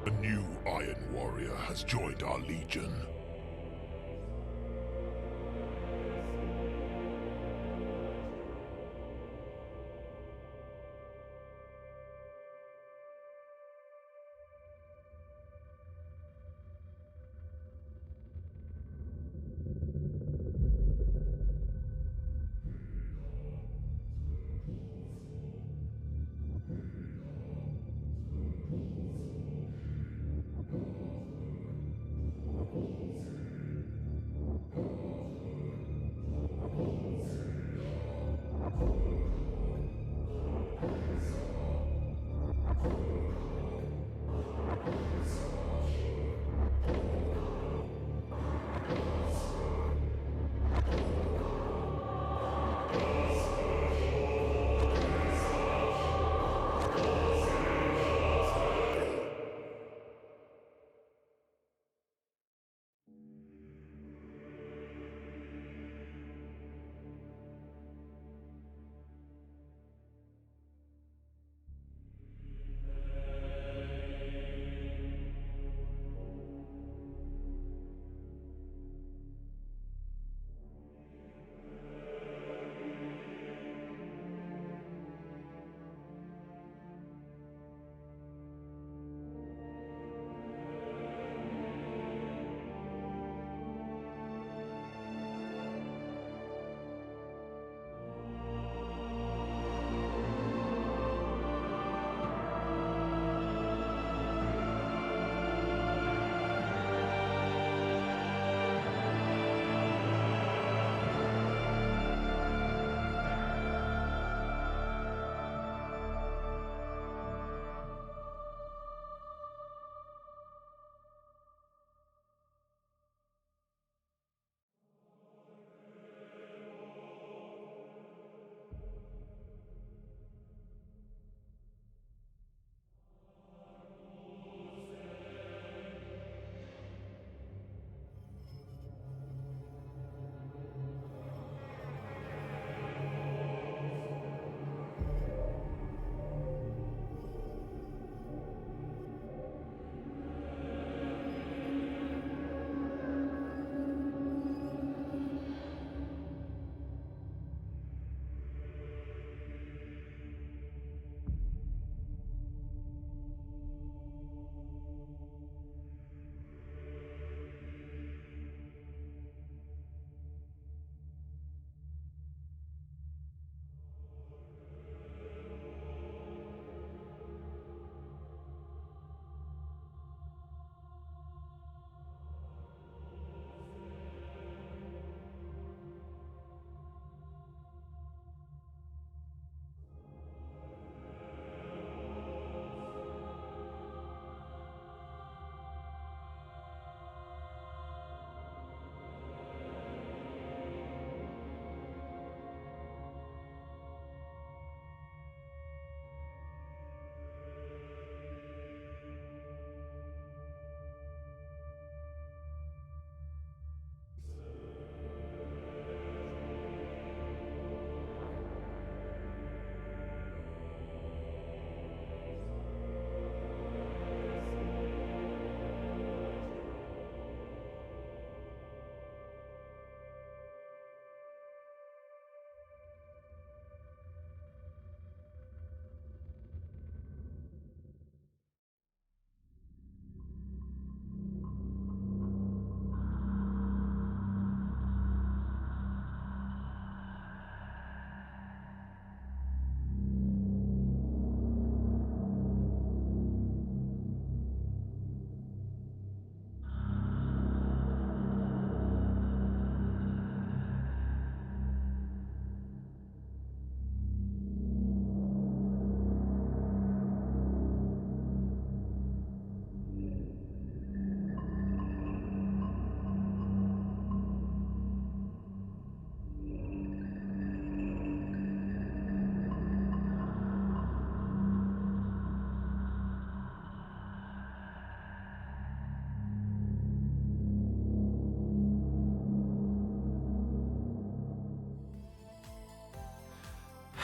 A new Iron Warrior has joined our Legion.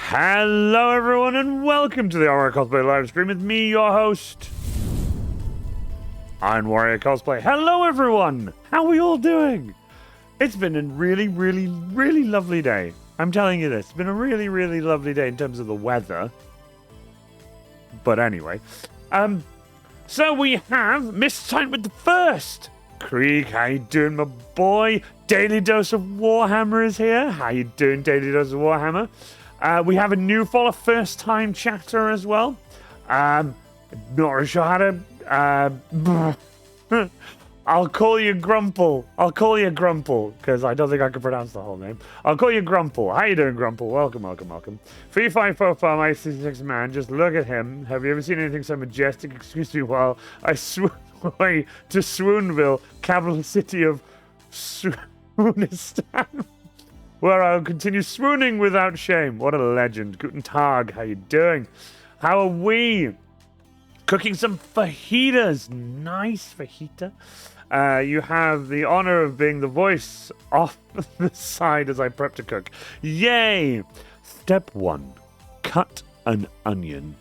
Hello everyone and welcome to the Horror Cosplay live stream with me, your host, Iron Warrior Cosplay. Hello everyone! How are we all doing? It's been a really, really, really lovely day. I'm telling you this. It's been a really, really lovely day in terms of the weather. But anyway. So we have Missed Time with the First. Krieg, how you doing, my boy? Daily Dose of Warhammer is here. How you doing, Daily Dose of Warhammer? We have a new follow first-time chatter as well. Not really sure how to... I'll call you Grumple. Because I don't think I can pronounce the whole name. I'll call you Grumple. How you doing, Grumple? Welcome. 3-5 profile, my 66 man. Just look at him. Have you ever seen anything so majestic? Excuse me while I swoon away to Swoonville, capital city of Swoonistan, where I'll continue swooning without shame. What a legend. Guten Tag. How you doing? How are we? Cooking some fajitas. Nice fajita. You have the honor of being the voice off the side as I prep to cook. Yay! Step 1. Cut an onion.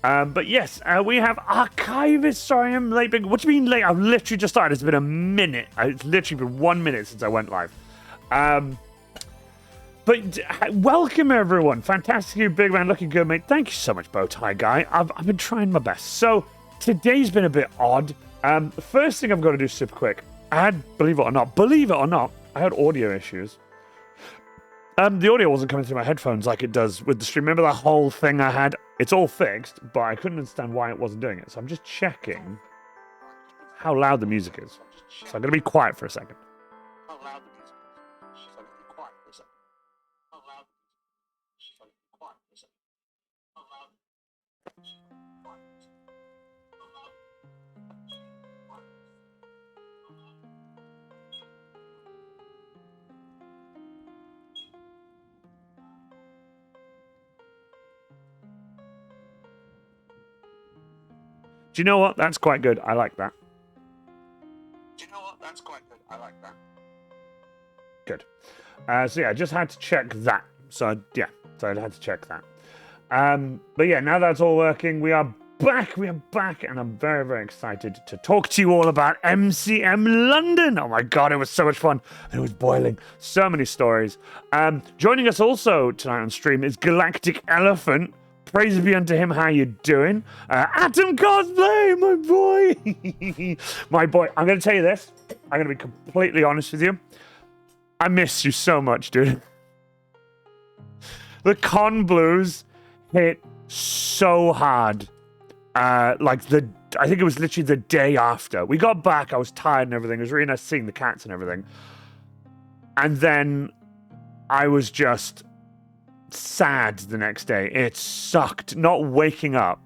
But yes, we have Archivist. Sorry, I'm late. What do you mean late? I've literally just started. It's been a minute. It's literally been 1 minute since I went live. But welcome, everyone. Fantastic, you big man. Looking good, mate. Thank you so much, Bowtie Guy. I've been trying my best. So, today's been a bit odd. The first thing I've got to do super quick. I had, believe it or not, I had audio issues. The audio wasn't coming through my headphones like it does with the stream. Remember that whole thing I had? It's all fixed, but I couldn't understand why it wasn't doing it. So I'm just checking how loud the music is. So I'm going to be quiet for a second. Do you know what? That's quite good. I like that. Good. So yeah, I just had to check that. So yeah, I had to check that. But yeah, now that's all working, we are back, and I'm very, very excited to talk to you all about MCM London. Oh my god, it was so much fun. It was boiling. So many stories. Joining us also tonight on stream is Galactic Elephant. Praise be unto him. How you doing? Atom Cosplay, my boy. My boy, I'm going to tell you this. I'm going to be completely honest with you. I miss you so much, dude. The con blues hit so hard. I think it was literally the day after. We got back, I was tired and everything. It was really nice seeing the cats and everything. And then I was just sad the next day. It sucked not waking up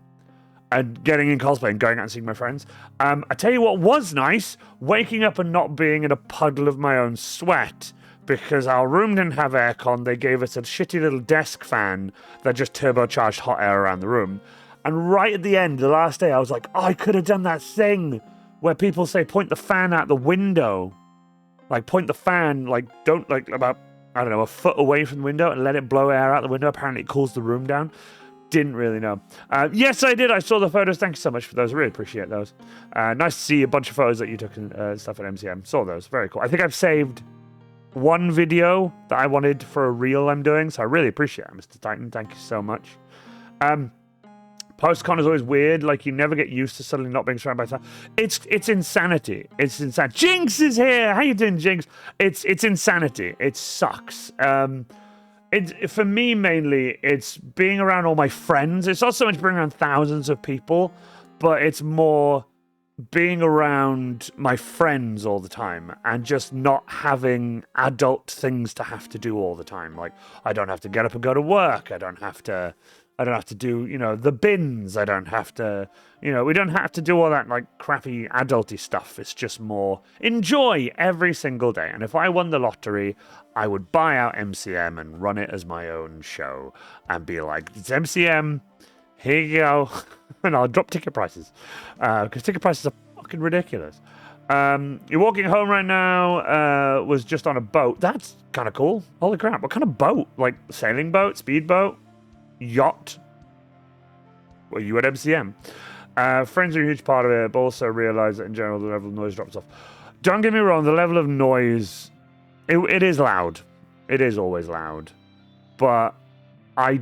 and getting in cosplay and going out and seeing my friends. I tell you what was nice, waking up and not being in a puddle of my own sweat, because our room didn't have aircon. They gave us a shitty little desk fan that just turbocharged hot air around the room. And right at the end, the last day, I was like, oh, I could have done that thing where people say point the fan out the window. Like, point the fan, like, don't, like, about, I don't know, a foot away from the window and let it blow air out the window. Apparently it cools the room down. Didn't really know. Yes, I did. I saw the photos. Thank you so much for those. I really appreciate those. Nice to see a bunch of photos that you took and stuff at MCM. Saw those. Very cool. I think I've saved one video that I wanted for a reel I'm doing, so I really appreciate it, Mr. Titan. Thank you so much. Post-con is always weird. Like, you never get used to suddenly not being surrounded by stuff. It's insanity. It's insanity. Jinx is here. How you doing, Jinx? It's insanity. It sucks. For me, mainly, it's being around all my friends. It's not so much being around thousands of people, but it's more being around my friends all the time and just not having adult things to have to do all the time. Like, I don't have to get up and go to work. I don't have to do, the bins. I don't have to, we don't have to do all that, like, crappy adulty stuff. It's just more enjoy every single day. And if I won the lottery, I would buy out MCM and run it as my own show and be like, it's MCM, here you go. And I'll drop ticket prices. Because ticket prices are fucking ridiculous. You're walking home right now, was just on a boat. That's kind of cool. Holy crap. What kind of boat? Like, sailing boat, speedboat, yacht? Were you at MCM? Friends are a huge part of it, but also realize that in general the level of noise drops off. Don't get me wrong, the level of noise, it is loud. It is always loud. But I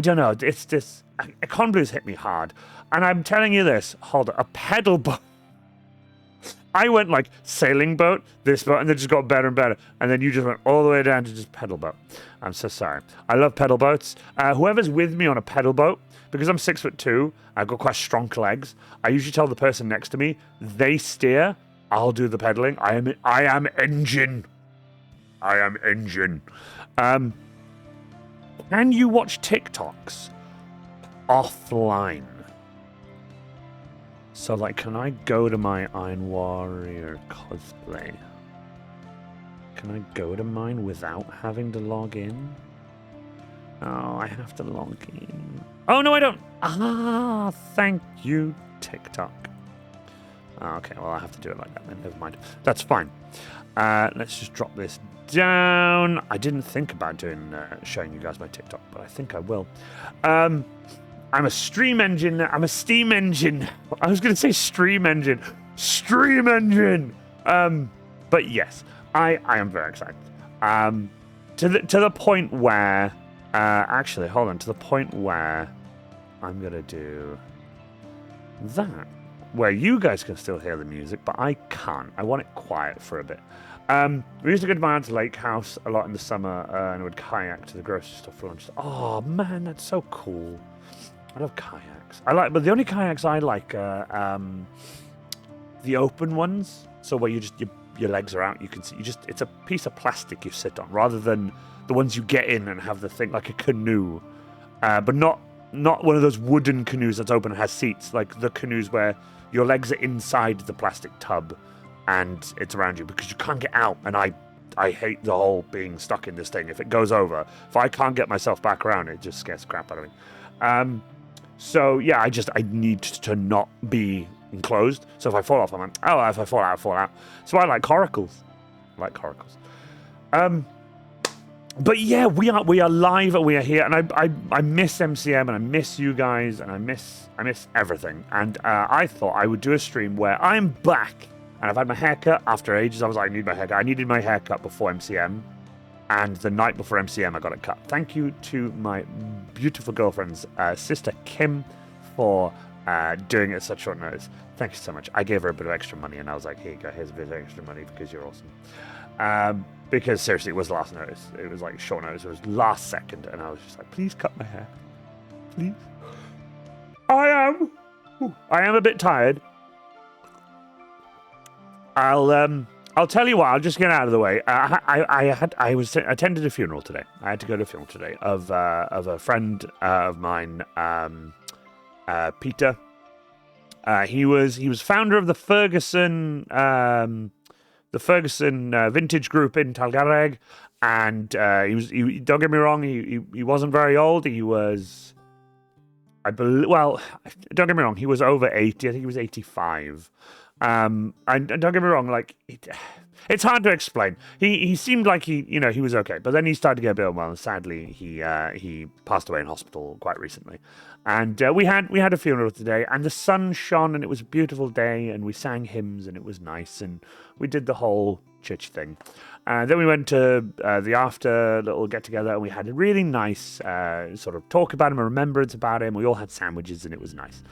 don't know, it's this, Econ Blues hit me hard. And I'm telling you this, hold on, a pedal boat. I went like sailing boat, this boat, and then just got better and better. And then you just went all the way down to just pedal boat. I'm so sorry. I love pedal boats. Whoever's with me on a pedal boat, because I'm 6'2", I've got quite strong legs. I usually tell the person next to me, they steer, I'll do the pedaling. I am engine. I am engine. Can you watch TikToks offline? So, like, can I go to my Iron Warrior cosplay? Can I go to mine without having to log in? Oh, I have to log in. Oh, no, I don't. Ah, thank you, TikTok. Okay, well, I have to do it like that then. Never mind. That's fine. Let's just drop this down. I didn't think about showing you guys my TikTok, but I think I will. I'm a stream engine. I'm a steam engine. I was going to say stream engine. Stream engine. But yes, I am very excited. To the point where, actually, hold on. To the point where I'm going to do that, where you guys can still hear the music, but I can't. I want it quiet for a bit. We used to go to my aunt's lake house a lot in the summer, and would kayak to the grocery store for lunch. Oh man, that's so cool. I love kayaks. But the only kayaks I like are the open ones. So where you just your legs are out, you can see. It's a piece of plastic you sit on, rather than the ones you get in and have the thing like a canoe, but not one of those wooden canoes that's open and has seats. Like the canoes where your legs are inside the plastic tub and it's around you because you can't get out. And I hate the whole being stuck in this thing. If it goes over, if I can't get myself back around, it just scares the crap out of me. So yeah, I need to not be enclosed. So if I fall off, I'm like, oh, if I fall out, I fall out. So I like coracles. But yeah, we are live and we are here, and I miss MCM and I miss you guys and I miss everything. And I thought I would do a stream where I'm back and I've had my haircut after ages. I was like, I need my haircut. I needed my haircut before MCM. And the night before MCM, I got it cut. Thank you to my beautiful girlfriend's sister, Kim, for doing it at such short notice. Thank you so much. I gave her a bit of extra money, and I was like, here you go, here's a bit of extra money because you're awesome. Because seriously, it was last notice. It was like short notice. It was last second, and I was just like, please cut my hair. Please. I am a bit tired. I'll tell you what. I'll just get out of the way. I attended a funeral today. I had to go to a funeral today of a friend of mine, Peter. He was founder of the Ferguson vintage group in Talgareg, and he don't get me wrong, he wasn't very old. He was, I believe, well, don't get me wrong, he was over 80. I think he was 85. And don't get me wrong, like it's hard to explain. He seemed like he was okay, but then he started to get a bit unwell, and sadly he passed away in hospital quite recently. And we had a funeral today, and the sun shone, and it was a beautiful day, and we sang hymns, and it was nice, and we did the whole church thing. Then we went to the after little get together, and we had a really nice sort of talk about him, a remembrance about him. We all had sandwiches, and it was nice.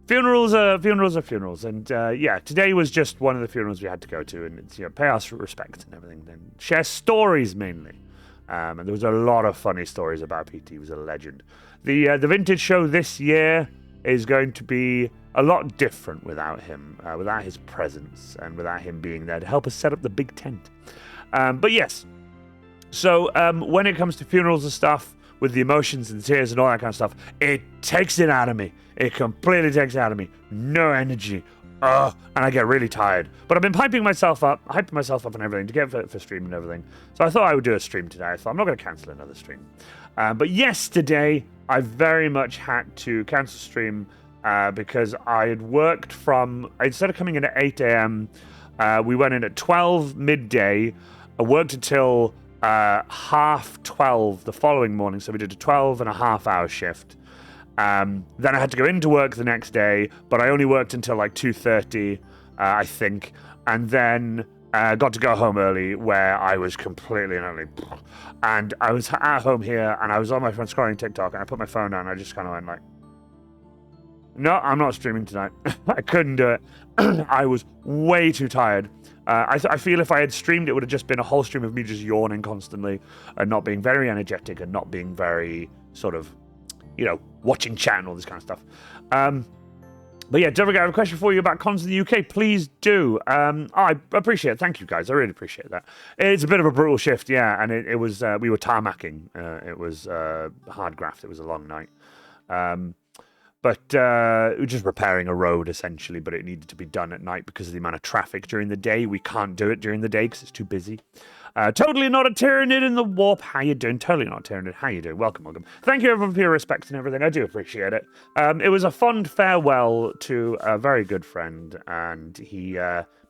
Funerals are funerals, and yeah, today was just one of the funerals we had to go to, and it's, pay our respect and everything, and share stories mainly. And there was a lot of funny stories about PT. He was a legend. The vintage show this year is going to be a lot different without him, without his presence, and without him being there to help us set up the big tent. But yes, so when it comes to funerals and stuff, with the emotions and the tears and all that kind of stuff, it takes it out of me. It completely takes it out of me. No energy. And I get really tired. But I've been hyping myself up and everything to get for stream and everything. So I thought I would do a stream today. I thought I'm not going to cancel another stream. But yesterday, I very much had to cancel stream because I had worked instead of coming in at 8 a.m., we went in at 12 midday. I worked until 12:30 the following morning. So we did a 12 and a half hour shift. Then I had to go into work the next day, but I only worked until like 2:30, I think. And then got to go home early, where I was completely and utterly... And I was at home here, and I was on my phone scrolling TikTok, and I put my phone down, and I just kind of went like, no, I'm not streaming tonight. I couldn't do it. I was way too tired. I feel if I had streamed, it would have just been a whole stream of me just yawning constantly and not being very energetic and not being very sort of, watching chat and all this kind of stuff. But yeah, don't forget, I have a question for you about cons in the UK. Please do. I appreciate it. Thank you, guys. I really appreciate that. It's a bit of a brutal shift, yeah, and it was, we were tarmacking. It was hard graft. It was a long night. But we were just repairing a road, essentially, but it needed to be done at night because of the amount of traffic during the day. We can't do it during the day because it's too busy. Totally not a Tyranid in the warp. How you doing? Totally not a Tyranid. How you doing? Welcome, welcome. Thank you, everyone, for your respect and everything. I do appreciate it. It was a fond farewell to a very good friend, and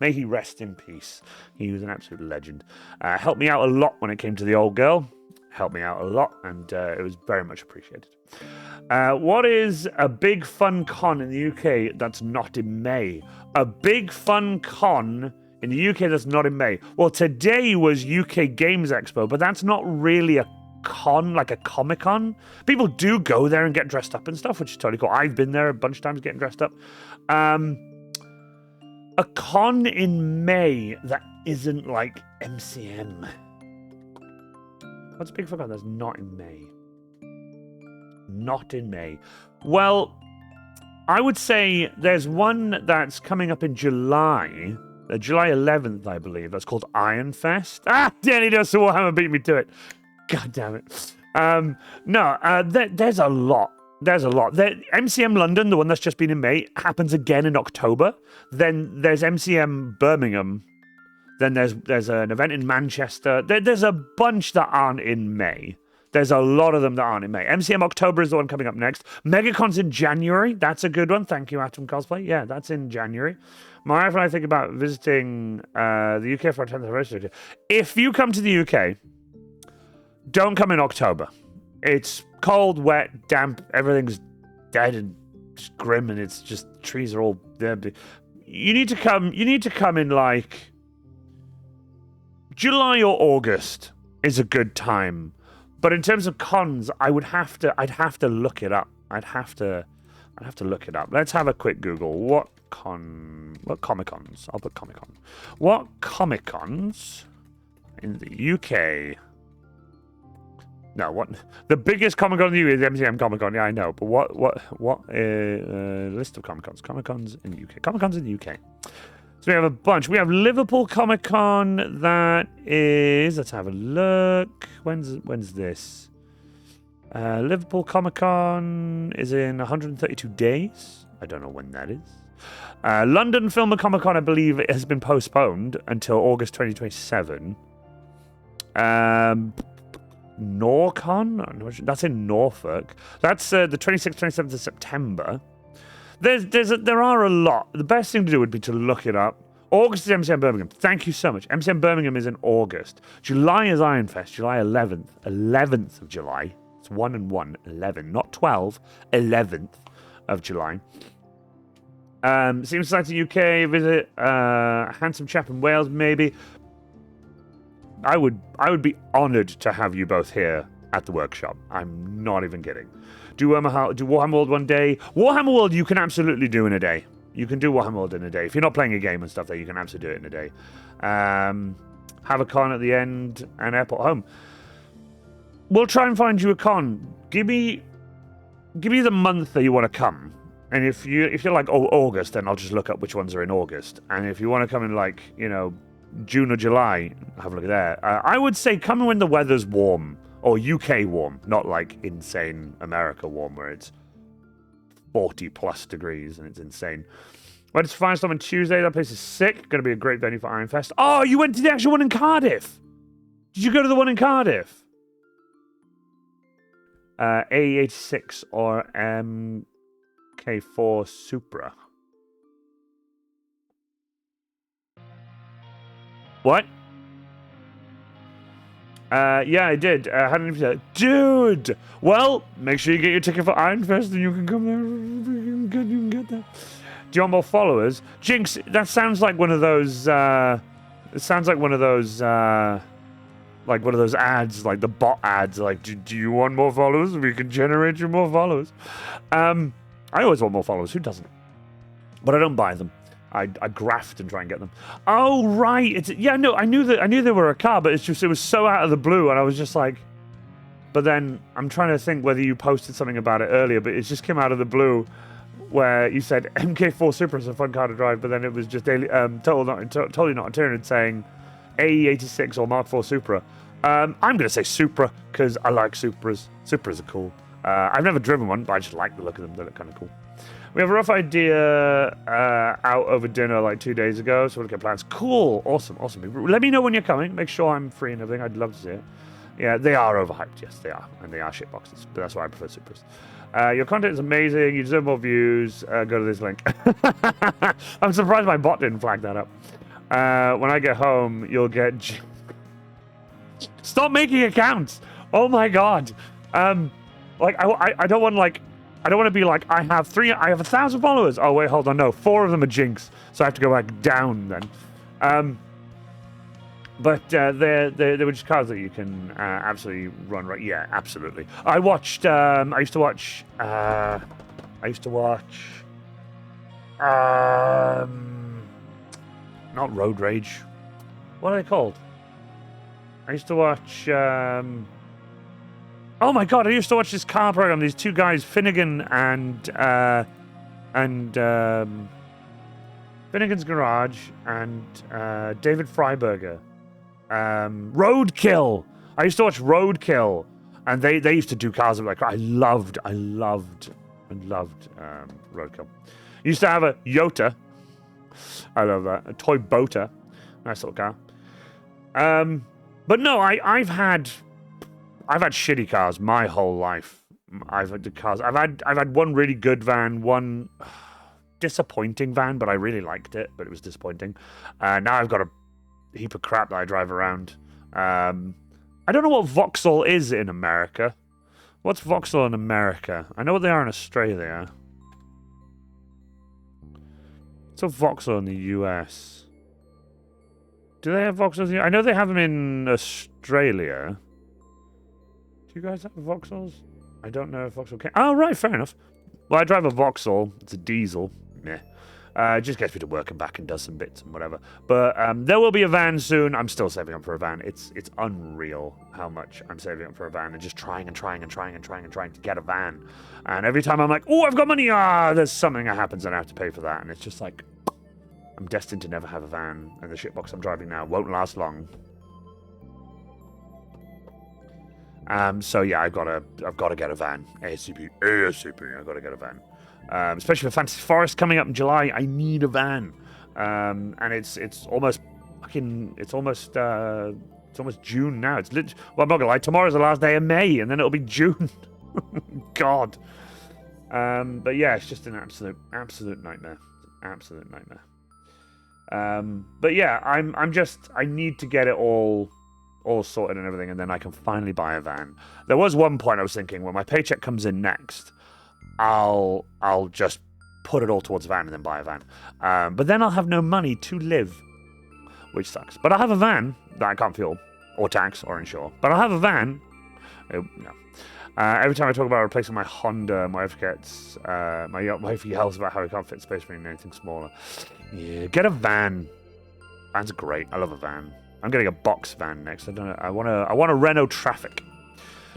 may he rest in peace. He was an absolute legend. Helped me out a lot when it came to the old girl. Helped me out a lot, and it was very much appreciated. What is a big fun con in the UK that's not in May? A big fun con in the UK that's not in May. Well, today was UK Games Expo, but that's not really a con, like a Comic-Con. People do go there and get dressed up and stuff, which is totally cool. I've been there a bunch of times getting dressed up. A con in May that isn't like MCM. What's a big fun con that's not in May? Not in May. Well, I would say there's one that's coming up in July. July 11th, I believe. That's called Iron Fest. Danny does Warhammer beat me to it. God damn it. There's a lot. There's a lot. MCM London, the one that's just been in May, happens again in October. Then there's MCM Birmingham. Then there's an event in Manchester. There's a bunch that aren't in May. There's a lot of them that aren't in May. MCM October is the one coming up next. Megacon's in January. That's a good one. Thank you, Atom Cosplay. Yeah, that's in January. My wife and I think about visiting the UK for our 10th anniversary. If you come to the UK, don't come in October. It's cold, wet, damp. Everything's dead and just grim, and it's just trees are all there. You need to come. You need to come in like July or August is a good time. But in terms of cons, I'd have to look it up. I'd have to look it up. Let's have a quick Google. What Comic-Cons? I'll put Comic-Con. What Comic-Cons in the UK? No, what the biggest Comic-Con in the UK is MCM Comic-Con. Yeah, I know. But what list of Comic-Cons? Comic-Cons in the UK. Comic-Cons in the UK. So we have a bunch. We have Liverpool Comic Con. That is. Let's have a look. When's this? Liverpool Comic Con is in 132 days. I don't know when that is. London Film and Comic Con, I believe, it has been postponed until August 2027. Norcon? That's in Norfolk. That's the 26th, 27th of September. There are a lot. The best thing to do would be to look it up. August is MCM Birmingham. Thank you so much. MCM Birmingham is in August. July is Iron Fest. July 11th. 11th of July. It's 1 and 1. 11. Not 12. 11th of July. Seems Society UK. Visit Handsome Chap in Wales, maybe. I would be honoured to have you both here at the workshop. I'm not even kidding. Do Warhammer World one day. Warhammer World you can absolutely do in a day. You can do Warhammer World in a day. If you're not playing a game and stuff there, you can absolutely do it in a day. Have a con at the end and airport home. We'll try and find you a con. Give me the month that you want to come. And if you're like, oh, August, then I'll just look up which ones are in August. And if you want to come in like, June or July, have a look at there. I would say come when the weather's warm. Or UK warm, not like insane America warm where it's 40 plus degrees and it's insane. Went to Firestorm on Tuesday. That place is sick. Going to be a great venue for Iron Fest. Oh, you went to the actual one in Cardiff. Did you go to the one in Cardiff? A86 or MK4 Supra. What? Yeah, I did. Hadn't even dude. Well, make sure you get your ticket for Iron Fest, and you can come there. You can get there. Do you want more followers? Jinx, that sounds like one of those. It sounds like one of those. Like one of those ads, like the bot ads. Like, do you want more followers? We can generate you more followers. I always want more followers. Who doesn't? But I don't buy them. I graft and try and get them. Oh right, no. I knew they were a car, but it was so out of the blue, and I was just like. But then I'm trying to think whether you posted something about it earlier, but it just came out of the blue, where you said MK4 Supra is a fun car to drive, but then it was just totally not a Tyranid saying AE86 or Mark IV Supra. I'm gonna say Supra because I like Supras. Supras are cool. I've never driven one, but I just like the look of them. They look kind of cool. We have a rough idea out over dinner like 2 days ago, so we'll get plans. Cool, awesome. Let me know when you're coming. Make sure I'm free and everything. I'd love to see it. Yeah, they are overhyped. Yes, they are, and they are shitboxes. But that's why I prefer Supras. Your content is amazing. You deserve more views. Go to this link. I'm surprised my bot didn't flag that up. When I get home, you'll get. Stop making accounts. Oh my god. I don't want I don't want to be like, I have 1,000 followers. Oh, wait, hold on. No, 4 of them are Jinx. So I have to go back down then. But they're just cars that you can absolutely run right. Yeah, absolutely. I used to watch not Road Rage. What are they called? I used to watch oh my god, I used to watch this car program. These two guys, Finnegan and Finnegan's Garage and David Freiberger. Roadkill. I used to watch Roadkill, and they used to do cars like I loved Roadkill. Used to have a Yota. I love that. A toy boater. Nice little car. But no, I've had shitty cars my whole life. I've had one really good van, one disappointing van, but I really liked it, but it was disappointing. Now I've got a heap of crap that I drive around. I don't know what Vauxhall is in America. What's Vauxhall in America? I know what they are in Australia. So Vauxhall in the US. Do they have Vauxhalls? I know they have them in Australia. Do you guys have Vauxhalls? I don't know if Vauxhall can. Oh, right, fair enough. Well, I drive a Vauxhall. It's a diesel. Meh. It just gets me to work and back and does some bits and whatever. But there will be a van soon. I'm still saving up for a van. It's unreal how much I'm saving up for a van and just trying to get a van. And every time I'm like, oh, I've got money. There's something that happens and I have to pay for that. And it's just like, I'm destined to never have a van. And the shitbox I'm driving now won't last long. So yeah, I've got to get a van. ASAP. I've got to get a van. Especially for Fantasy Forest coming up in July, I need a van. And it's almost June now. Well, I'm not gonna lie. Tomorrow's the last day of May, and then it'll be June. God. But yeah, it's just an absolute nightmare. Absolute nightmare. But yeah, I need to get it all sorted and everything, and then I can finally buy a van. There was one point I was thinking, when my paycheck comes in next, I'll just put it all towards a van and then buy a van. But then I'll have no money to live, which sucks. But I'll have a van that I can't fuel or tax or insure. But I'll have a van. No. Every time I talk about replacing my Honda, my wife yells about how I can't fit Space Marine in anything smaller. Yeah, get a van. Vans are great. I love a van. I'm getting a box van next. I don't know. I want a Renault Traffic.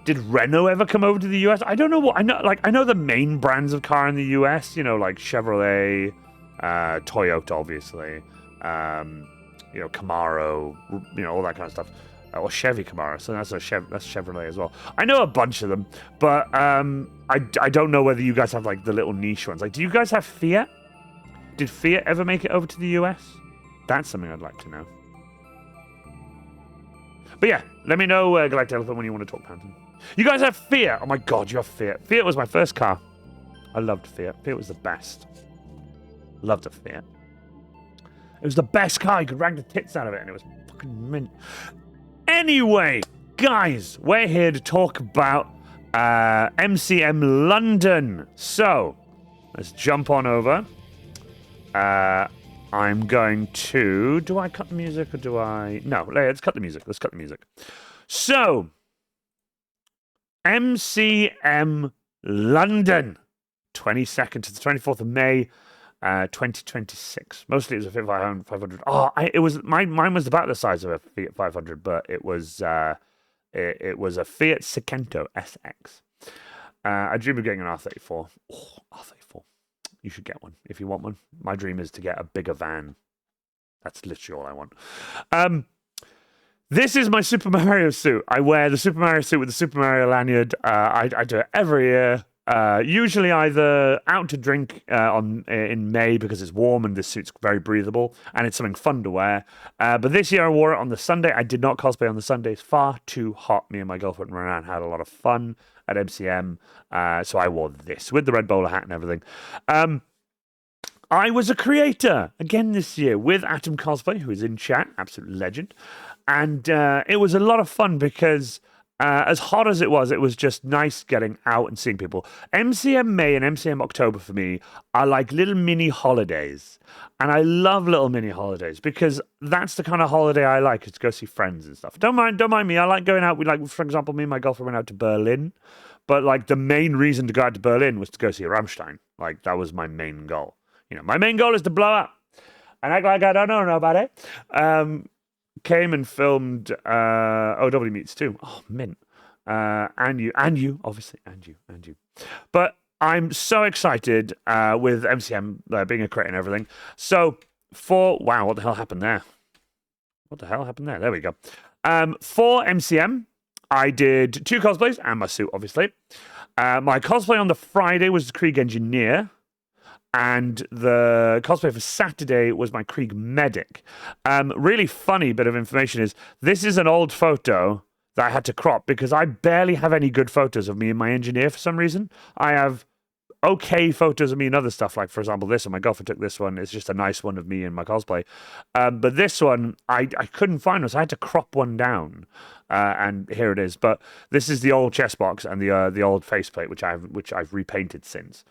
Did Renault ever come over to the US? I don't know what. I know the main brands of car in the US. You know, like Chevrolet, Toyota, obviously. Camaro. All that kind of stuff. Or Chevy Camaro. So that's Chevrolet as well. I know a bunch of them, but I don't know whether you guys have like the little niche ones. Like, do you guys have Fiat? Did Fiat ever make it over to the US? That's something I'd like to know. But yeah, let me know, Galactic Elephant, when you want to talk Panton. You guys have Fiat. Oh my god, you have Fiat. Fiat was my first car. I loved Fiat. Fiat was the best. Loved a Fiat. It was the best car. You could rag the tits out of it, and it was fucking mint. Anyway, Guys, we're here to talk about MCM London. So, let's jump on over. I'm going to... Do I cut the music or do I... No, let's cut the music. Let's cut the music. So, MCM London, 22nd to the 24th of May, 2026. Mostly it was a Fiat 500. Oh, it was mine was about the size of a Fiat 500, but it was it was a Fiat Seicento SX. I dream of getting an R34. Oh, R34. You should get one if you want one. My dream is to get a bigger van. That's literally all I want. This is my Super Mario suit. I wear the Super Mario suit with the Super Mario lanyard. I do it every year. Usually either out to drink in May because it's warm and this suit's very breathable and it's something fun to wear. But this year I wore it on the Sunday. I did not cosplay on the Sunday. It's far too hot. Me and my girlfriend ran around and had a lot of fun at MCM. So I wore this with the red bowler hat and everything. I was a creator again this year with Atom Cosplay, who is in chat, absolute legend. And it was a lot of fun because as hot as it was just nice getting out and seeing people. MCM May and MCM October for me are like little mini holidays. And I love little mini holidays because that's the kind of holiday I like, is to go see friends and stuff. Don't mind me. I like going out. For example, me and my girlfriend went out to Berlin. But like the main reason to go out to Berlin was to go see Rammstein. Like that was my main goal. You know, my main goal is to blow up. And act like I don't know about it. Came and filmed OW Meets 2. Oh, mint. And you, obviously, and you. But I'm so excited with MCM being a crit and everything. So, wow, what the hell happened there? There we go. For MCM, I did 2 cosplays and my suit, obviously. My cosplay on the Friday was the Krieg Engineer. And the cosplay for Saturday was my Krieg Medic. Really funny bit of information is, this is an old photo that I had to crop because I barely have any good photos of me and my engineer for some reason. I have okay photos of me and other stuff, like, for example, this one. My girlfriend took this one. It's just a nice one of me in my cosplay. But this one, I couldn't find one, so I had to crop one down. And here it is. But this is the old chest box and the old faceplate, which I've repainted since.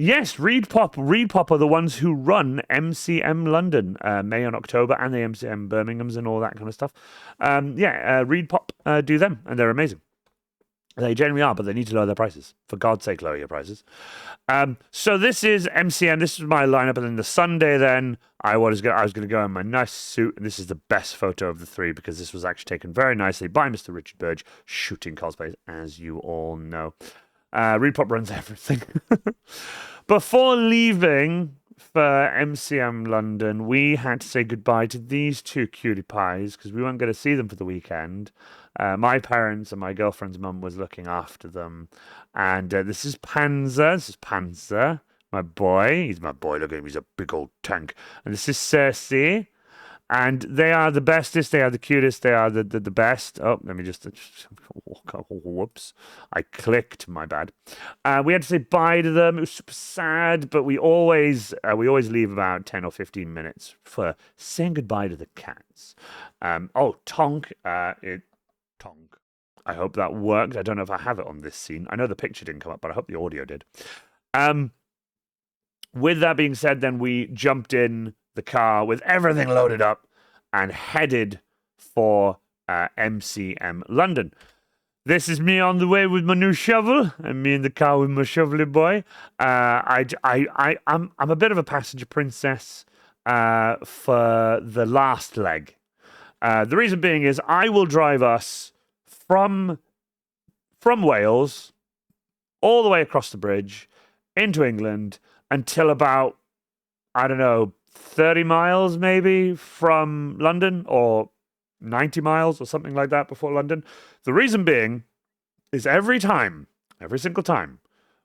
Yes, ReedPop are the ones who run MCM London, May and October, and the MCM Birmingham's and all that kind of stuff. ReedPop do them, and they're amazing. They generally are, but they need to lower their prices. For God's sake, lower your prices. So this is MCM. This is my lineup, and then the Sunday, then I was going to go in my nice suit, and this is the best photo of the 3 because this was actually taken very nicely by Mr. Richard Burge, shooting cosplays, as you all know. ReedPop runs everything. Before leaving for MCM London, we had to say goodbye to these 2 cutie pies because we weren't going to see them for the weekend. My parents and my girlfriend's mum was looking after them. And this is Panzer. This is Panzer, my boy. He's my boy. Look at him. He's a big old tank. And this is Cersei. And they are the bestest, they are the cutest, they are the best. Oh, let me just whoops. I clicked, my bad. We had to say bye to them. It was super sad, but we always leave about 10 or 15 minutes for saying goodbye to the cats. Tonk. Tonk. I hope that worked. I don't know if I have it on this scene. I know the picture didn't come up, but I hope the audio did. With that being said, then we jumped in the car with everything loaded up and headed for MCM London. This is me on the way with my new shovel, and me in the car with my shovelly boy. I'm a bit of a passenger princess for the last leg. The reason being is I will drive us from Wales all the way across the bridge into England until about, I don't know, 30 miles maybe from London, or 90 miles or something like that before London. The reason being is every single time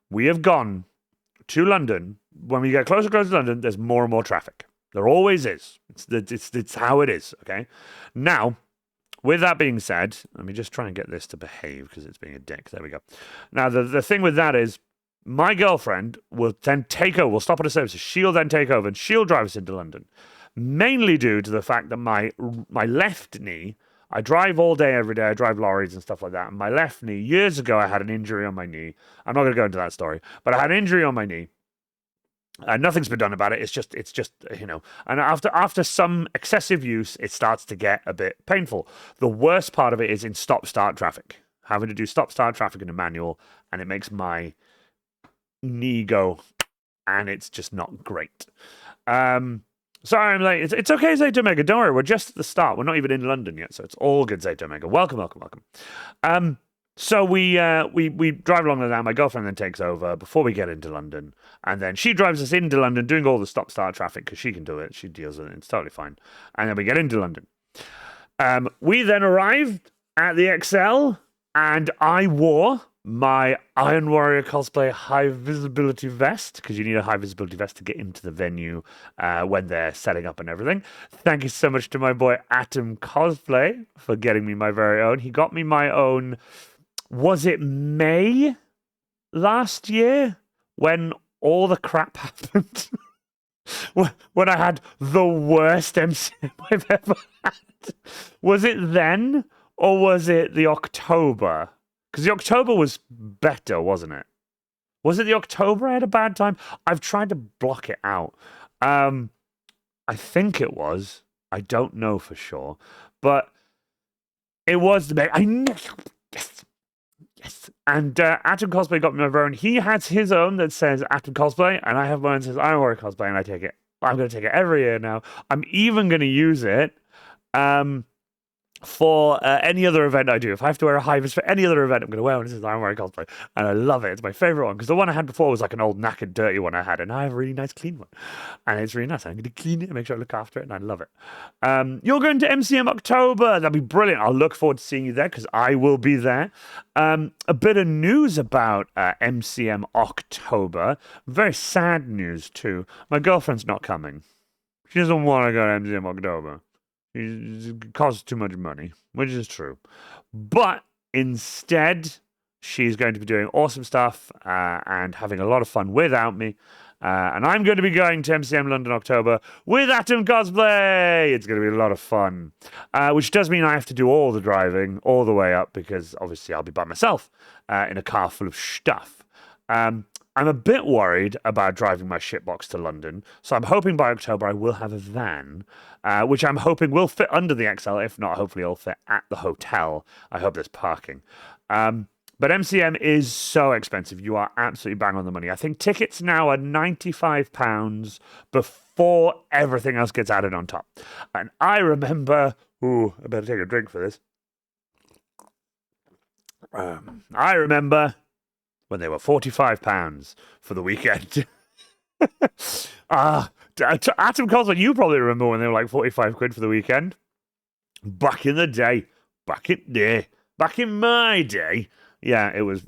we have gone to London, when we get closer and closer to London, there's more and more traffic. There always is. It's how it is, okay? Now, with that being said, let me just try and get this to behave because it's being a dick. There we go. Now, the thing with that is, my girlfriend will then take over, will stop at a service. She'll then take over and she'll drive us into London. Mainly due to the fact that my left knee, I drive all day, every day. I drive lorries and stuff like that. And my left knee, years ago, I had an injury on my knee. I'm not going to go into that story, but I had an injury on my knee. Nothing's been done about it. It's just, and after some excessive use, it starts to get a bit painful. The worst part of it is in stop-start traffic. Having to do stop-start traffic in a manual, and it makes my knee go, and it's just not great. So I'm like, it's okay, Zeta Omega. Don't worry, we're just at the start. We're not even in London yet, so it's all good, Zeta Omega. Welcome. So we drive along the line. My girlfriend then takes over before we get into London, and then she drives us into London, doing all the stop-start traffic because she can do it. She deals with it. It's totally fine. And then we get into London. We then arrived at the XL, and I wore my Iron Warrior cosplay high visibility vest, because you need a high visibility vest to get into the venue when they're setting up and everything. Thank you so much to my boy Atom Cosplay for getting me my very own. He got me my own. Was it May last year when all the crap happened? When I had the worst MCM I've ever had? Was it then, or was it the October? Because the October was better, wasn't it? Was it the October I had a bad time? I've tried to block it out. I think it was. I don't know for sure. But it was the May. I know. Yes. And Atom Cosplay got me my own. He has his own that says Atom Cosplay, and I have mine that says Iron Warrior Cosplay, and I take it. I'm going to take it every year now. I'm even going to use it for any other event I do. If I have to wear a high vis for any other event, I'm going to wear one. This is Iron Warrior Cosplay, and I love it. It's my favorite one, because the one I had before was like an old knackered, dirty one I had, and now I have a really nice, clean one, and it's really nice. I'm going to clean it and make sure I look after it, and I love it. You're going to MCM October. That'd be brilliant. I'll look forward to seeing you there, because I will be there. A bit of news about MCM October. Very sad news, too. My girlfriend's not coming. She doesn't want to go to MCM October. It costs too much money, which is true. But instead, she's going to be doing awesome stuff and having a lot of fun without me. And I'm going to be going to MCM London October with Atom Cosplay. It's going to be a lot of fun, which does mean I have to do all the driving all the way up, because obviously I'll be by myself in a car full of stuff. I'm a bit worried about driving my shitbox to London, so I'm hoping by October I will have a van, which I'm hoping will fit under the XL. If not, hopefully it'll fit at the hotel. I hope there's parking. But MCM is so expensive. You are absolutely bang on the money. I think tickets now are £95 before everything else gets added on top. And I remember... Ooh, I better take a drink for this. I remember... when they were £45 for the weekend. Atom Cosplay, you probably remember when they were like 45 quid for the weekend. Back in the day. Back in my day. Yeah, it was,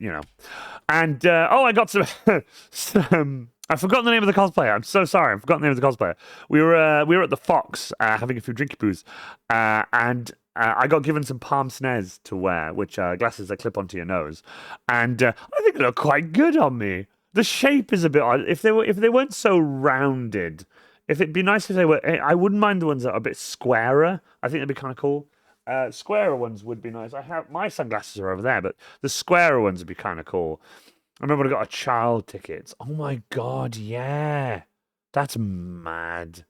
And, I got some... I've forgotten the name of the cosplayer. I'm so sorry. I've forgotten the name of the cosplayer. We were at the Fox having a few drinky poos. And... I got given some palm snares to wear, which are glasses that clip onto your nose, and I think they look quite good on me. The shape is a bit odd. If they weren't so rounded, if it'd be nice if they were, I wouldn't mind the ones that are a bit squarer. I think that'd be kind of cool. Squarer ones would be nice. I have my sunglasses are over there, but the squarer ones would be kind of cool. I remember when I got a child tickets. Oh my god, yeah, that's mad.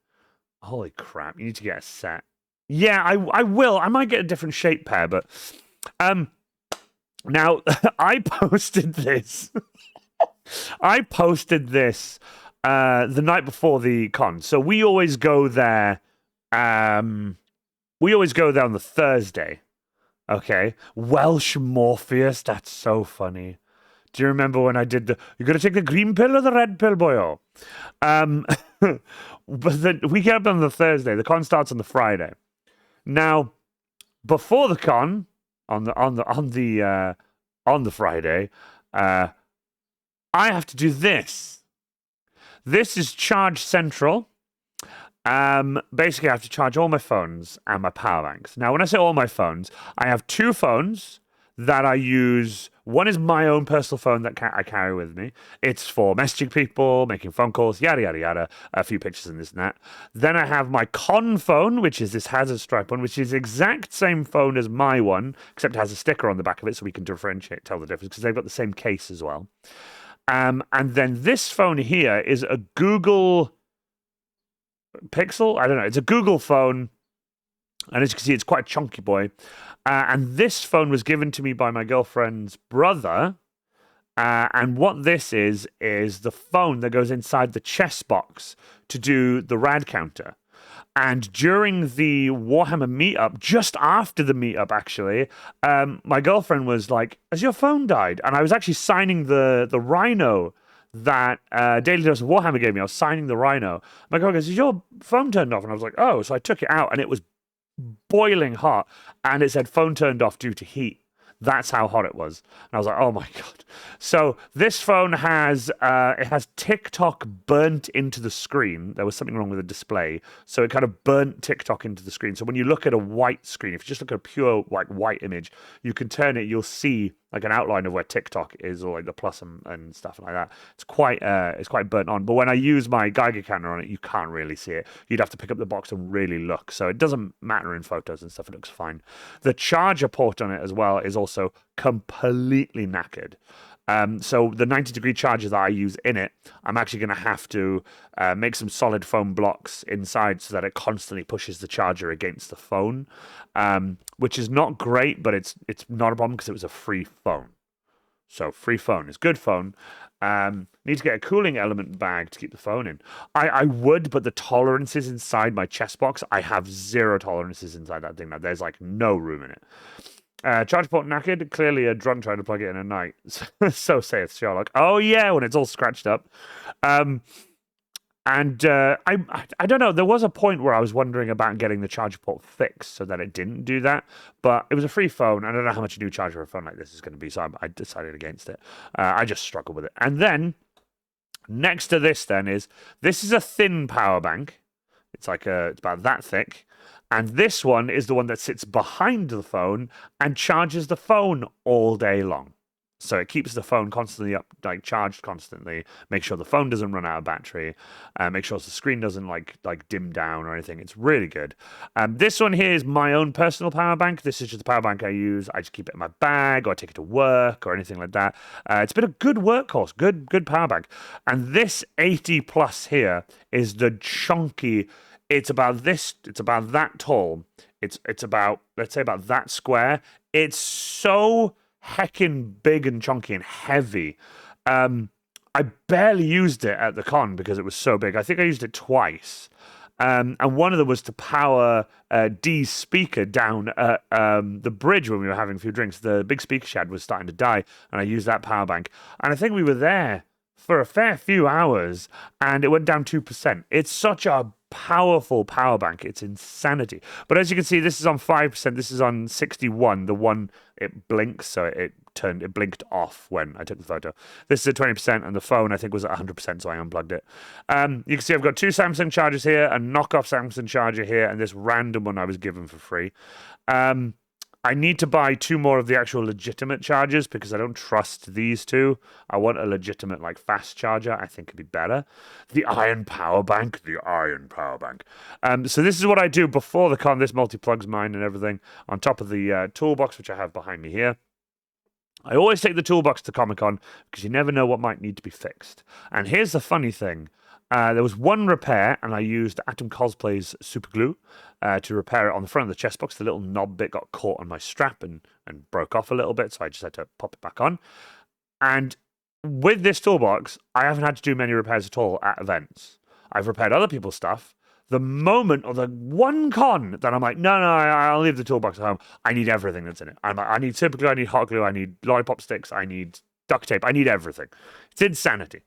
Holy crap! You need to get a set. Yeah, I will. I might get a different shape pair, but now I posted this. The night before the con. So we always go there. We always go there on the Thursday. Okay, Welsh Morpheus. That's so funny. Do you remember when I did you got to take the green pill or the red pill, boyo? But we get up on the Thursday. The con starts on the Friday. Now, before the con, on the Friday, I have to do this. This is Charge Central. Basically, I have to charge all my phones and my power banks. Now, when I say all my phones, I have two phones that I use One is my own personal phone that I carry with me. It's for messaging people, making phone calls, yada, yada, yada, a few pictures and this and that. Then I have my con phone, which is this hazard stripe one, which is the exact same phone as my one, except it has a sticker on the back of it so we can differentiate, tell the difference, because they've got the same case as well. And then this phone here is a Google Pixel? I don't know. It's a Google phone. And as you can see, it's quite a chunky boy. And this phone was given to me by my girlfriend's brother. And what this is the phone that goes inside the chess box to do the rad counter. And during the Warhammer meetup, just after the meetup, actually, my girlfriend was like, "Has your phone died?" And I was actually signing the Rhino that Daily Dose of Warhammer gave me. I was signing the Rhino. My girl goes, "Is your phone turned off?" And I was like, "Oh." So I took it out, and it was boiling hot, and it said phone turned off due to heat. That's how hot it was. And I was like, oh my God. So this phone has TikTok burnt into the screen. There was something wrong with the display. So it kind of burnt TikTok into the screen. So when you look at a white screen, if you just look at a pure like white image, you can turn it, you'll see like an outline of where TikTok is, or like the plus and stuff like that. It's quite burnt on. But when I use my Geiger counter on it, you can't really see it. You'd have to pick up the box and really look. So it doesn't matter in photos and stuff. It looks fine. The charger port on it as well is also completely knackered. So the 90-degree charger that I use in it, I'm actually going to have to make some solid foam blocks inside so that it constantly pushes the charger against the phone, which is not great, but it's not a problem because it was a free phone. So free phone is good phone. Need to get a cooling element bag to keep the phone in. I would, but the tolerances inside my chest box, I have 0 tolerances inside that thing now. There's like no room in it. Charge port knackered. Clearly a drunk trying to plug it in at night. So saith Sherlock. Oh yeah, when it's all scratched up. I don't know. There was a point where I was wondering about getting the charger port fixed so that it didn't do that. But it was a free phone. I don't know how much a new charger for a phone like this is going to be. So I decided against it. I just struggle with it. And then next to this this is a thin power bank. It's about that thick. And this one is the one that sits behind the phone and charges the phone all day long. So it keeps the phone constantly up, like charged constantly. Make sure the phone doesn't run out of battery. Make sure the screen doesn't like dim down or anything. It's really good. This one here is my own personal power bank. This is just the power bank I use. I just keep it in my bag, or I take it to work, or anything like that. It's been a good workhorse, good power bank. And this 80 plus here is the chunky. It's about this. It's about that tall. It's about, let's say, about that square. It's so heckin' big and chunky and heavy. I barely used it at the con because it was so big. I think I used it twice. And one of them was to power Dee's speaker down at the bridge when we were having a few drinks. The big speaker shed was starting to die, and I used that power bank. And I think we were there for a fair few hours, and it went down 2%. It's such a powerful power bank. It's insanity. But as you can see, this is on 5%. This is on 61. The one, it blinks, so it blinked off when I took the photo. This is at 20%, and the phone, I think, was at 100%, so I unplugged it. You can see I've got 2 Samsung chargers here, a knockoff Samsung charger here, and this random one I was given for free. I need to buy 2 more of the actual legitimate chargers because I don't trust these 2. I want a legitimate, like, fast charger. I think it'd be better. The iron power bank. So this is what I do before the con. This multi-plugs mine and everything on top of the toolbox, which I have behind me here. I always take the toolbox to Comic-Con because you never know what might need to be fixed. And here's the funny thing. There was one repair, and I used Atom Cosplay's super glue to repair it on the front of the chest box. The little knob bit got caught on my strap and broke off a little bit, so I just had to pop it back on. And with this toolbox, I haven't had to do many repairs at all at events. I've repaired other people's stuff. The moment or the one con that I'm like, no, I'll leave the toolbox at home. I need everything that's in it. I'm like, I need super glue, I need hot glue, I need lollipop sticks, I need duct tape, I need everything. It's insanity.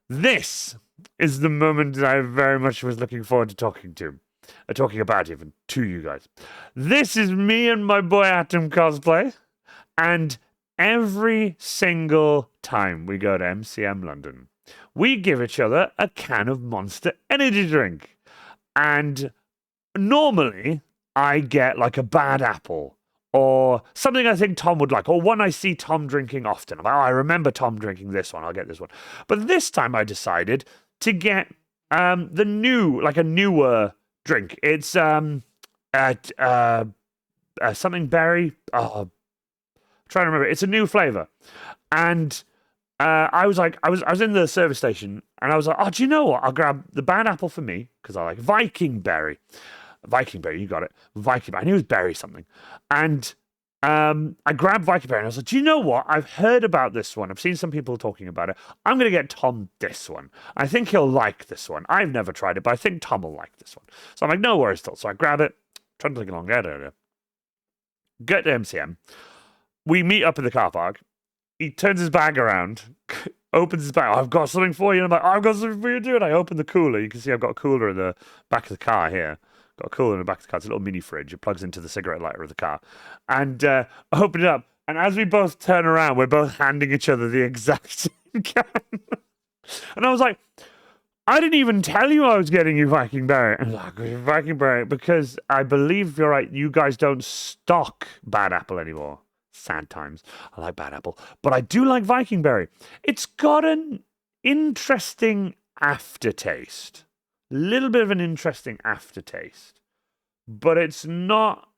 This is the moment that I very much was looking forward to talking about even to you guys. This is me and my boy Atom Cosplay, and every single time we go to MCM London, we give each other a can of Monster Energy drink. And normally I get like a bad apple or something I think Tom would like, or one I see Tom drinking often. I'm like, oh, I remember Tom drinking this one. I'll get this one. But this time I decided to get the new, like a newer drink. It's something berry. Oh, I'm trying to remember. It's a new flavor, and I was in the service station, and I was like, oh, do you know what? I'll grab the bad apple for me because I like Viking berry. Viking berry, you got it. Viking berry. I knew it was berry something. And I grabbed Viking berry and I was like, do you know what? I've heard about this one. I've seen some people talking about it. I'm going to get Tom this one. I think he'll like this one. I've never tried it, but I think Tom will like this one. So I'm like, no worries, still. So I grab it, trying to take along. Get to MCM. We meet up in the car park. He turns his bag around, opens his bag. Oh, I've got something for you. And I'm like, oh, I've got something for you too. And I open the cooler. You can see I've got a cooler in the back of the car here. Got a cooler in the back of the car. It's a little mini fridge. It plugs into the cigarette lighter of the car. And I open it up. And as we both turn around, we're both handing each other the exact same can. And I was like, I didn't even tell you I was getting you Viking berry. And I was like, Viking berry, because I believe you're right. You guys don't stock bad apple anymore. Sad times. I like bad apple. But I do like Viking berry. It's got an interesting aftertaste. Little bit of an interesting aftertaste, but it's not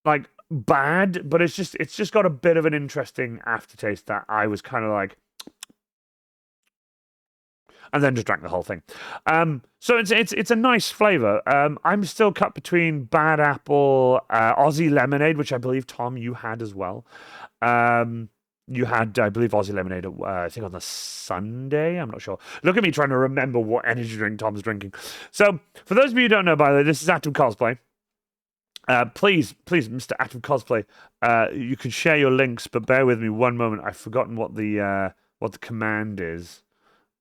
like bad, but it's just got a bit of an interesting aftertaste that I was kind of like, and then just drank the whole thing. So it's a nice flavor. I'm still cut between bad apple, Aussie lemonade, which I believe Tom you had as well. You had, I believe, Aussie lemonade, I think on the Sunday. I'm not sure. Look at me trying to remember what energy drink Tom's drinking. So, for those of you who don't know, by the way, this is Atom Cosplay. Please, Mr. Atom Cosplay, you can share your links, but bear with me one moment. I've forgotten what the command is.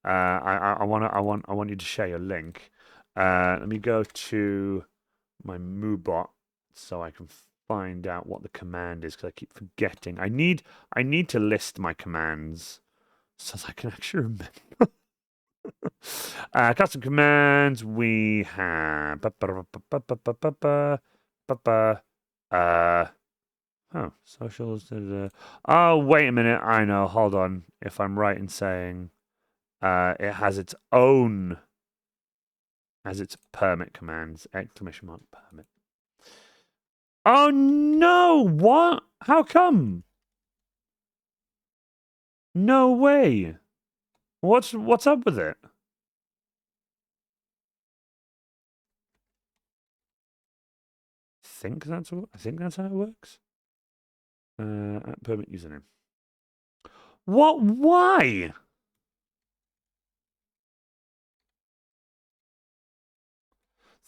I want you to share your link. Let me go to my Moobot so I can find out what the command is because I keep forgetting. I need to list my commands so that I can actually remember. Custom commands. We have socials. Oh, wait a minute. I know. Hold on. If I'm right in saying it has its own permit commands. Exclamation mark permit. Oh no! What? How come? No way. What's up with it? I think that's how it works. Permit username. What? Why?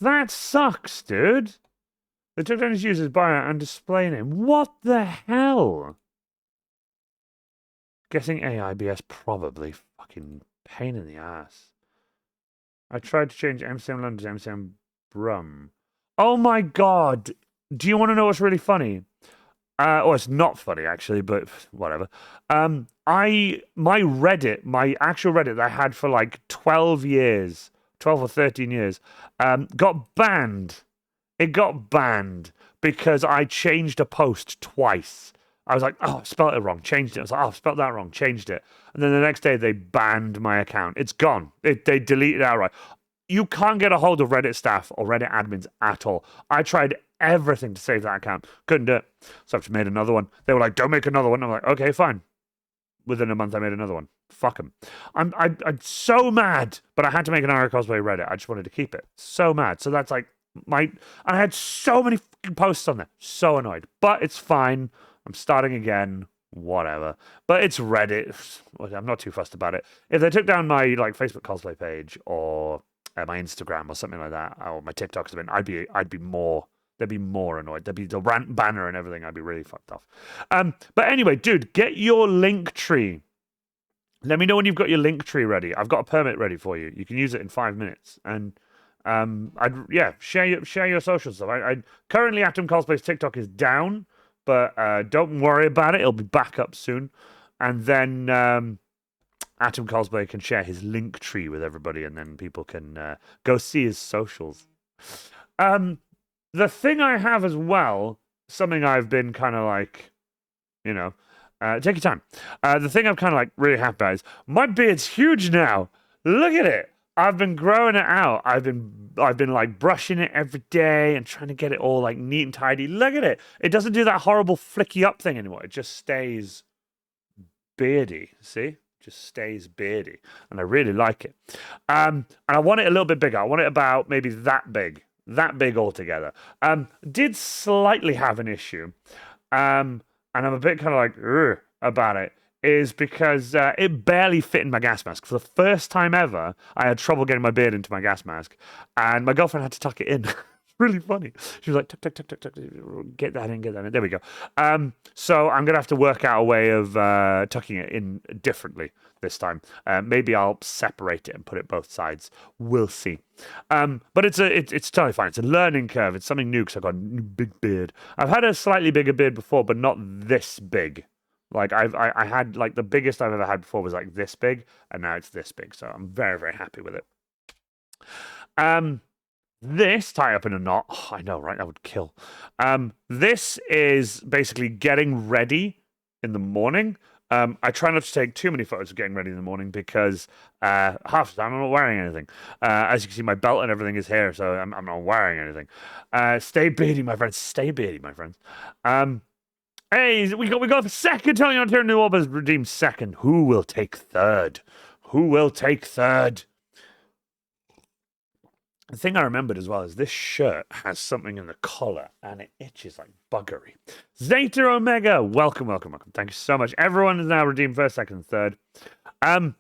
That sucks, dude. They took down his user's bio and display name. What the hell? Guessing AIBS probably. Fucking pain in the ass. I tried to change MCM London to MCM Brum. Oh my god. Do you want to know what's really funny? It's not funny actually, but whatever. My Reddit, my actual Reddit that I had for like 12 years, 12 or 13 years, got banned. It got banned because I changed a post twice. I was like, oh, I spelled it wrong, changed it. I was like, oh, I spelled that wrong, changed it. And then the next day they banned my account. It's gone. They deleted it outright. You can't get a hold of Reddit staff or Reddit admins at all. I tried everything to save that account. Couldn't do it. So I've just made another one. They were like, don't make another one. I'm like, okay, fine. Within a month, I made another one. Fuck them. I'm so mad, but I had to make an IRL Cosplay Reddit. I just wanted to keep it. So mad. So that's like I had so many fucking posts on there. So annoyed. But it's fine. I'm starting again. Whatever. But it's Reddit. I'm not too fussed about it. If they took down my like Facebook cosplay page or my Instagram or something like that, or my TikTok, I'd be more. They'd be more annoyed. There'd be the rant banner and everything. I'd be really fucked off. But anyway, dude, get your link tree. Let me know when you've got your link tree ready. I've got a permit ready for you. You can use it in 5 minutes. And share your social stuff. I currently Atom Cosplay's TikTok is down, but don't worry about it. It'll be back up soon. And then Atom Cosplay can share his link tree with everybody, and then people can go see his socials. the thing I have as well, something I've been kind of like, you know, take your time. The thing I'm kind of like really happy about is my beard's huge now. Look at it. I've been growing it out. I've been like brushing it every day and trying to get it all like neat and tidy. Look at it. It doesn't do that horrible flicky up thing anymore. It just stays beardy. See? Just stays beardy. And I really like it. And I want it a little bit bigger. I want it about maybe that big. That big altogether. Did slightly have an issue. And I'm a bit kind of like about it. Is because it barely fit in my gas mask. For the first time ever, I had trouble getting my beard into my gas mask, and my girlfriend had to tuck it in. Really funny. She was like, tuck, tuck, tuck, tuck, tuck, get that in, get that in. There we go. So I'm going to have to work out a way of tucking it in differently this time. Maybe I'll separate it and put it both sides. We'll see. But it's totally fine. It's a learning curve. It's something new because I've got a new big beard. I've had a slightly bigger beard before, but not this big. Like I had like the biggest I've ever had before was like this big, and now it's this big. So I'm very, very happy with it. This tie up in a knot. Oh, I know, right? That would kill. This is basically getting ready in the morning. I try not to take too many photos of getting ready in the morning because half the time I'm not wearing anything. As you can see, my belt and everything is here, so I'm not wearing anything. Stay beardy, my friends. Stay beardy, my friends. Hey, we got second. Telling Ontario New Orb has redeemed second. Who will take third? Who will take third? The thing I remembered as well is this shirt has something in the collar and it itches like buggery. Zeta Omega, welcome, welcome, welcome. Thank you so much. Everyone is now redeemed first, second, and third. I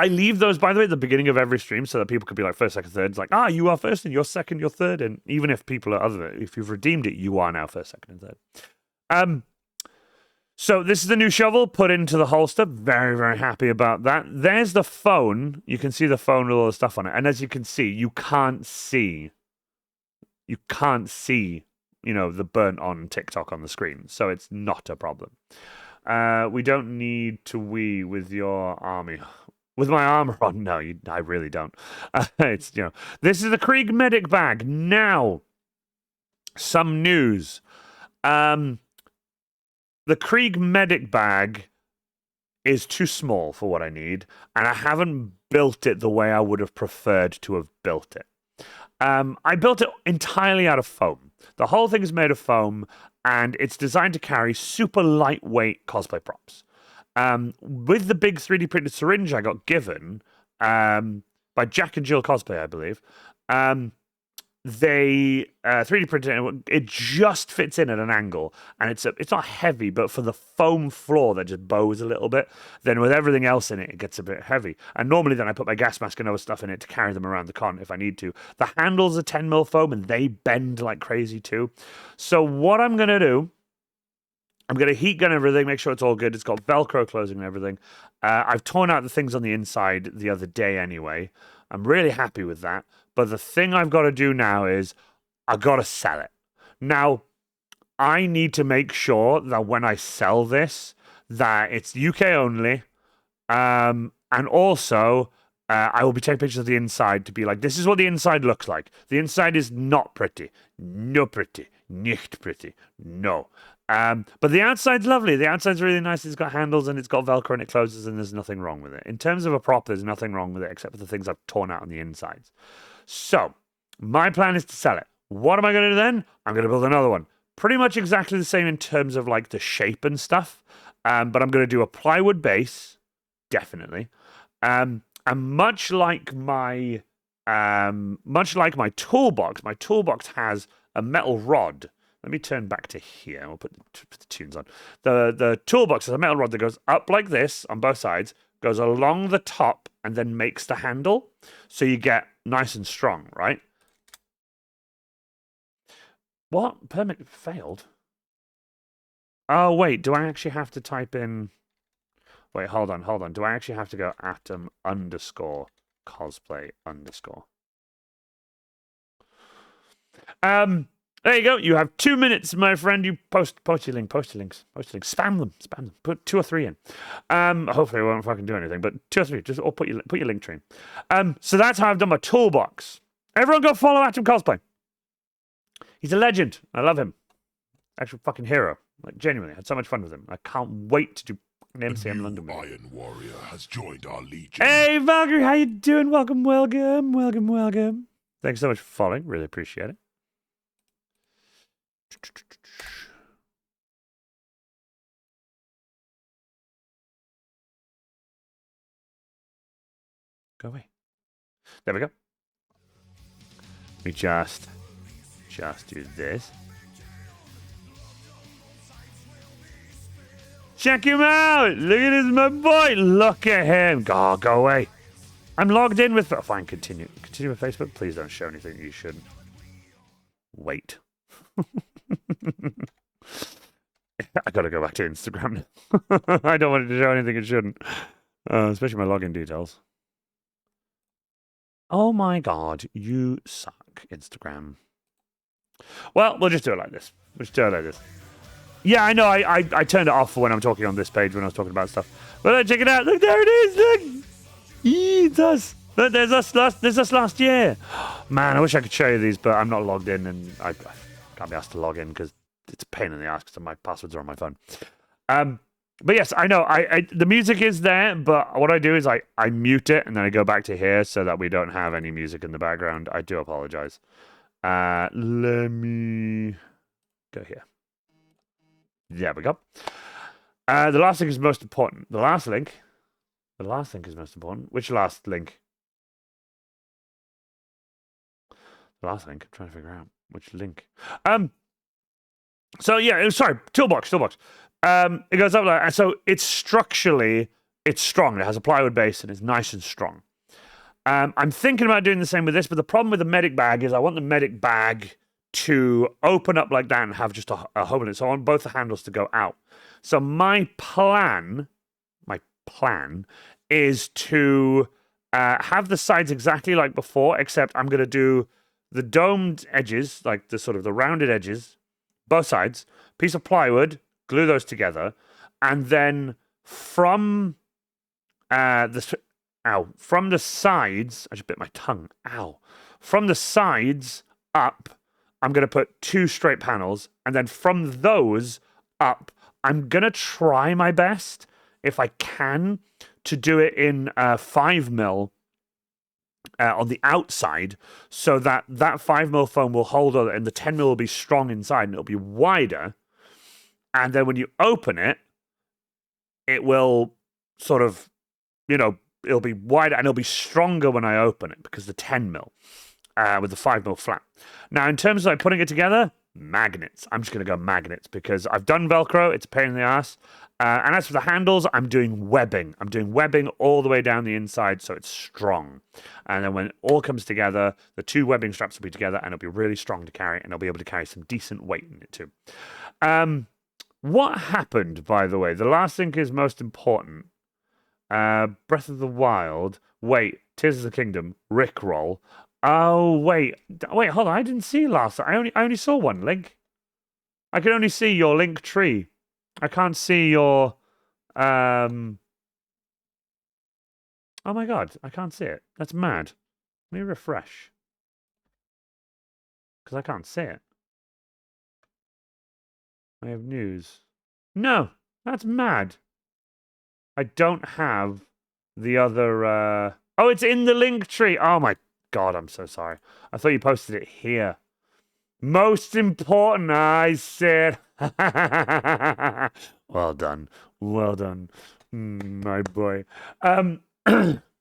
leave those, by the way, at the beginning of every stream so that people could be like first, second, third. It's like, you are first and you're second, you're third. And even if people are other, if you've redeemed it, you are now first, second, and third. So this is the new shovel put into the holster. Very, very happy about that. There's the phone. You can see the phone with all the stuff on it. And as you can see, you can't see, the burnt on TikTok on the screen. So it's not a problem. We don't need to with your army. With my armor on? No, I really don't. This is the Krieg medic bag. Now, some news. The Krieg medic bag is too small for what I need, and I haven't built it the way I would have preferred to have built it. I built it entirely out of foam. The whole thing is made of foam, and it's designed to carry super lightweight cosplay props. With the big 3D printed syringe I got given by Jack and Jill Cosplay, I believe, they 3D printed it. It just fits in at an angle, and it's not heavy, but for the foam floor that just bows a little bit, then with everything else in it, it gets a bit heavy. And normally then I put my gas mask and other stuff in it to carry them around the con if I need to. The handles are 10mm foam, and they bend like crazy too. So what I'm going to do, I'm going to heat gun everything, make sure it's all good. It's got Velcro closing and everything. I've torn out the things on the inside the other day anyway. I'm really happy with that. But the thing I've got to do now is I've got to sell it. Now, I need to make sure that when I sell this, that it's UK only. And also, I will be taking pictures of the inside to be like, this is what the inside looks like. The inside is not pretty. No pretty. Nicht pretty. No. But the outside's lovely. The outside's really nice. It's got handles and it's got Velcro and it closes and there's nothing wrong with it. In terms of a prop, there's nothing wrong with it except for the things I've torn out on the insides. So, my plan is to sell it. What am I going to do then? I'm going to build another one. Pretty much exactly the same in terms of like the shape and stuff. But I'm going to do a plywood base, definitely. And much like my toolbox has a metal rod. Let me turn back to here. We'll put the tunes on. The toolbox has a metal rod that goes up like this on both sides, goes along the top, and then makes the handle. So you get nice and strong, right? What? Permit failed? Oh, wait. Do I actually have to type in... Wait, hold on. Do I actually have to go atom_cosplay_? There you go. You have 2 minutes, my friend. You post your links. Spam them. Put 2 or 3 in. Hopefully I won't fucking do anything, but 2 or 3. Just or put your link tree in. So that's how I've done my toolbox. Everyone go follow Atom Cosplay. He's a legend. I love him. Actual fucking hero. Like, genuinely, I had so much fun with him. I can't wait to do an MCM London movie. Iron Warrior has joined our Legion. Hey, Valkyrie, how you doing? Welcome, welcome, welcome, welcome. Thanks so much for following. Really appreciate it. Go away. There we go. We just do this. Check him out! Look at this, my boy! Look at him! Go away. I'm logged in with... Oh, fine, continue. Continue with Facebook. Please don't show anything you shouldn't. Wait. I gotta go back to Instagram now. I don't want it to show anything it shouldn't. Especially my login details. Oh my god, you suck, Instagram. Well, we'll just do it like this. We'll just do it like this. Yeah, I know, I turned it off for when I'm talking on this page when I was talking about stuff. But check it out. Look, there it is. Look. It's us. Look, there's us last year. Man, I wish I could show you these, but I'm not logged in, and I can't be asked to log in because it's a pain in the ass because my passwords are on my phone. But yes, I know. The music is there, but what I do is I mute it and then I go back to here so that we don't have any music in the background. I do apologize. Let me go here. There we go. The last link is most important. The last link is most important. Which last link? The last link. I'm trying to figure out which link. So yeah, sorry. Toolbox. It goes up like that. So it's structurally, it's strong. It has a plywood base and it's nice and strong. I'm thinking about doing the same with this, but the problem with the medic bag is I want the medic bag to open up like that and have just a hole in it. So I want both the handles to go out. So my plan is to have the sides exactly like before, except I'm going to do the domed edges, like the sort of the rounded edges, both sides, piece of plywood, glue those together, and then from the sides, I just bit my tongue. Ow! From the sides up, I'm going to put 2 straight panels, and then from those up, I'm going to try my best, if I can, to do it in 5mm on the outside, so that 5mm foam will hold on, and the 10mm will be strong inside, and it'll be wider. And then when you open it, it will sort of, it'll be wider and it'll be stronger when I open it because the 10mm with the 5mm flat. Now, in terms of like putting it together, magnets. I'm just going to go magnets because I've done Velcro. It's a pain in the ass. And as for the handles, I'm doing webbing. I'm doing webbing all the way down the inside so it's strong. And then when it all comes together, the 2 webbing straps will be together and it'll be really strong to carry, and I'll be able to carry some decent weight in it too. What happened, by the way? The last thing is most important. Breath of the Wild. Wait, Tears of the Kingdom. Rickroll. Oh, wait, hold on. I didn't see last. I only saw one link. I can only see your link tree. I can't see your. Oh my god, I can't see it. That's mad. Let me refresh. Because I can't see it. I have news. No, that's mad. I don't have the other... Oh, it's in the link tree. Oh my god, I'm so sorry. I thought you posted it here. Most important, I said. Well done. Well done. My boy.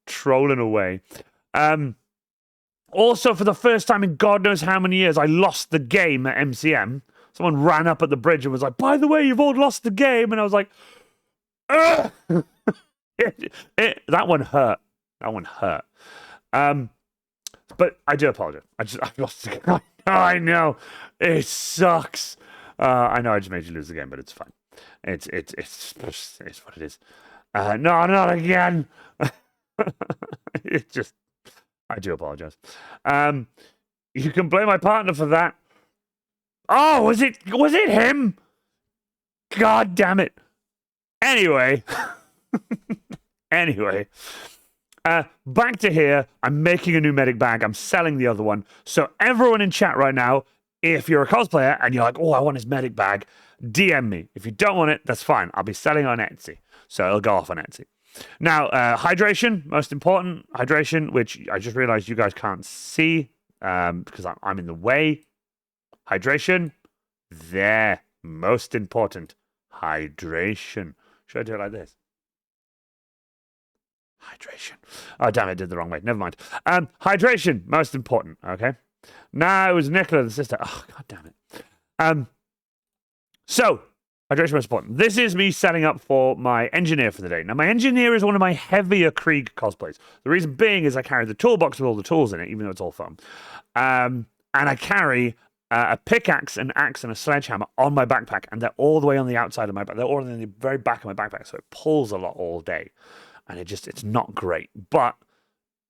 Trolling away. Also, for the first time in God knows how many years, I lost the game at MCM. Someone ran up at the bridge and was like, by the way, you've all lost the game. And I was like, ugh! That one hurt. That one hurt. But I do apologize. I lost the game. I know. It sucks. I know I just made you lose the game, but it's fine. It's what it is. No, not again. It's just, I do apologize. You can blame my partner for that. Oh, was it him? God damn it. Anyway. Back to here. I'm making a new medic bag. I'm selling the other one. So everyone in chat right now, if you're a cosplayer and you're like, oh, I want his medic bag, DM me. If you don't want it, that's fine. I'll be selling on Etsy. So it'll go off on Etsy. Now, hydration, most important. Hydration, which I just realized you guys can't see because I'm in the way. Hydration, there. Most important. Hydration. Should I do it like this? Hydration. Oh, damn it, I did it the wrong way. Never mind. Hydration, most important, okay? Now, it was Nicola, the sister. Oh, god damn it. So, hydration most important. This is me setting up for my engineer for the day. Now, my engineer is one of my heavier Krieg cosplays. The reason being is I carry the toolbox with all the tools in it, even though it's all foam. And I carry a pickaxe, an axe, and a sledgehammer on my backpack, and they're all the way on the outside of my backpack. They're all in the very back of my backpack, so it pulls a lot all day. And it's not great, but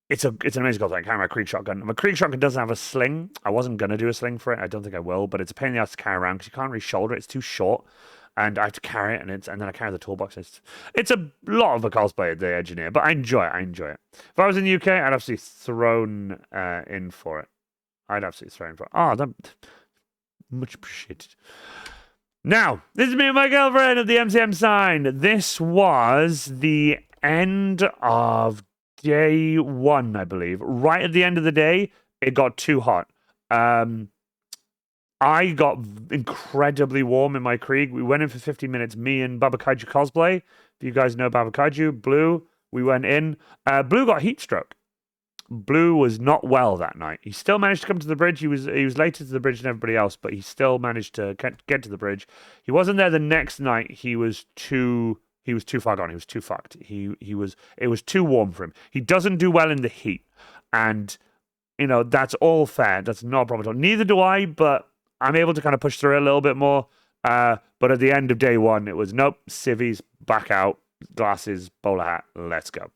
it's an amazing cosplay. I carry my Krieg shotgun. My Krieg shotgun doesn't have a sling. I wasn't going to do a sling for it. I don't think I will, but it's a pain in the ass to carry around because you can't really shoulder it. It's too short. And I have to carry it, and then I carry the toolbox. It's a lot of a cosplay, the engineer, but I enjoy it. If I was in the UK, I'd absolutely thrown in for it. Oh, much appreciated. Now, this is me and my girlfriend at the MCM sign. This was the end of day 1, I believe. Right at the end of the day, it got too hot. I got incredibly warm in my Krieg. We went in for 15 minutes, me and Baba Kaiju cosplay. If you guys know Baba Kaiju, Blue, we went in. Blue got heat stroke. Blue was not well that night. He still managed to come to the bridge. He was later to the bridge than everybody else, but he still managed to get to the bridge. He wasn't there the next night. He was too far gone. He was too fucked. It was too warm for him. He doesn't do well in the heat. And, that's all fair. That's not a problem at all. Neither do I, but I'm able to kind of push through it a little bit more. But at the end of day 1, it was, nope, civvies, back out, glasses, bowler hat, let's go.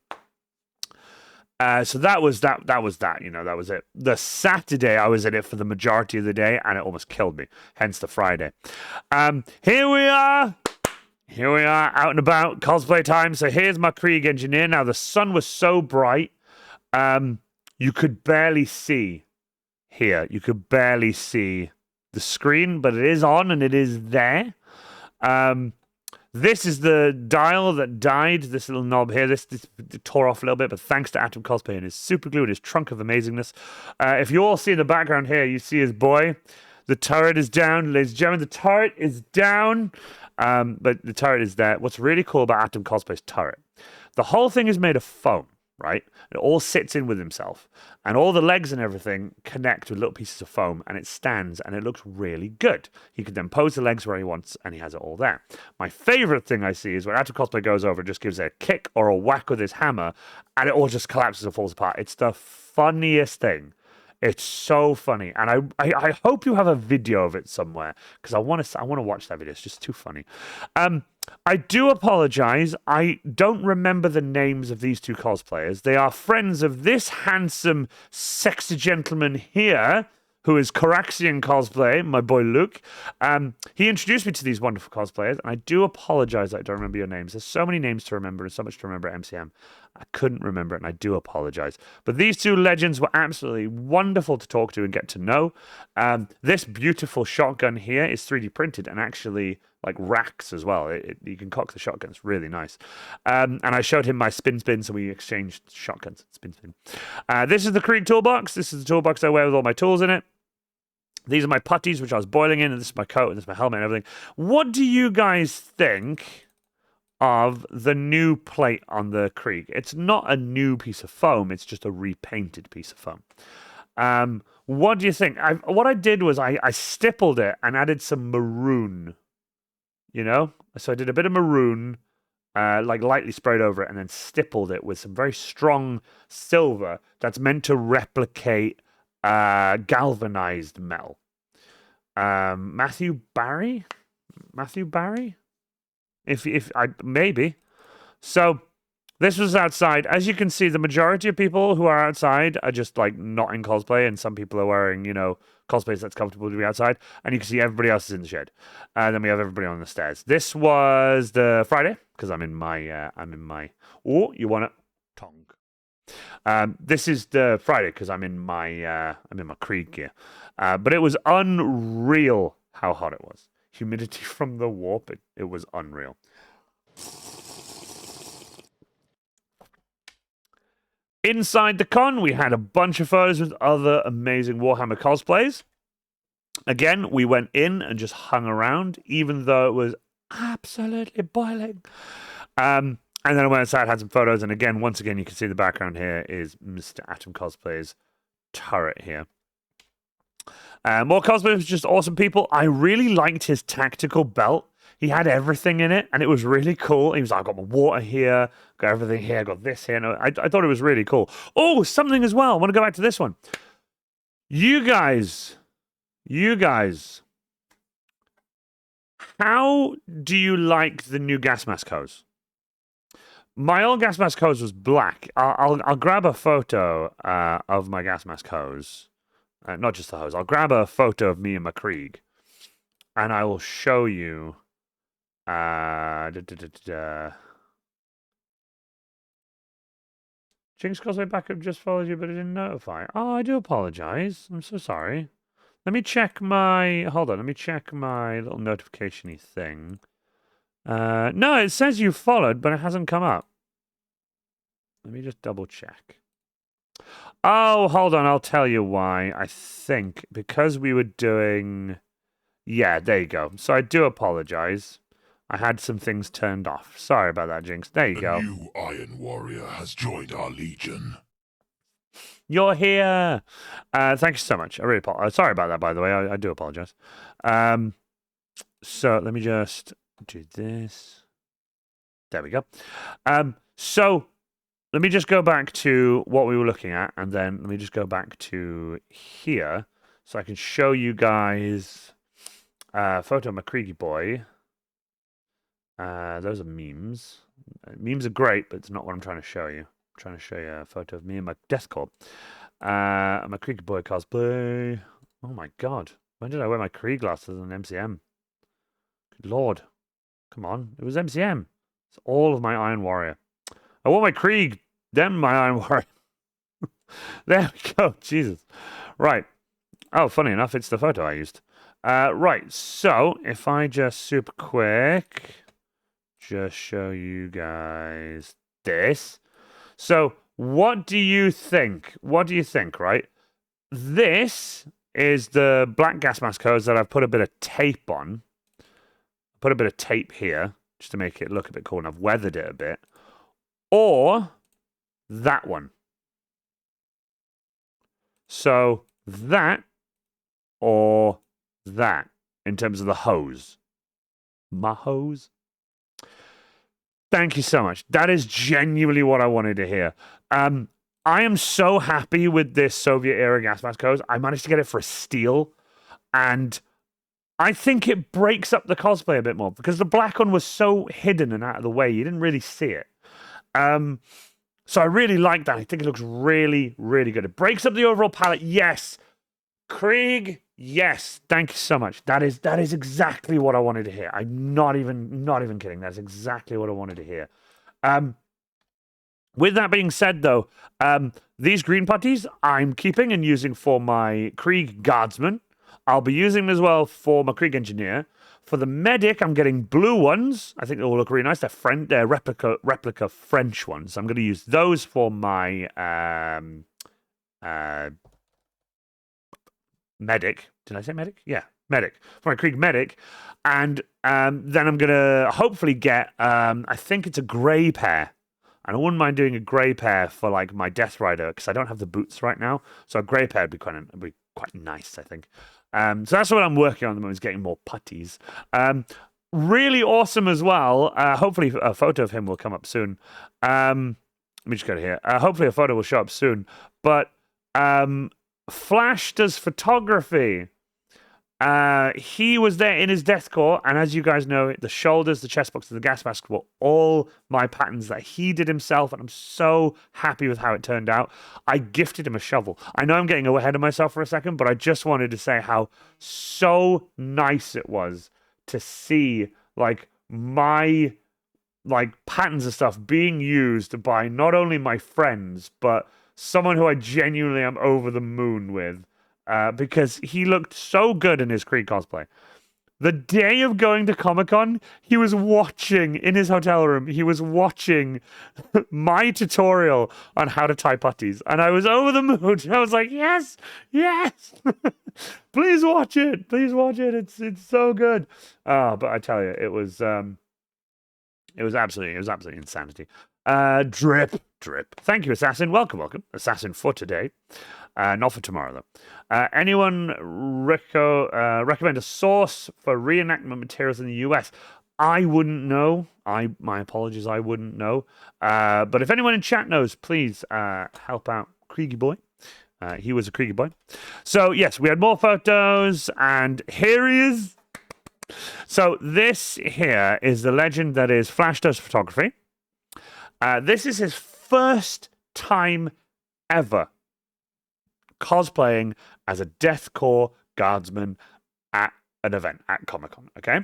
So that was that. That was it. The Saturday, I was in it for the majority of the day, and it almost killed me. Hence the Friday. Here we are, out and about, cosplay time. So here's my Krieg engineer. Now, the sun was so bright, you could barely see here. You could barely see the screen, but it is on, and it is there. This is the dial that died, this little knob here. This tore off a little bit, but thanks to Atom Cosplay and his super glue and his trunk of amazingness. If you all see in the background here, you see his boy. The turret is down, ladies and gentlemen. The turret is down, but the turret is there. What's really cool about Atom Cosplay's turret, the whole thing is made of foam, right? It all sits in with himself, and all the legs and everything connect with little pieces of foam, and it stands, and it looks really good. He can then pose the legs where he wants, and he has it all there. My favorite thing I see is when Atom Cosplay goes over and just gives it a kick or a whack with his hammer, and it all just collapses and falls apart. It's the funniest thing. It's so funny, and I hope you have a video of it somewhere, because I want to watch that video. It's just too funny. I do apologize. I don't remember the names of these two cosplayers. They are friends of this handsome, sexy gentleman here, who is Coraxian Cosplay, my boy Luke. He introduced me to these wonderful cosplayers, and I do apologize that I don't remember your names. There's so many names to remember and so much to remember at MCM. I couldn't remember it, and I do apologize. But these two legends were absolutely wonderful to talk to and get to know. This beautiful shotgun here is 3D printed and actually like racks as well. You can cock the shotgun. It's really nice. And I showed him my spin, so we exchanged shotguns. Spin. This is the Krieg toolbox. This is the toolbox I wear with all my tools in it. These are my putties, which I was boiling in, and this is my coat, and this is my helmet and everything. What do you guys think of the new plate on the Krieg? It's not a new piece of foam. It's just a repainted piece of foam. What do you think? What I did was I stippled it and added some maroon. So I did a bit of maroon, like lightly sprayed over it, and then stippled it with some very strong silver that's meant to replicate galvanized metal. Matthew Barry? If I maybe. So this was outside. As you can see, the majority of people who are outside are just like not in cosplay, and some people are wearing, cosplays that's comfortable to be outside. And you can see everybody else is in the shed. And then we have everybody on the stairs. This was the Friday, because I'm in my oh, you want it? Tongue. This is the Friday because I'm in my Krieg gear. But it was unreal how hot it was. Humidity from the warp, it was unreal. Inside the con, we had a bunch of photos with other amazing Warhammer cosplays. Again, we went in and just hung around, even though it was absolutely boiling. And then I went outside, had some photos, and again, once again, you can see the background here is Mr. Atom Cosplay's turret here. More cosplays, just awesome people. I really liked his tactical belt. He had everything in it, and it was really cool. He was like, I got my water here, got everything here, got this here. No, I thought it was really cool. Oh, something as well. I want to go back to this one. You guys, how do you like the new gas mask hose? My old gas mask hose was black. I'll grab a photo of my gas mask hose. Not just the hose. I'll grab a photo of me and my Krieg, and I will show you. Jinx Cosplay Backup just followed you, but it didn't notify. Oh, I do apologize. I'm so sorry. Let me check my... Hold on, let me check my little notification-y thing. No, it says you followed, but it hasn't come up. Let me just double check. Oh, hold on, I'll tell you why. I think because we were doing... Yeah, there you go. So I do apologize. I had some things turned off. Sorry about that, Jinx. There you go. A new Iron Warrior has joined our Legion. You're here. Thank you so much. I really apologize. Sorry about that, by the way. I do apologize. So let me just do this. There we go. So let me just go back to what we were looking at, and then let me just go back to here so I can show you guys a photo of my Kriegy boy. Those are memes. Memes are great, but it's not what I'm trying to show you. I'm trying to show you a photo of me and my Death Corp. My Krieg boy cosplay. Oh my god. When did I wear my Krieg glasses on MCM? Good lord. Come on. It was MCM. It's all of my Iron Warrior. I wore my Krieg, then my Iron Warrior. There we go. Jesus. Right. Oh, funny enough, it's the photo I used. Right. So, if I just super quick... just show you guys this. So, what do you think? What do you think, right? This is the black gas mask hose that I've put a bit of tape on. Put a bit of tape here, just to make it look a bit cool, and I've weathered it a bit. Or that one. So, that or that, in terms of the hose. My hose? Thank you so much. That is genuinely what I wanted to hear. I am so happy with this Soviet-era gas mask hose. I managed to get it for a steal, and I think it breaks up the cosplay a bit more, because the black one was so hidden and out of the way, you didn't really see it. So I really like that. I think it looks really, really good. It breaks up the overall palette. Yes. Krieg, yes. Thank you so much. That is exactly what I wanted to hear. I'm not even kidding. That's exactly what I wanted to hear. With that being said, though, these green putties I'm keeping and using for my Krieg Guardsman. I'll be using them as well for my Krieg Engineer. For the medic, I'm getting blue ones. I think they all look really nice. They're replica French ones. I'm going to use those for my medic. Did I say medic? Yeah, medic. For my Krieg medic. And then I'm going to hopefully get, I think it's a grey pair. And I wouldn't mind doing a grey pair for like my Death Rider, because I don't have the boots right now. So a grey pair would be quite nice, I think. So that's what I'm working on at the moment, is getting more putties. Really awesome as well. Hopefully a photo of him will come up soon. Let me just go to here. Hopefully a photo will show up soon. But Flash does photography. He was there in his death core, and as you guys know, the shoulders, the chest box, and the gas mask were all my patterns that he did himself, and I'm so happy with how it turned out. I gifted him a shovel. I know I'm getting ahead of myself for a second, but I just wanted to say how so nice it was to see, like, my like patterns of stuff being used by not only my friends but someone who I genuinely am over the moon with, because he looked so good in his Creed cosplay. The day of going to Comic-Con, he was watching in his hotel room. He was watching my tutorial on how to tie putties, and I was over the moon. I was like, yes, yes, please watch it, please watch it. It's so good. But I tell you, it was absolutely insanity. Drip. Thank you, Assassin. Welcome, Assassin, for today. Not for tomorrow, though. Anyone recommend a source for reenactment materials in the US? I wouldn't know. My apologies, I wouldn't know. But if anyone in chat knows, please help out Kriegy Boy. He was a Kriegy Boy. So, yes, we had more photos, and here he is. So this here is the legend that is Flash Does Photography. This is his first time ever cosplaying as a Deathcore guardsman at an event at Comic-Con, okay?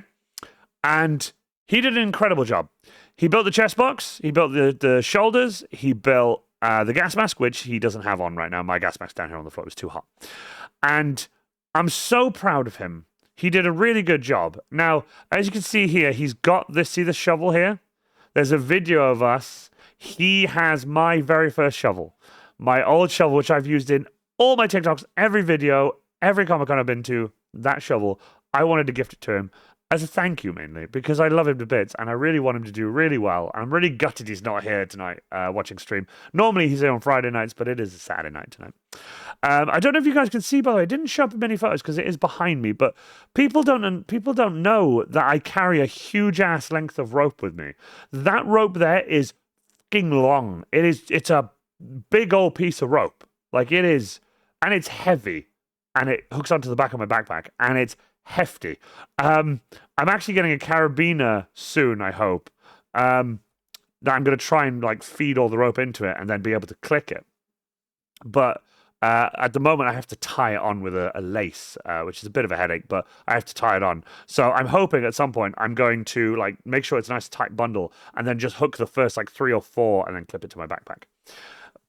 And he did an incredible job. He built the chest box, he built the shoulders, he built the gas mask, which he doesn't have on right now. My gas mask down here on the floor was too hot. And I'm so proud of him. He did a really good job. Now, as you can see here, he's got this, see the shovel here? There's a video of us. He has my very first shovel. My old shovel, which I've used in all my TikToks, every video, every Comic-Con I've been to, that shovel. I wanted to gift it to him as a thank you, mainly, because I love him to bits, and I really want him to do really well. I'm really gutted he's not here tonight watching stream. Normally, he's here on Friday nights, but it is a Saturday night tonight. I don't know if you guys can see, by the way, I didn't show up many photos because it is behind me, but people don't know that I carry a huge-ass length of rope with me. That rope there is fucking long. It's a big old piece of rope. Like, it is, and it's heavy, and it hooks onto the back of my backpack, and it's hefty. I'm actually getting a carabiner soon, I hope, that I'm going to try and like feed all the rope into it and then be able to click it. But at the moment, I have to tie it on with a lace, which is a bit of a headache, but I have to tie it on. So I'm hoping at some point I'm going to like make sure it's a nice tight bundle and then just hook the first like 3 or 4 and then clip it to my backpack.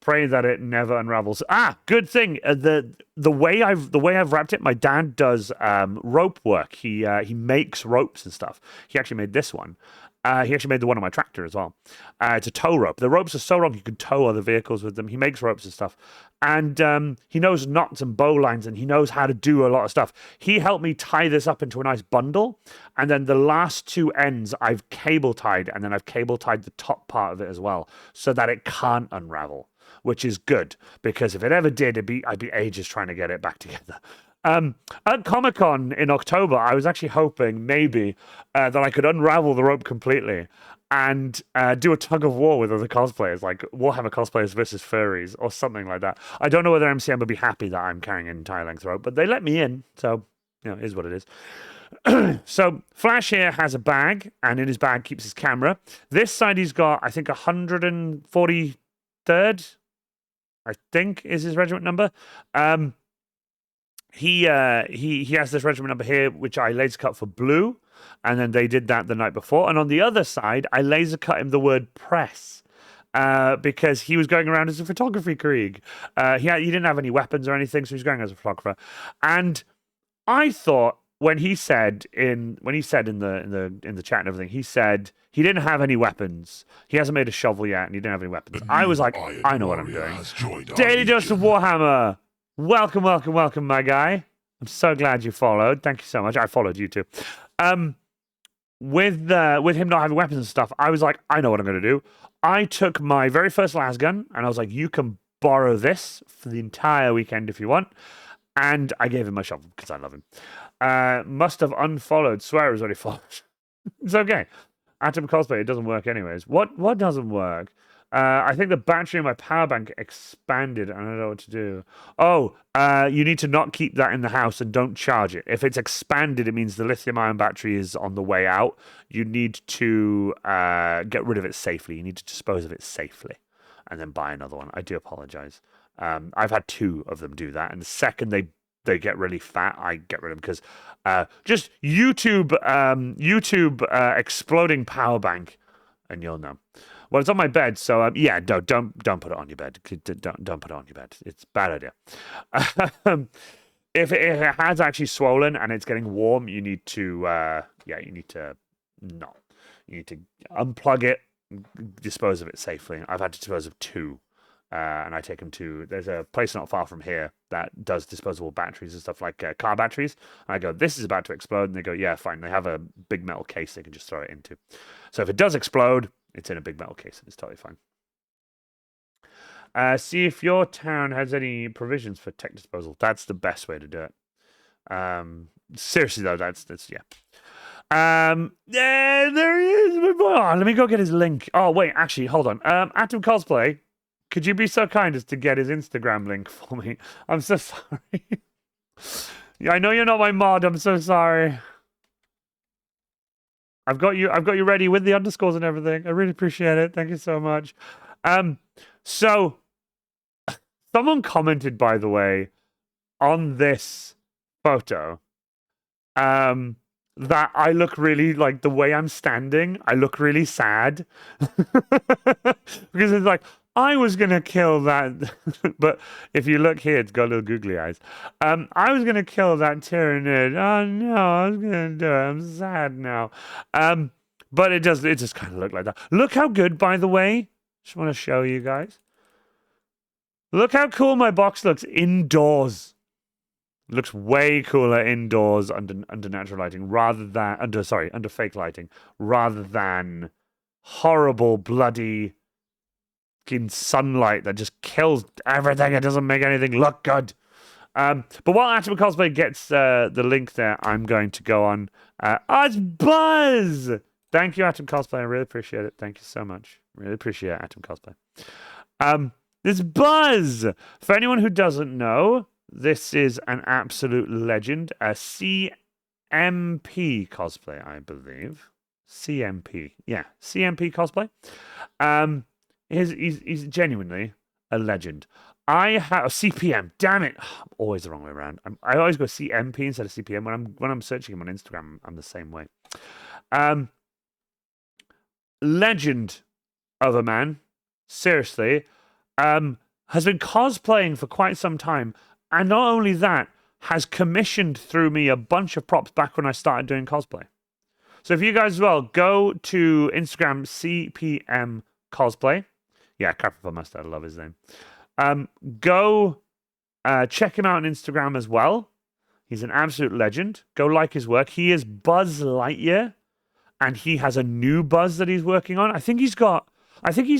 Pray that it never unravels. Good thing. The way I've wrapped it, my dad does rope work. He makes ropes and stuff. He actually made this one. He actually made the one on my tractor as well. It's a tow rope. The ropes are so long you can tow other vehicles with them. He makes ropes and stuff. And he knows knots and bow lines, and he knows how to do a lot of stuff. He helped me tie this up into a nice bundle. And then the last 2 ends I've cable tied, and then I've cable tied the top part of it as well, so that it can't unravel, which is good, because if it ever did, I'd be ages trying to get it back together. At Comic-Con in October, I was actually hoping maybe that I could unravel the rope completely and do a tug of war with other cosplayers, like Warhammer cosplayers versus furries or something like that. I don't know whether MCM would be happy that I'm carrying an entire length rope, but they let me in, so, you know, it is what it is. So Flash here has a bag, and in his bag keeps his camera. This side he's got, I think, 143rd, I think is his regiment number. He has this regiment number here, which I laser cut for blue, and then they did that the night before. And on the other side, I laser cut him the word press, because he was going around as a photography Krieg. He didn't have any weapons or anything, so he was going as a photographer. And I thought when he said in the chat and everything, he said he didn't have any weapons. He hasn't made a shovel yet, and he didn't have any weapons. I was like, I know what I'm doing. Daily Dose of Warhammer. Welcome, my guy. I'm so glad you followed. Thank you so much. I followed you too. With him not having weapons and stuff, I was like, I know what I'm going to do. I took my very first lasgun, and I was like, you can borrow this for the entire weekend if you want. And I gave him my shovel because I love him. Must have unfollowed. Swear was already followed. It's okay. Atom cosplay, it doesn't work anyways. What doesn't work? I think the battery in my power bank expanded. I don't know what to do. Oh, you need to not keep that in the house and don't charge it. If it's expanded, it means the lithium-ion battery is on the way out. You need to get rid of it safely. You need to dispose of it safely and then buy another one. I do apologize. I've had 2 of them do that, and the second they get really fat, I get rid of them because just YouTube exploding power bank. and you'll know. Well, it's on my bed, so yeah, don't put it on your bed. Don't put it on your bed. It's a bad idea. If it has actually swollen and it's getting warm, you need to you need to unplug it, dispose of it safely. I've had to dispose of 2. And I take them to, there's a place not far from here that does disposable batteries and stuff like car batteries. And I go, this is about to explode. And they go, yeah, fine. They have a big metal case they can just throw it into. So if it does explode, it's in a big metal case and it's totally fine. See if your town has any provisions for tech disposal. That's the best way to do it. Seriously though, that's yeah. Yeah, there he is. Oh, let me go get his link. Oh wait, actually, hold on. Atom Cosplay, could you be so kind as to get his Instagram link for me? I'm so sorry. Yeah, I know you're not my mod. I'm so sorry. I've got you ready with the underscores and everything. I really appreciate it. Thank you so much. So someone commented, by the way, on this photo, that I look really, like, the way I'm standing, I look really sad. Because it's like, I was going to kill that. But if you look here, it's got little googly eyes. I was going to kill that Tyrannid. Oh, no, I was going to do it. I'm sad now. But it just kind of looked like that. Look how good, by the way. Just want to show you guys. Look how cool my box looks indoors. It looks way cooler indoors under natural lighting rather than under fake lighting rather than horrible bloody in sunlight that just kills everything. It doesn't make anything look good. But while Atom Cosplay gets the link there, I'm going to go on. It's Buzz! Thank you, Atom Cosplay. I really appreciate it. Thank you so much. Really appreciate it, Atom Cosplay. This Buzz! For anyone who doesn't know, this is an absolute legend. A CMP cosplay, I believe. CMP. Yeah, CMP cosplay. He's genuinely a legend. I have a CPM. Damn it! I'm always the wrong way around. I always go CMP instead of CPM when I'm searching him on Instagram. I'm the same way. Legend of a man. Seriously, has been cosplaying for quite some time, and not only that, has commissioned through me a bunch of props back when I started doing cosplay. So if you guys as well go to Instagram CPM cosplay. Yeah, Capricorn Mustard, I love his name. Go check him out on Instagram as well. He's an absolute legend. Go like his work. He is Buzz Lightyear, and he has a new Buzz that he's working on. I think he's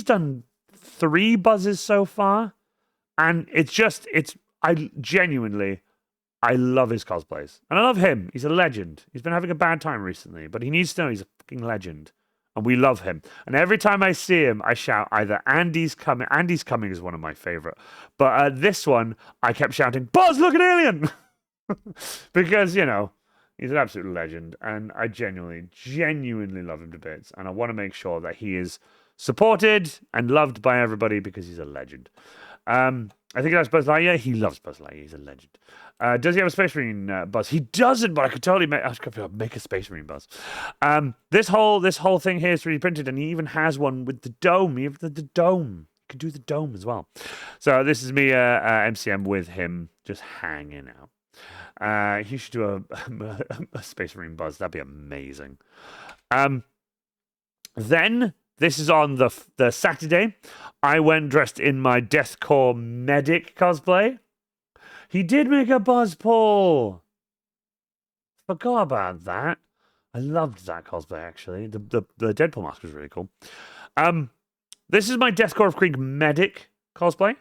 done 3 Buzzes so far, and I love his cosplays, and I love him. He's a legend. He's been having a bad time recently, but he needs to know he's a fucking legend. And we love him. And every time I see him, I shout either Andy's coming. Andy's coming is one of my favorite. But this one, I kept shouting, Buzz, look at Alien! Because, you know, he's an absolute legend. And I genuinely love him to bits. And I want to make sure that he is supported and loved by everybody because he's a legend. I think that's Buzz Lightyear. He loves Buzz Lightyear. He's a legend. Does he have a Space Marine Buzz? He doesn't, but I could totally make a Space Marine Buzz. This whole thing here is 3D printed, and he even has one with the dome. You have the dome. You could do the dome as well. So this is me, MCM, with him just hanging out. He should do a Space Marine Buzz. That'd be amazing. Then this is on the Saturday. I went dressed in my Deathcore medic cosplay. He did make a Buzz Paul. Forgot about that. I loved that cosplay, actually. The Deadpool mask was really cool. This is my Deathcore of Krieg medic cosplay.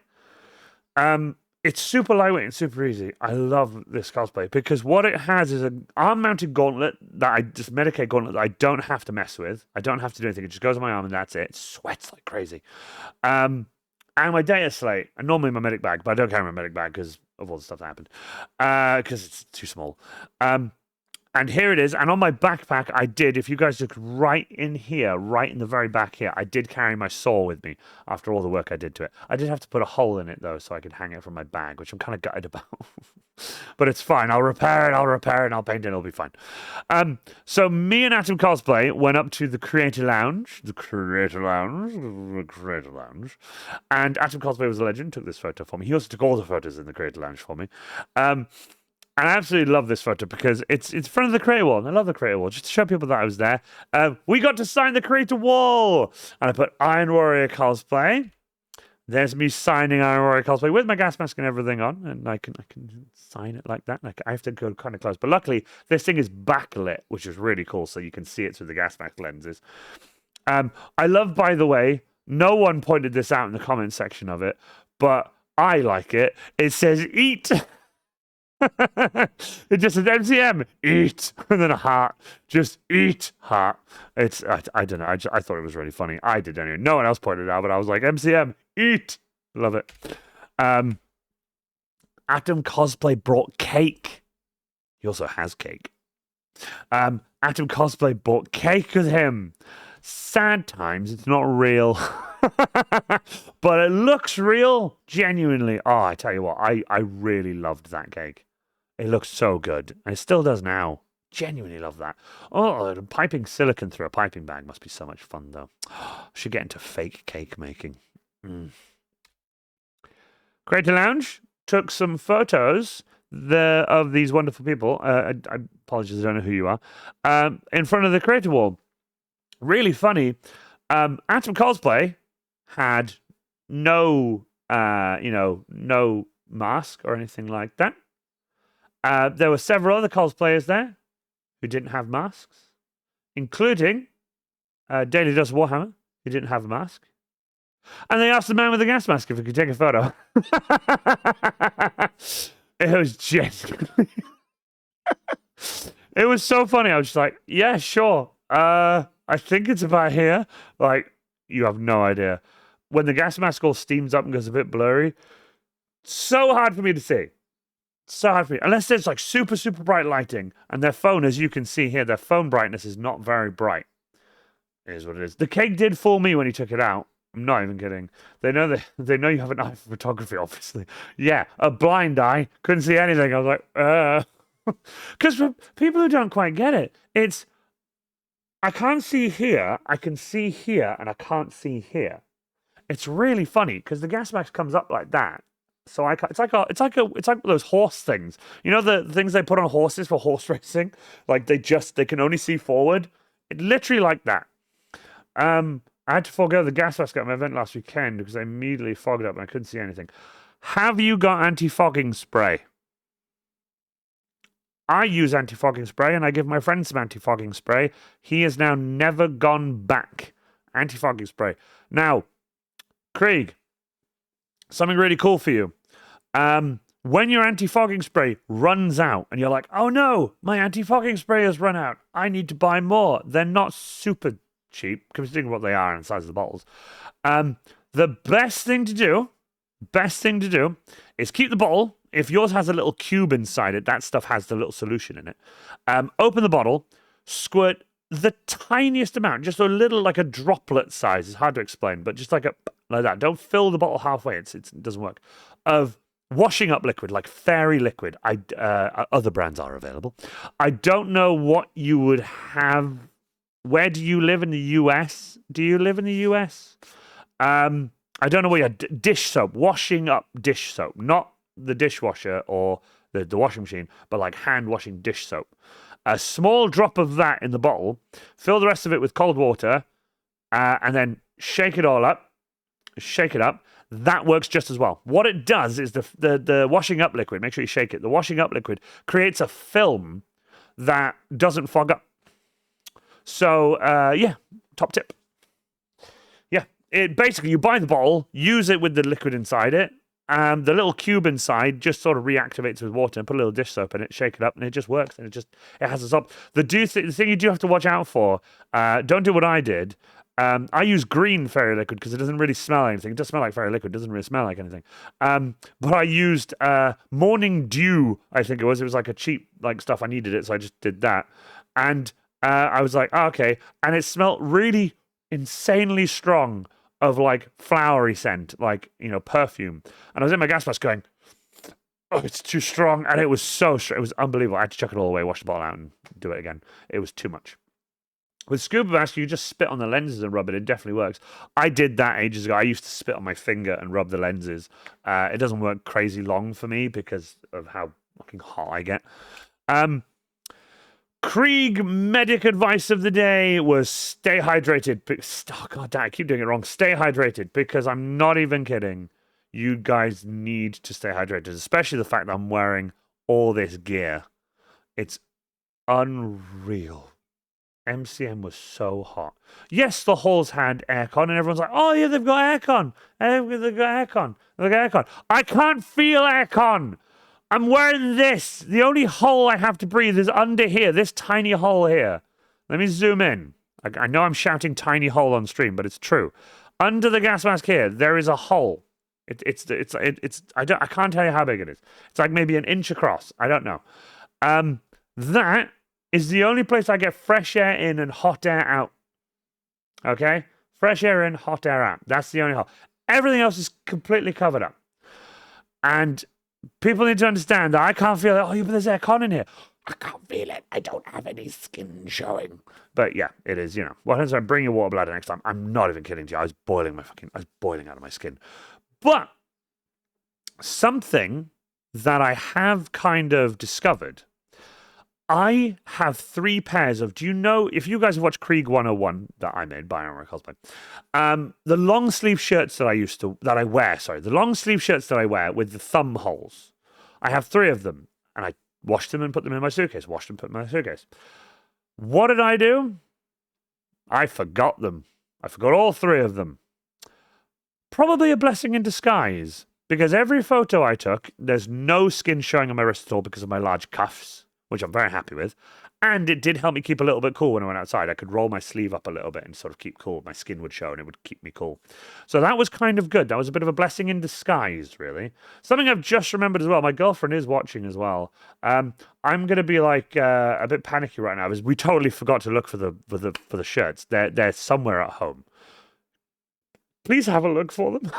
It's super lightweight and super easy. I love this cosplay because what it has is an arm-mounted gauntlet Medicaid gauntlet that I don't have to mess with. I don't have to do anything. It just goes on my arm and that's it. It sweats like crazy. And my data slate, and normally my medic bag, but I don't carry my medic bag because of all the stuff that happened. Because it's too small. And here it is. And on my backpack, I did, if you guys look right in here, right in the very back here, I did carry my saw with me after all the work I did to it. I did have to put a hole in it, though, so I could hang it from my bag, which I'm kind of gutted about. But it's fine. I'll repair it, and I'll paint it, it'll be fine. So me and Atom Cosplay went up to the Creator Lounge. And Atom Cosplay was a legend, took this photo for me. He also took all the photos in the Creator Lounge for me. And I absolutely love this photo because it's in front of the Creator Wall. And I love the Creator Wall, just to show people that I was there. We got to sign the Creator Wall. And I put Iron Warrior Cosplay. There's me signing Iron Warrior Cosplay with my gas mask and everything on, and I can sign it like that. I have to go kind of close, but luckily this thing is backlit, which is really cool, so you can see it through the gas mask lenses. I love, by the way, no one pointed this out in the comment section of it, but I like it. It says "eat." It just says MCM eat, and then a heart, just eat heart. It's I don't know. I thought it was really funny. I did anyway. No one else pointed it out, but I was like, MCM eat. Love it. Atom Cosplay brought cake. He also has cake. Atom Cosplay brought cake with him. Sad times. It's not real. But it looks real. Genuinely. Oh, I tell you what. I really loved that cake. It looks so good. And it still does now. Genuinely love that. Oh, piping silicone through a piping bag must be so much fun, though. Should get into fake cake making. Creator Lounge took some photos of these wonderful people. I apologize, I don't know who you are. In front of the Creator Wall. Really funny. Atom Cosplay had no mask or anything like that. There were several other cosplayers there who didn't have masks, including Daily Dust Warhammer, who didn't have a mask. And they asked the man with the gas mask if he could take a photo. It was genuinely... It was so funny. I was just like, yeah, sure. I think it's about here. Like, you have no idea. When the gas mask all steams up and goes a bit blurry, so hard for me to see. So hard for me. Unless there's like super, super bright lighting. And their phone, as you can see here, their phone brightness is not very bright. It is what it is. The cake did fool me when he took it out. I'm not even kidding. They know you have an eye for photography, obviously. Yeah, a blind eye. Couldn't see anything. I was like, Because for people who don't quite get it, it's... I can't see here, I can see here, and I can't see here. It's really funny, because the gas mask comes up like that. So it's like those horse things. You know the things they put on horses for horse racing? Like they can only see forward. It literally like that. I had to forego the gas mask at my event last weekend because I immediately fogged up and I couldn't see anything. Have you got anti-fogging spray? I use anti-fogging spray and I give my friend some anti-fogging spray. He has now never gone back. Anti-fogging spray. Now, Krieg, something really cool for you. When your anti-fogging spray runs out and you're like, oh no, my anti-fogging spray has run out. I need to buy more. They're not super cheap, considering what they are and the size of the bottles. The best thing to do is keep the bottle. If yours has a little cube inside it, that stuff has the little solution in it. Open the bottle, squirt the tiniest amount, just a little, like a droplet size. It's hard to explain, but just like that. Don't fill the bottle halfway. It doesn't work. Of washing up liquid, like fairy liquid. Other brands are available. I don't know what you would have. Where do you live in the US? Do you live in the US? I don't know where you're. Dish soap, washing up dish soap, not the dishwasher or the washing machine, but like hand washing dish soap. A small drop of that in the bottle, fill the rest of it with cold water, and then shake it all up. Shake it up. That works just as well. What it does is the washing up liquid, make sure you shake it, the washing up liquid creates a film that doesn't fog up. So, yeah, top tip. Yeah, basically you buy the bottle, use it with the liquid inside it, the little cube inside just sort of reactivates with water and put a little dish soap in it, shake it up, and it just works. And it has a stop. The thing you do have to watch out for, don't do what I did. I use green fairy liquid because it doesn't really smell like anything. It does smell like fairy liquid. It doesn't really smell like anything. But I used Morning Dew, I think it was. It was like a cheap stuff. I needed it, so I just did that. And I was like, oh, okay. And it smelled really insanely strong of flowery scent, perfume. And I was in my gas mask going, oh, it's too strong. And it was so strong. It was unbelievable. I had to chuck it all away, wash the bottle out, and do it again. It was too much. With scuba mask, you just spit on the lenses and rub it. It definitely works. I did that ages ago. I used to spit on my finger and rub the lenses. It doesn't work crazy long for me because of how fucking hot I get. Krieg medic advice of the day was stay hydrated. Oh, God damn, I keep doing it wrong. Stay hydrated, because I'm not even kidding. You guys need to stay hydrated, especially the fact that I'm wearing all this gear. It's unreal. MCM was so hot. Yes, the halls had aircon, and everyone's like, oh, yeah, they've got aircon. They've got aircon. They've got aircon. I can't feel aircon. I'm wearing this. The only hole I have to breathe is under here, this tiny hole here. Let me zoom in. I know I'm shouting tiny hole on stream, but it's true. Under the gas mask here, there is a hole. I can't tell you how big it is. It's like maybe an inch across. I don't know. That is the only place I get fresh air in and hot air out. Okay? Fresh air in, hot air out. That's the only hole. Everything else is completely covered up. And people need to understand that I can't feel it. Oh, but there's aircon in here. I can't feel it. I don't have any skin showing. But yeah, it is, What happens if I bring your water bladder next time? I'm not even kidding you. I was boiling out of my skin. But something that I have kind of discovered, I have 3 pairs of, do you know, if you guys have watched Krieg 101 that I made by Armor Cosplay, the long sleeve shirts that I wear with the thumb holes, I have 3 of them, and I washed them and put them in my suitcase, What did I do? I forgot them. I forgot all 3 of them. Probably a blessing in disguise, because every photo I took, there's no skin showing on my wrist at all because of my large cuffs, which I'm very happy with. And it did help me keep a little bit cool when I went outside. I could roll my sleeve up a little bit and sort of keep cool. My skin would show and it would keep me cool. So that was kind of good. That was a bit of a blessing in disguise, really. Something I've just remembered as well. My girlfriend is watching as well. I'm going to be like a bit panicky right now because we totally forgot to look for the shirts. They're somewhere at home. Please have a look for them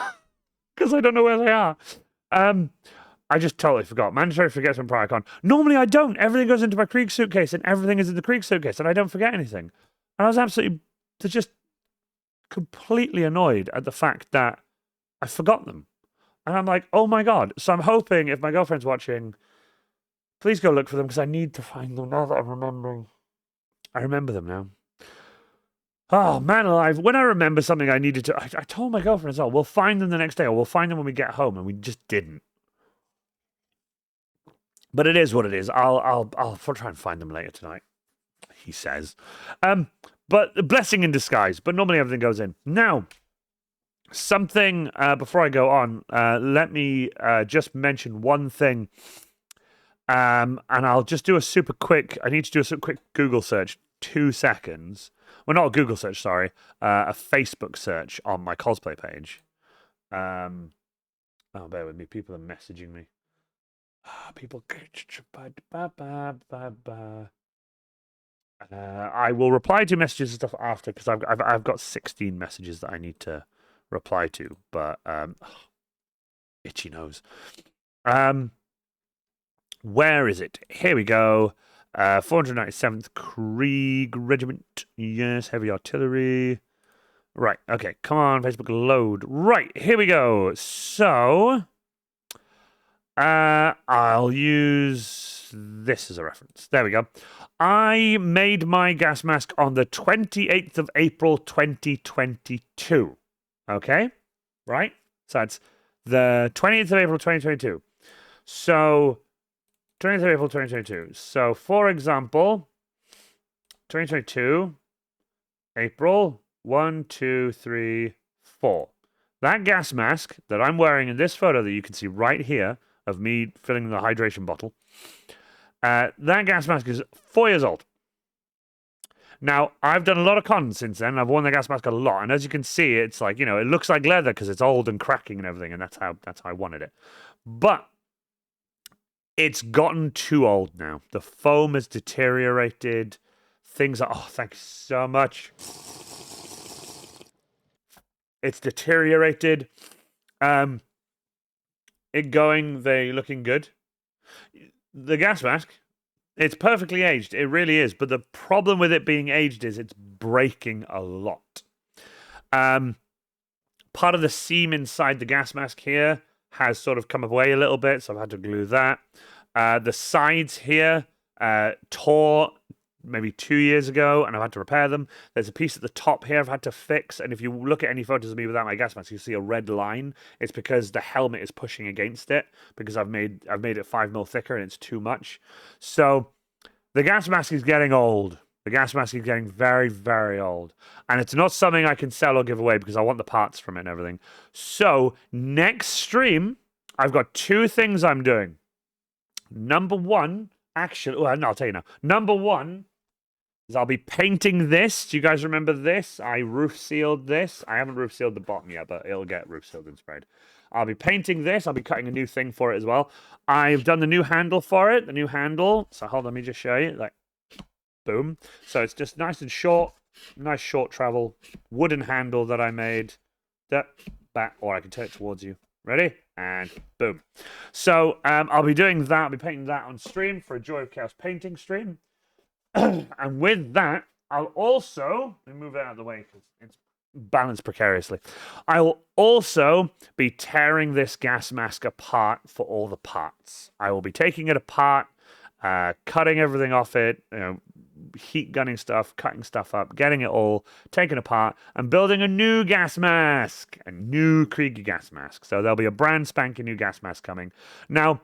because I don't know where they are. I just totally forgot. Mandatory forgets when Priorcon. Normally I don't. Everything goes into my Krieg suitcase and everything is in the Krieg suitcase and I don't forget anything. And I was absolutely just completely annoyed at the fact that I forgot them. And I'm like, oh my God. So I'm hoping if my girlfriend's watching, please go look for them because I need to find them now that I'm remembering. I remember them now. Oh, man alive. When I remember something I needed to... I told my girlfriend as well, we'll find them the next day or we'll find them when we get home, and we just didn't. But it is what it is. I'll try and find them later tonight, he says. But a blessing in disguise. But normally everything goes in. Now, something, before I go on, let me just mention one thing. And I'll just do a super quick... I need to do a super quick Google search. 2 seconds. Well, not a Google search, sorry. A Facebook search on my cosplay page. Oh, bear with me. People are messaging me. People. I will reply to messages and stuff after because I've got 16 messages that I need to reply to. But itchy nose. Where is it? Here we go. 497th Krieg Regiment. Yes, heavy artillery. Right, okay. Come on, Facebook, load. Right, here we go. So, I'll use this as a reference. There we go. I made my gas mask on the 28th of April, 2022. Okay? Right? So, it's the 28th of April, 2022. So... 20th of April 2022. So, for example, 2022, April 1, 2, 3, 4. That gas mask that I'm wearing in this photo that you can see right here of me filling the hydration bottle, that gas mask is 4 years old. Now, I've done a lot of cons since then. I've worn the gas mask a lot. And as you can see, it's like, it looks like leather because it's old and cracking and everything. And that's how I wanted it. But it's gotten too old now. The foam has deteriorated. Things are... Oh, thank you so much. It's deteriorated. They're looking good. The gas mask, it's perfectly aged. It really is. But the problem with it being aged is it's breaking a lot. Part of the seam inside the gas mask here has sort of come away a little bit, so I've had to glue that. The sides here tore maybe 2 years ago, and I've had to repair them. There's a piece at the top here I've had to fix, and if you look at any photos of me without my gas mask, you see a red line. It's because the helmet is pushing against it, because I've made it 5mm thicker, and it's too much. So the gas mask is getting old. The gas mask is getting very, very old. And it's not something I can sell or give away because I want the parts from it and everything. So, next stream, I've got 2 things I'm doing. Number 1, actually, well, no, I'll tell you now. Number 1 is I'll be painting this. Do you guys remember this? I roof sealed this. I haven't roof sealed the bottom yet, but it'll get roof sealed and sprayed. I'll be painting this. I'll be cutting a new thing for it as well. I've done the new handle for it. The new handle. So hold on, let me just show you. Like, boom. So it's just nice and short. Nice short travel. Wooden handle that I made. That back, or I can turn it towards you. Ready? And boom. So I'll be doing that. I'll be painting that on stream for a Joy of Chaos painting stream. And with that, I'll also, let me move it out of the way because it's balanced precariously. I will also be tearing this gas mask apart for all the parts. I will be taking it apart, cutting everything off it, heat gunning stuff, cutting stuff up, getting it all taken apart, and building a new gas mask, a new Krieger gas mask. So there'll be a brand spanking new gas mask coming. Now,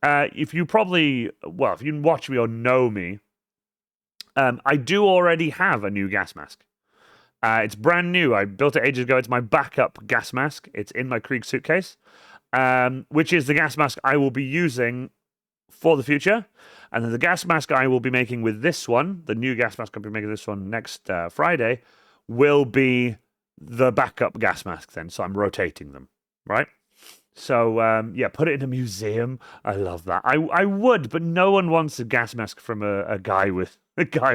if you watch me or know me, I do already have a new gas mask. It's brand new. I built it ages ago. It's my backup gas mask. It's in my Krieg suitcase, which is the gas mask I will be using for the future. And then the gas mask I will be making with this one, the new gas mask I'll be making this one next Friday, will be the backup gas mask then. So I'm rotating them, right? So, put it in a museum. I love that. I would, but no one wants a gas mask from a guy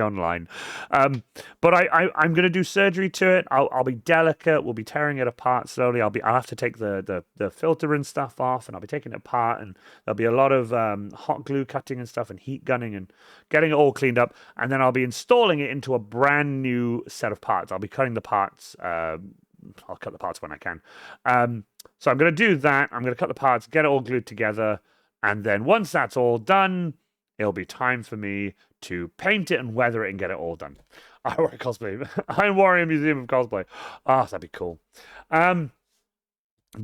online. But I'm going to do surgery to it. I'll be delicate. We'll be tearing it apart slowly. I'll have to take the filter and stuff off, and I'll be taking it apart, and there'll be a lot of hot glue cutting and stuff and heat gunning and getting it all cleaned up. And then I'll be installing it into a brand new set of parts. I'll be cutting the parts. I'll cut the parts when I can. So I'm going to do that. I'm going to cut the parts, get it all glued together. And then once that's all done, it'll be time for me to paint it and weather it and get it all done. Iron Warrior Cosplay. Iron Warrior Museum of Cosplay. Oh, that'd be cool. But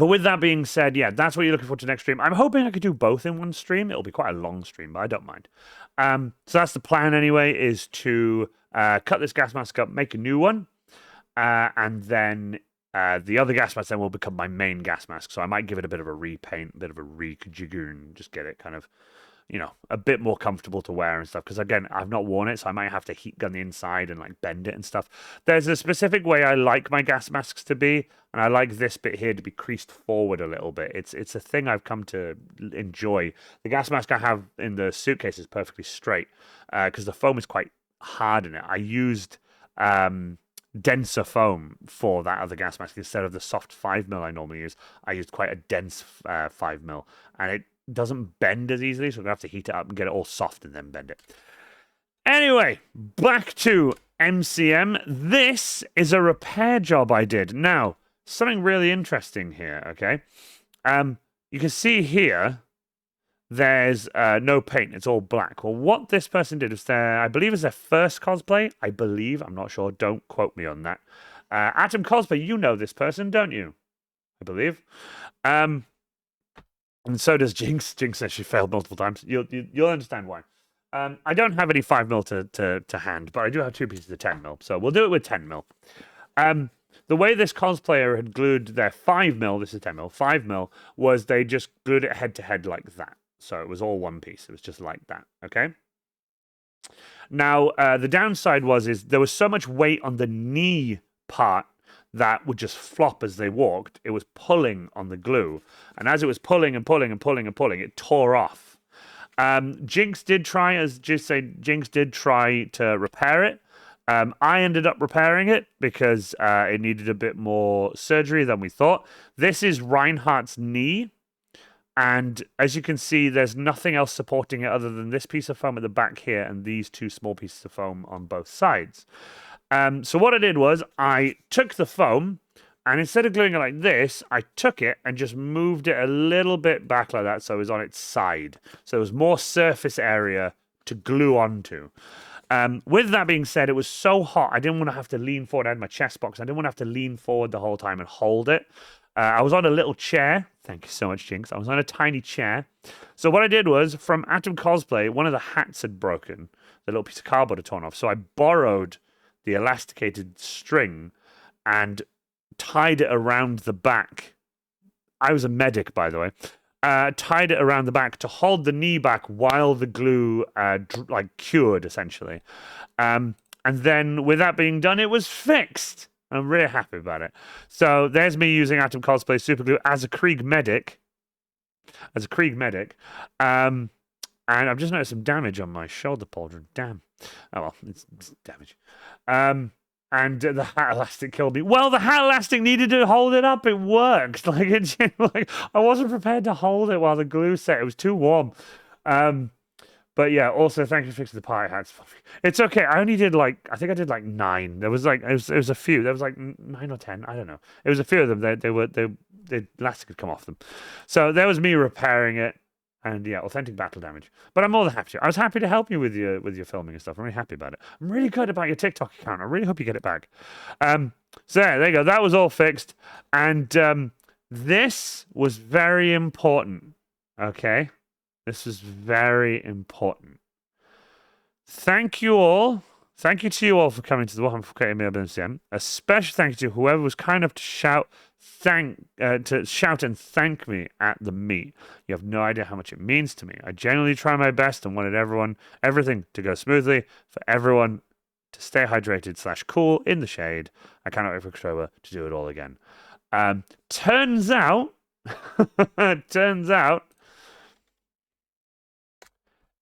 with that being said, yeah, that's what you're looking for to next stream. I'm hoping I could do both in one stream. It'll be quite a long stream, but I don't mind. So that's the plan anyway, is to cut this gas mask up, make a new one. And then the other gas mask then will become my main gas mask. So I might give it a bit of a repaint, a bit of a rejigoon, just get it kind of, a bit more comfortable to wear and stuff. Because again, I've not worn it, so I might have to heat gun the inside and like bend it and stuff. There's a specific way I like my gas masks to be, and I like this bit here to be creased forward a little bit. It's a thing I've come to enjoy. The gas mask I have in the suitcase is perfectly straight because the foam is quite hard in it. I used denser foam for that other gas mask instead of the soft 5mm I normally use. I used quite a dense 5mm, and it doesn't bend as easily, so I'm gonna have to heat it up and get it all soft and then bend it. Anyway, back to MCM. This is a repair job I did. Now, something really interesting here, okay? You can see here there's no paint. It's all black. Well, what this person did was I believe it's their first cosplay. I believe. I'm not sure. Don't quote me on that. Atom Cosplay, you know this person, don't you? I believe. And so does Jinx. Jinx says she failed multiple times. You'll understand why. I don't have any 5mm to hand, but I do have 2 pieces of 10mm. So we'll do it with 10mm. The way this cosplayer had glued their 5mm, this is 10mm, 5mm, was they just glued it head to head like that. So it was all one piece. It was just like that, okay? Now, the downside is there was so much weight on the knee part that would just flop as they walked. It was pulling on the glue. And as it was pulling and pulling and pulling and pulling, it tore off. Jinx did try to repair it. I ended up repairing it because it needed a bit more surgery than we thought. This is Reinhardt's knee. And as you can see, there's nothing else supporting it other than this piece of foam at the back here and these two small pieces of foam on both sides. So what I did was I took the foam, and instead of gluing it like this, I took it and just moved it a little bit back like that so it was on its side. So there was more surface area to glue onto. With that being said, it was so hot, I didn't want to have to lean forward. I had my chest box. I didn't want to have to lean forward the whole time and hold it. I was on a little chair. Thank you so much, Jinx. I was on a tiny chair. So what I did was, from Atom Cosplay, one of the hats had broken. The little piece of cardboard had torn off. So I borrowed the elasticated string and tied it around the back. I was a medic, by the way. Tied it around the back to hold the knee back while the glue cured, essentially. And then with that being done, it was fixed. I'm really happy about it. So there's me using Atom Cosplay Superglue as a Krieg medic. And I've just noticed some damage on my shoulder pauldron. Damn. Oh well, it's damage. And the hat elastic killed me. Well, the hat elastic needed to hold it up. It worked. Like I wasn't prepared to hold it while the glue set. It was too warm. But yeah, also thank you for fixing the party hats. It's okay. I only did I think I did 9. There was it was a few. There was 9 or 10. I don't know. It was a few of them. The elastic had come off them. So there was me repairing it, and yeah, authentic battle damage. But I'm more than happy. I was happy to help you with your filming and stuff. I'm really happy about it. I'm really good about your TikTok account. I really hope you get it back. So there you go. That was all fixed, and this was very important. Okay. This is very important. Thank you all. Thank you to you all for coming to the Warhammer 40K MCM. A special thank you to whoever was kind enough to shout and thank me at the meet. You have no idea how much it means to me. I genuinely try my best and wanted everything to go smoothly, for everyone to stay hydrated / cool in the shade. I cannot wait for October to do it all again. Turns out,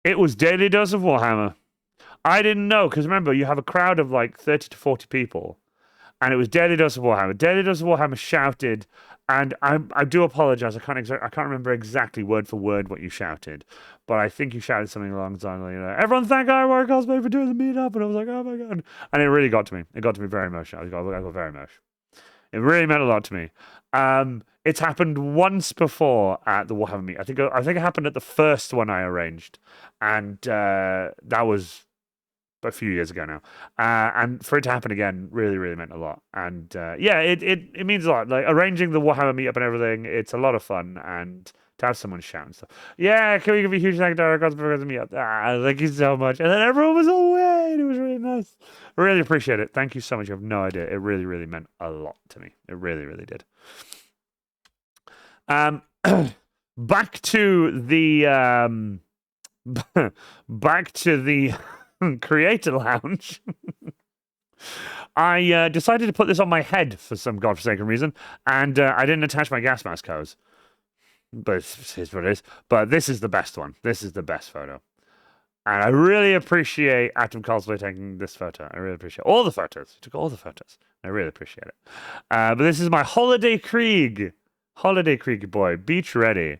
it was Daily Dose of Warhammer. I didn't know, because remember, you have a crowd of 30 to 40 people, and it was Daily Dose of Warhammer. Daily Dose of Warhammer shouted, and I do apologize. I can't remember exactly word for word what you shouted, but I think you shouted something along the lines, everyone thank Iron Cosplay for doing the meetup, and I was like, oh my god, and it really got to me. It got to me very emotional. I got very emotional. It really meant a lot to me. It's happened once before at the Warhammer meet. I think it happened at the first one I arranged, and that was a few years ago now. And for it to happen again really, really meant a lot. And yeah, it means a lot. Arranging the Warhammer meetup and everything, it's a lot of fun, and to have someone shout and stuff. Yeah, can we give a huge thank you to our guys for the meetup? Thank you so much. And then everyone was away, and it was really nice. I really appreciate it. Thank you so much. You have no idea. It really, really meant a lot to me. It really, really did. Back to the Creator Lounge. I decided to put this on my head for some godforsaken reason, and I didn't attach my gas mask hose. But it's what it is. But this is the best one. This is the best photo. And I really appreciate Atom Cosplay taking this photo. I really appreciate all the photos. He took all the photos. I really appreciate it. But this is my Holiday Krieg boy. Beach ready.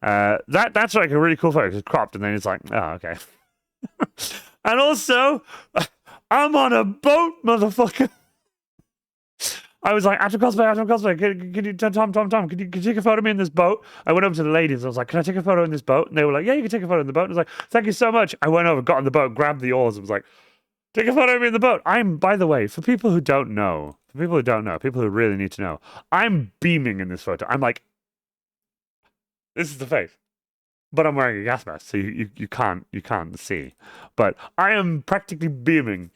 That's a really cool photo because it's cropped, and then it's like, oh, okay. And also, I'm on a boat, motherfucker. I was like, Atom Cosplay, can you, Tom, can you take a photo of me in this boat? I went over to the ladies, and I was like, can I take a photo in this boat? And they were like, yeah, you can take a photo in the boat. And I was like, thank you so much. I went over, got on the boat, grabbed the oars, and was like, take a photo of me in the boat. By the way, for people who don't know, people who really need to know, I'm beaming in this photo. I'm like, this is the face. But I'm wearing a gas mask, so you can't see. But I am practically beaming.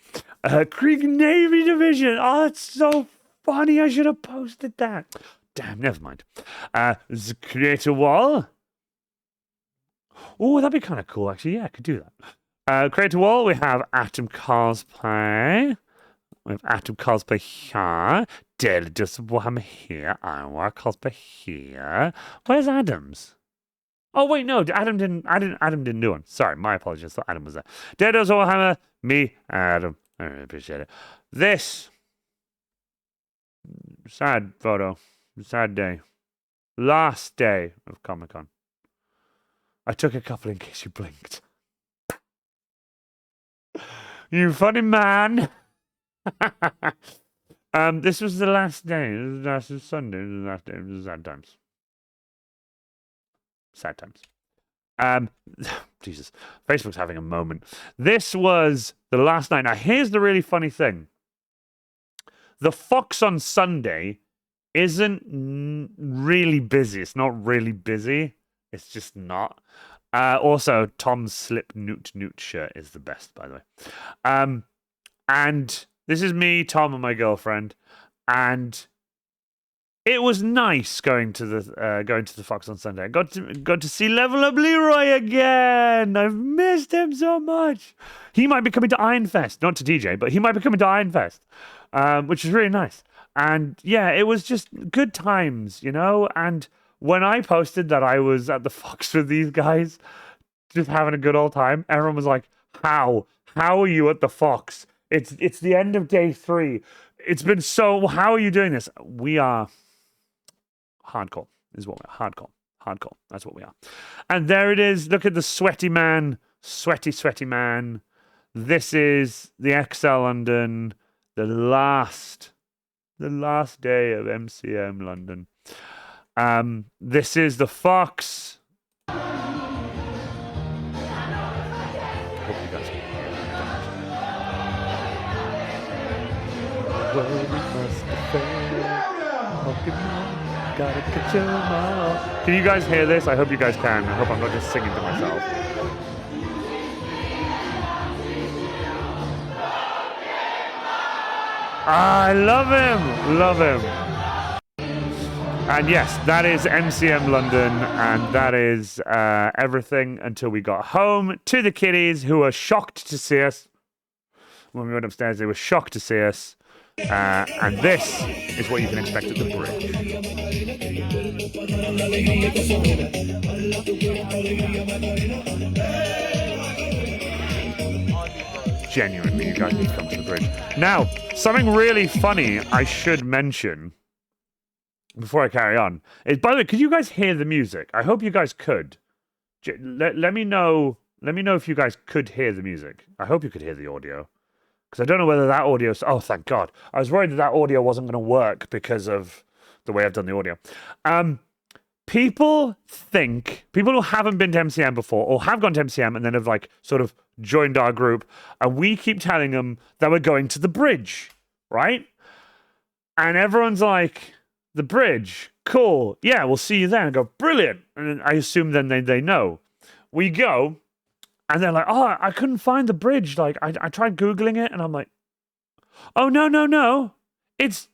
Krieg Navy Division. Oh, it's so funny. I should have posted that. Damn, never mind. The creator wall. Oh, that'd be kind of cool, actually. Yeah, I could do that. Creator wall, we have Atom Cosplay. We have Atom Cosplay here. Daily Dose of Warhammer here. Iron Cosplay here. Where's Adams? Oh wait, no, Adam didn't do one. Sorry, my apologies. I thought Adam was there. Daily Dose of Warhammer, me, Adam. I really appreciate it. This sad photo, sad day, last day of Comic-Con. I took a couple in case you blinked. You funny man. This was the last day. This was Sunday. This was the last day. It was sad times. Sad times. Jesus. Facebook's having a moment. This was the last night. Now, here's the really funny thing. The Fox on Sunday isn't really busy. It's not really busy. It's just not. Also, Tom's slip newt shirt is the best, by the way. And this is me, Tom, and my girlfriend, and it was nice going to the Fox on Sunday. I got to see Level Up Leroy again. I've missed him so much. He might be coming to Ironfest, not to DJ, but he might be coming to Ironfest, which is really nice. And yeah, it was just good times, you know. And when I posted that I was at the Fox with these guys, just having a good old time, everyone was like, "How? How are you at the Fox? It's the end of day 3. It's been so. How are you doing this? We are hardcore. Is what we're hardcore. That's what we are. And there it is. Look at the sweaty man, sweaty man. This is the XL London, the last day of MCM London. This is the Fox. Hope you guys can you guys hear this? I hope you guys can. I hope I'm not just singing to myself. I love him. And yes, that is MCM London, and that is everything until we got home to the kiddies, who were shocked to see us. When we went upstairs, they were shocked to see us. And this is what you can expect at the bridge. Genuinely, you guys need to come to the bridge. Now, something really funny I should mention before I carry on is, by the way, could you guys hear the music? I hope you guys could. Let me know. Let me know if you guys could hear the music. I hope you could hear the audio. Because I don't know whether that audio... Oh, thank God. I was worried that audio wasn't going to work because of the way I've done the audio. People who haven't been to MCM before, or have gone to MCM and then have, like, sort of joined our group, and we keep telling them that we're going to the bridge, right? And everyone's like, the bridge? Cool. Yeah, we'll see you then. I go, brilliant. And I assume then they know. We go... And they're like, oh, I couldn't find the bridge. Like, I tried Googling it, and I'm like, oh, no. It's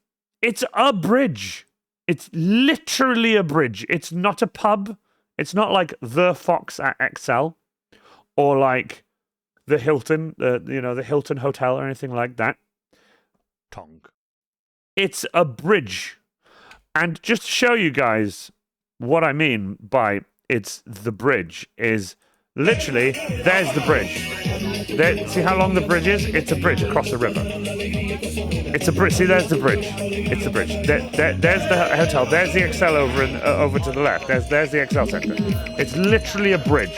a bridge. It's literally a bridge. It's not a pub. It's not like the Fox at XL or like the Hilton, the Hilton Hotel or anything like that. Tongue. It's a bridge. And just to show you guys what I mean by it's the bridge is... Literally, there's the bridge. There, see how long the bridge is? It's a bridge across the river. It's a bridge. See, there's the bridge. It's the bridge. There's the hotel. There's the XL over to the left. There's the XL Center. It's literally a bridge.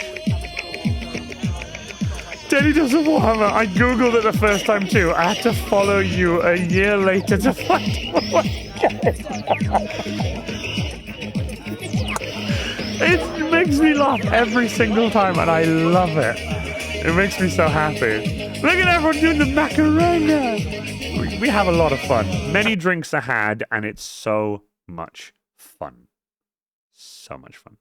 Daddy doesn't Warhammer. I googled it the first time too. I had to follow you a year later to find what It makes me laugh every single time, and I love it. It makes me so happy. Look at everyone doing the Macarena. We have a lot of fun. Many drinks are had, and it's so much fun. So much fun.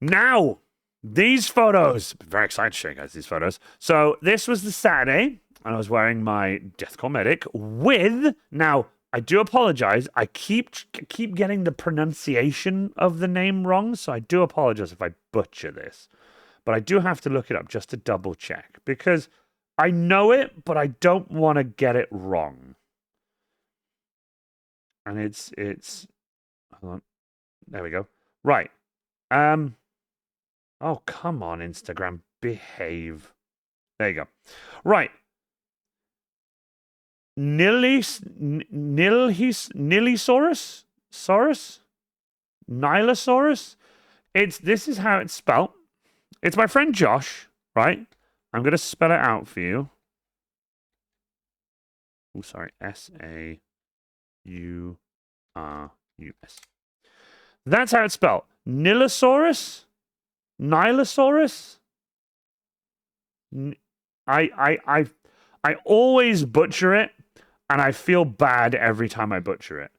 Now, these photos. I'm very excited to show you guys these photos. So this was the Saturday, and I was wearing my Deathcore Medic with... Now... I do apologize. I keep getting the pronunciation of the name wrong, so I do apologize if I butcher this. But I do have to look it up just to double check, because I know it, but I don't want to get it wrong. And it's hold on. There we go. Right. Oh, come on, Instagram. Behave. There you go. Right. Nilosaurus? This is how it's spelled. It's my friend Josh, right? I'm going to spell it out for you. Oh, sorry. S-A-U-R-U-S. That's how it's spelled. Nilosaurus? Nilosaurus? I always butcher it, and I feel bad every time I butcher it.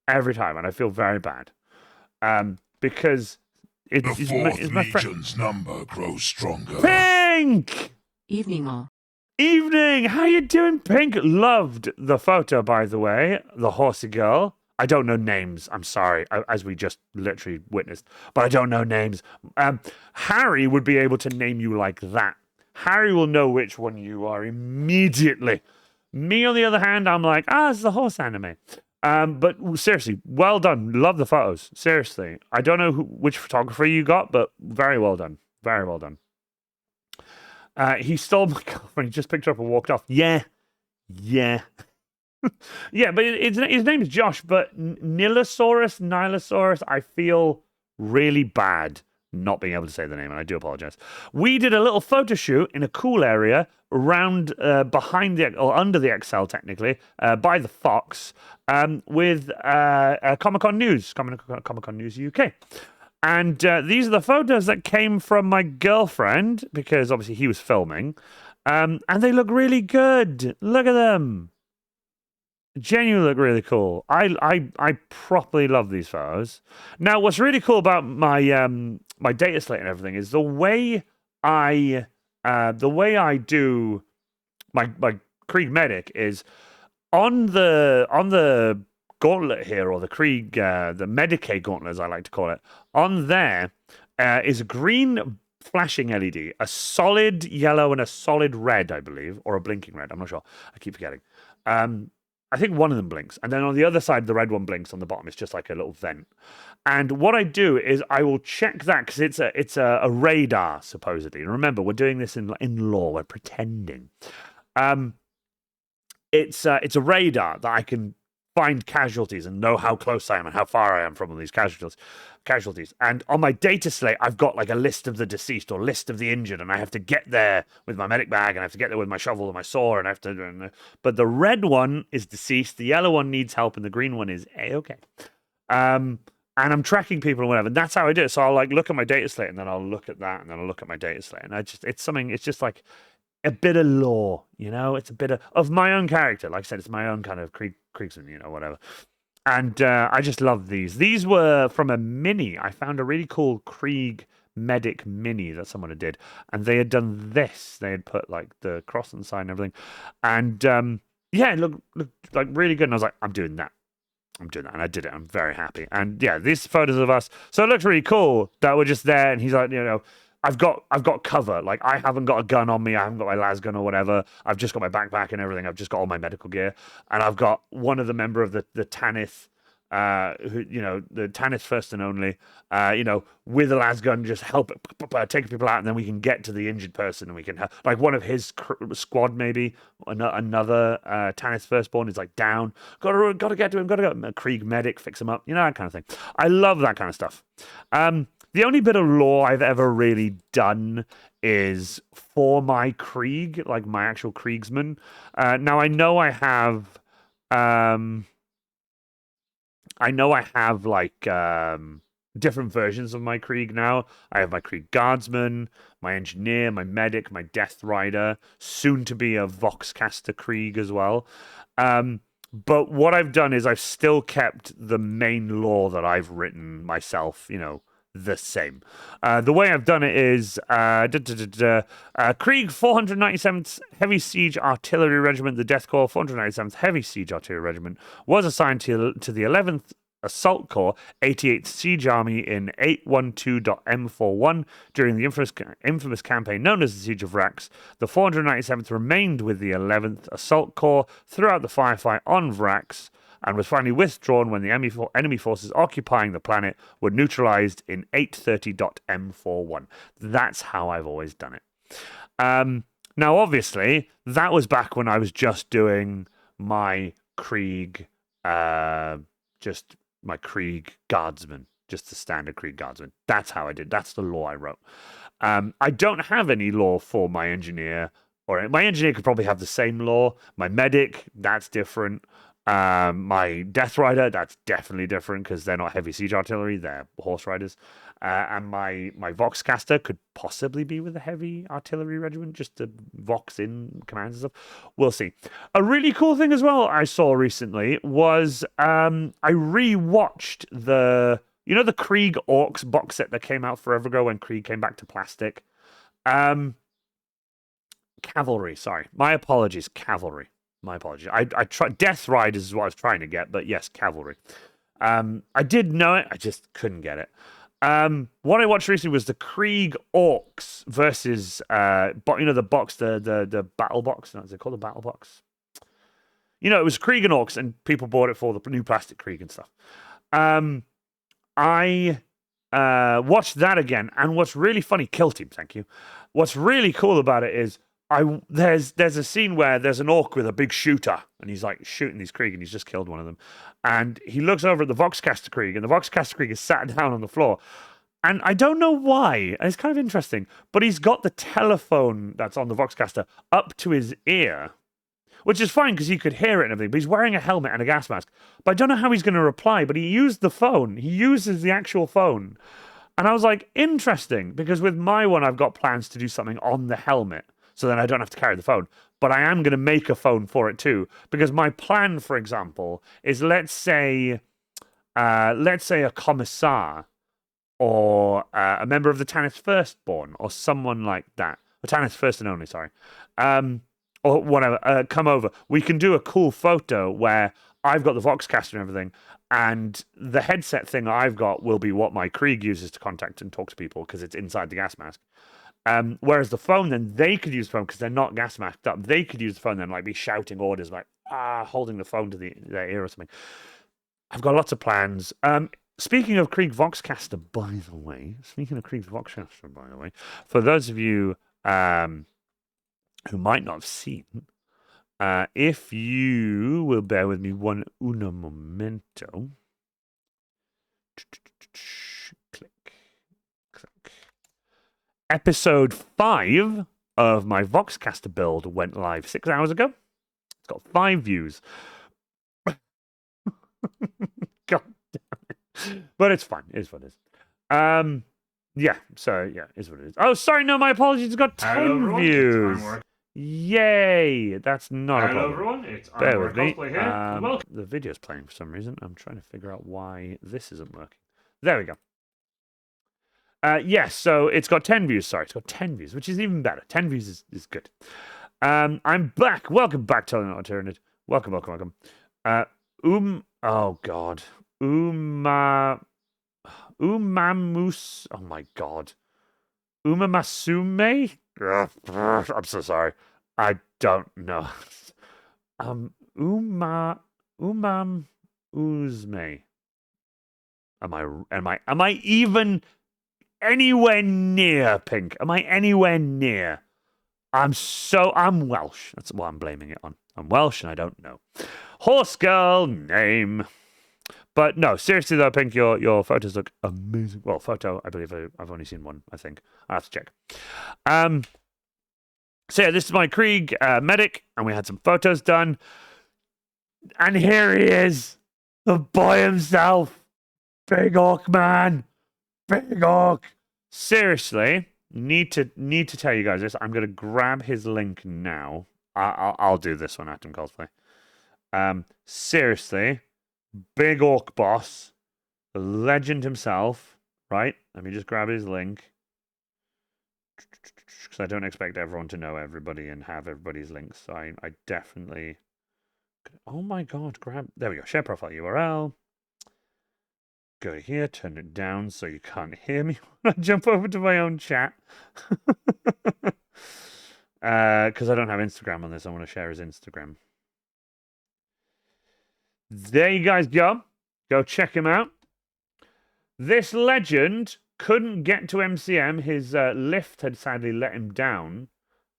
Every time, and I feel very bad. Because The Fourth Legion's number grows stronger. Pink! Evening all. Evening! How you doing, Pink? Loved the photo, by the way. The horsey girl. I don't know names. I'm sorry, as we just literally witnessed. But I don't know names. Harry would be able to name you like that. Harry will know which one you are immediately. Me, on the other hand, I'm like, it's the horse anime. But seriously, well done. Love the photos. Seriously. I don't know which photographer you got, but very well done. Very well done. He stole my girlfriend. He just picked her up and walked off. Yeah. Yeah, but his name is Josh, but Nilosaurus, I feel really bad not being able to say the name, and I do apologize. We did a little photo shoot in a cool area around behind or under the XL, technically, by the Fox, with Comic-Con News, Comic-Con News UK. And these are the photos that came from my girlfriend, because obviously he was filming, and they look really good. Look at them. Genuinely look really cool. I properly love these photos. Now, what's really cool about my my data slate and everything is the way I do my Krieg medic is on the gauntlet here, or the Krieg the Medicaid gauntlet, as I like to call it. On there is a green flashing LED, a solid yellow, and a solid red, I believe, or a blinking red. I'm not sure. I keep forgetting. I think one of them blinks, and then on the other side, the red one blinks on the bottom. It's just like a little vent. And what I do is I will check that, because it's a radar, supposedly. And remember, we're doing this in lore. We're pretending. It's a radar that I can find casualties and know how close I am and how far I am from all these casualties. And on my data slate, I've got like a list of the deceased or list of the injured, and I have to get there with my medic bag, and I have to get there with my shovel and my saw, and I have to. But the red one is deceased, the yellow one needs help, and the green one is A-okay. And I'm tracking people and whatever. And that's how I do it. So I'll like look at my data slate, and then I'll look at that, and then I'll look at my data slate, and it's just like a bit of lore, you know. It's a bit of my own character. Like I said, it's my own kind of Kriegsman, you know, whatever. And I just love these. These were from a mini. I found a really cool Krieg medic mini that someone had did, and they had done this. They had put like the cross on the side and everything, and it looked like really good. And I was like, I'm doing that, and I did it. I'm very happy. And yeah, these photos of us. So it looks really cool that we're just there, and he's like, you know, I've got cover. Like, I haven't got a gun on me. I haven't got my las gun or whatever. I've just got my backpack and everything. I've just got all my medical gear, and I've got one of the member of the Tanith, who, you know, the Tanith first and only, you know, with a las gun, just help taking people out, and then we can get to the injured person, and we can have like one of his squad, maybe another Tanith firstborn is like down. Got to get to him. Got to go. Krieg medic, fix him up. You know, that kind of thing. I love that kind of stuff. The only bit of lore I've ever really done is for my Krieg, like my actual Kriegsman. Now I know I have like different versions of my Krieg now. I have my Krieg Guardsman, my Engineer, my Medic, my Death Rider, soon to be a Voxcaster Krieg as well. But what I've done is I've still kept the main lore that I've written myself, you know, the same. The way I've done it is Krieg 497th Heavy Siege Artillery Regiment, the Death Corps 497th Heavy Siege Artillery Regiment, was assigned to the 11th Assault Corps 88th Siege Army in 812.M41 during the infamous campaign known as the Siege of Vrax. The 497th remained with the 11th Assault Corps throughout the firefight on Vrax, and was finally withdrawn when the enemy forces occupying the planet were neutralized in 830.M41. That's how I've always done it. Now, obviously, that was back when I was just doing my Krieg, just my Krieg Guardsman, just the standard Krieg Guardsman. That's how I did. That's the lore I wrote. I don't have any lore for my engineer, or my engineer could probably have the same lore. My medic, that's different. My Death Rider, that's definitely different because they're not heavy siege artillery, they're horse riders. And my Voxcaster could possibly be with a heavy artillery regiment, just to Vox in commands and stuff. We'll see. A really cool thing as well I saw recently was I rewatched the Krieg Orcs box set that came out forever ago when Krieg came back to plastic. Cavalry, sorry. My apologies, Cavalry. My apologies. I tried Death Riders is what I was trying to get, but yes, Cavalry. I did know it, I just couldn't get it. What I watched recently was the Krieg Orcs versus the box, the battle box. No, is it called the battle box? It was Krieg and Orcs, and people bought it for the new plastic Krieg and stuff. I watched that again, and what's really funny, Kill Team, thank you. What's really cool about it is there's a scene where there's an orc with a big shooter, and he's like shooting these Krieg, and he's just killed one of them. And he looks over at the Voxcaster Krieg, and the Voxcaster Krieg is sat down on the floor. And I don't know why, and it's kind of interesting, but he's got the telephone that's on the Voxcaster up to his ear, which is fine because he could hear it and everything, but he's wearing a helmet and a gas mask. But I don't know how he's going to reply, but he used the phone. He uses the actual phone. And I was like, interesting, because with my one, I've got plans to do something on the helmet, so then I don't have to carry the phone. But I am going to make a phone for it too, because my plan, for example, is let's say a commissar or a member of the Tanith Firstborn or someone like that, or Tanith First and Only, sorry, or whatever, come over. We can do a cool photo where I've got the Voxcaster and everything, and the headset thing I've got will be what my Krieg uses to contact and talk to people because it's inside the gas mask. Whereas the phone, then they could use the phone because they're not gas masked up. They could use the phone then, like be shouting orders, like holding the phone to their ear or something. I've got lots of plans. Speaking of Krieg Voxcaster, by the way, for those of you who might not have seen, if you will bear with me un momento. Click. Episode 5 of my Voxcaster build went live 6 hours ago. It's got 5 views. God damn it. But it's fine. It is what it is. Yeah, so yeah, it is what it is. Oh, sorry, no, my apologies. It's got 10 views. Yay! That's not a problem. Hello, everyone. It's Bear with me. Here. The video's playing for some reason. I'm trying to figure out why this isn't working. There we go. Yes, so it's got 10 views. Sorry, it's got 10 views, which is even better. 10 views is good. I'm back. Welcome back, Telenet. Welcome. Oh, God. Umamus. Oh, my God. Umamasume? I'm so sorry. I don't know. Umam Uzme. Am I even anywhere near pink? Am I anywhere near? I'm Welsh. That's what I'm blaming it on. I'm Welsh and I don't know. Horse girl name. But no, seriously though, Pink, your photos look amazing. Well, photo, I believe I've only seen one, I think. I have to check. So yeah, this is my Krieg medic, and we had some photos done. And here he is, the boy himself. Big Orc man. Big Orc. Seriously, need to tell you guys this. I'm gonna grab his link now. I'll do this one, Atom Cosplay. Seriously. Big Orc boss, the legend himself, right? Let me just grab his link. Because I don't expect everyone to know everybody and have everybody's links. So I definitely... Oh my god, there we go. Share profile URL. Go here, turn it down so you can't hear me when I jump over to my own chat. Because I don't have Instagram on this. I want to share his Instagram. There you guys go. Go check him out. This legend couldn't get to MCM. His lift had sadly let him down.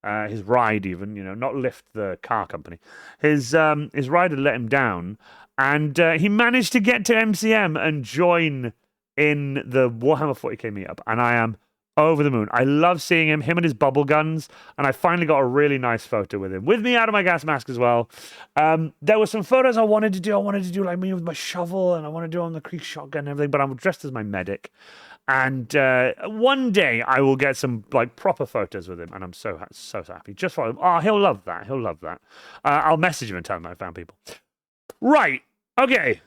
His ride even, not Lyft, the car company. His ride had let him down. And he managed to get to MCM and join in the Warhammer 40k meetup. And I am Over the moon. I love seeing him and his bubble guns, and I finally got a really nice photo with him, with me out of my gas mask as well. There were some photos I wanted to do. I wanted to do like me with my shovel, and I want to do on the creek shotgun and everything, but I'm dressed as my medic. And one day I will get some like proper photos with him, and I'm so happy. Just for him. Oh, he'll love that. He'll love that. I'll message him and tell him I found people. Right. Okay.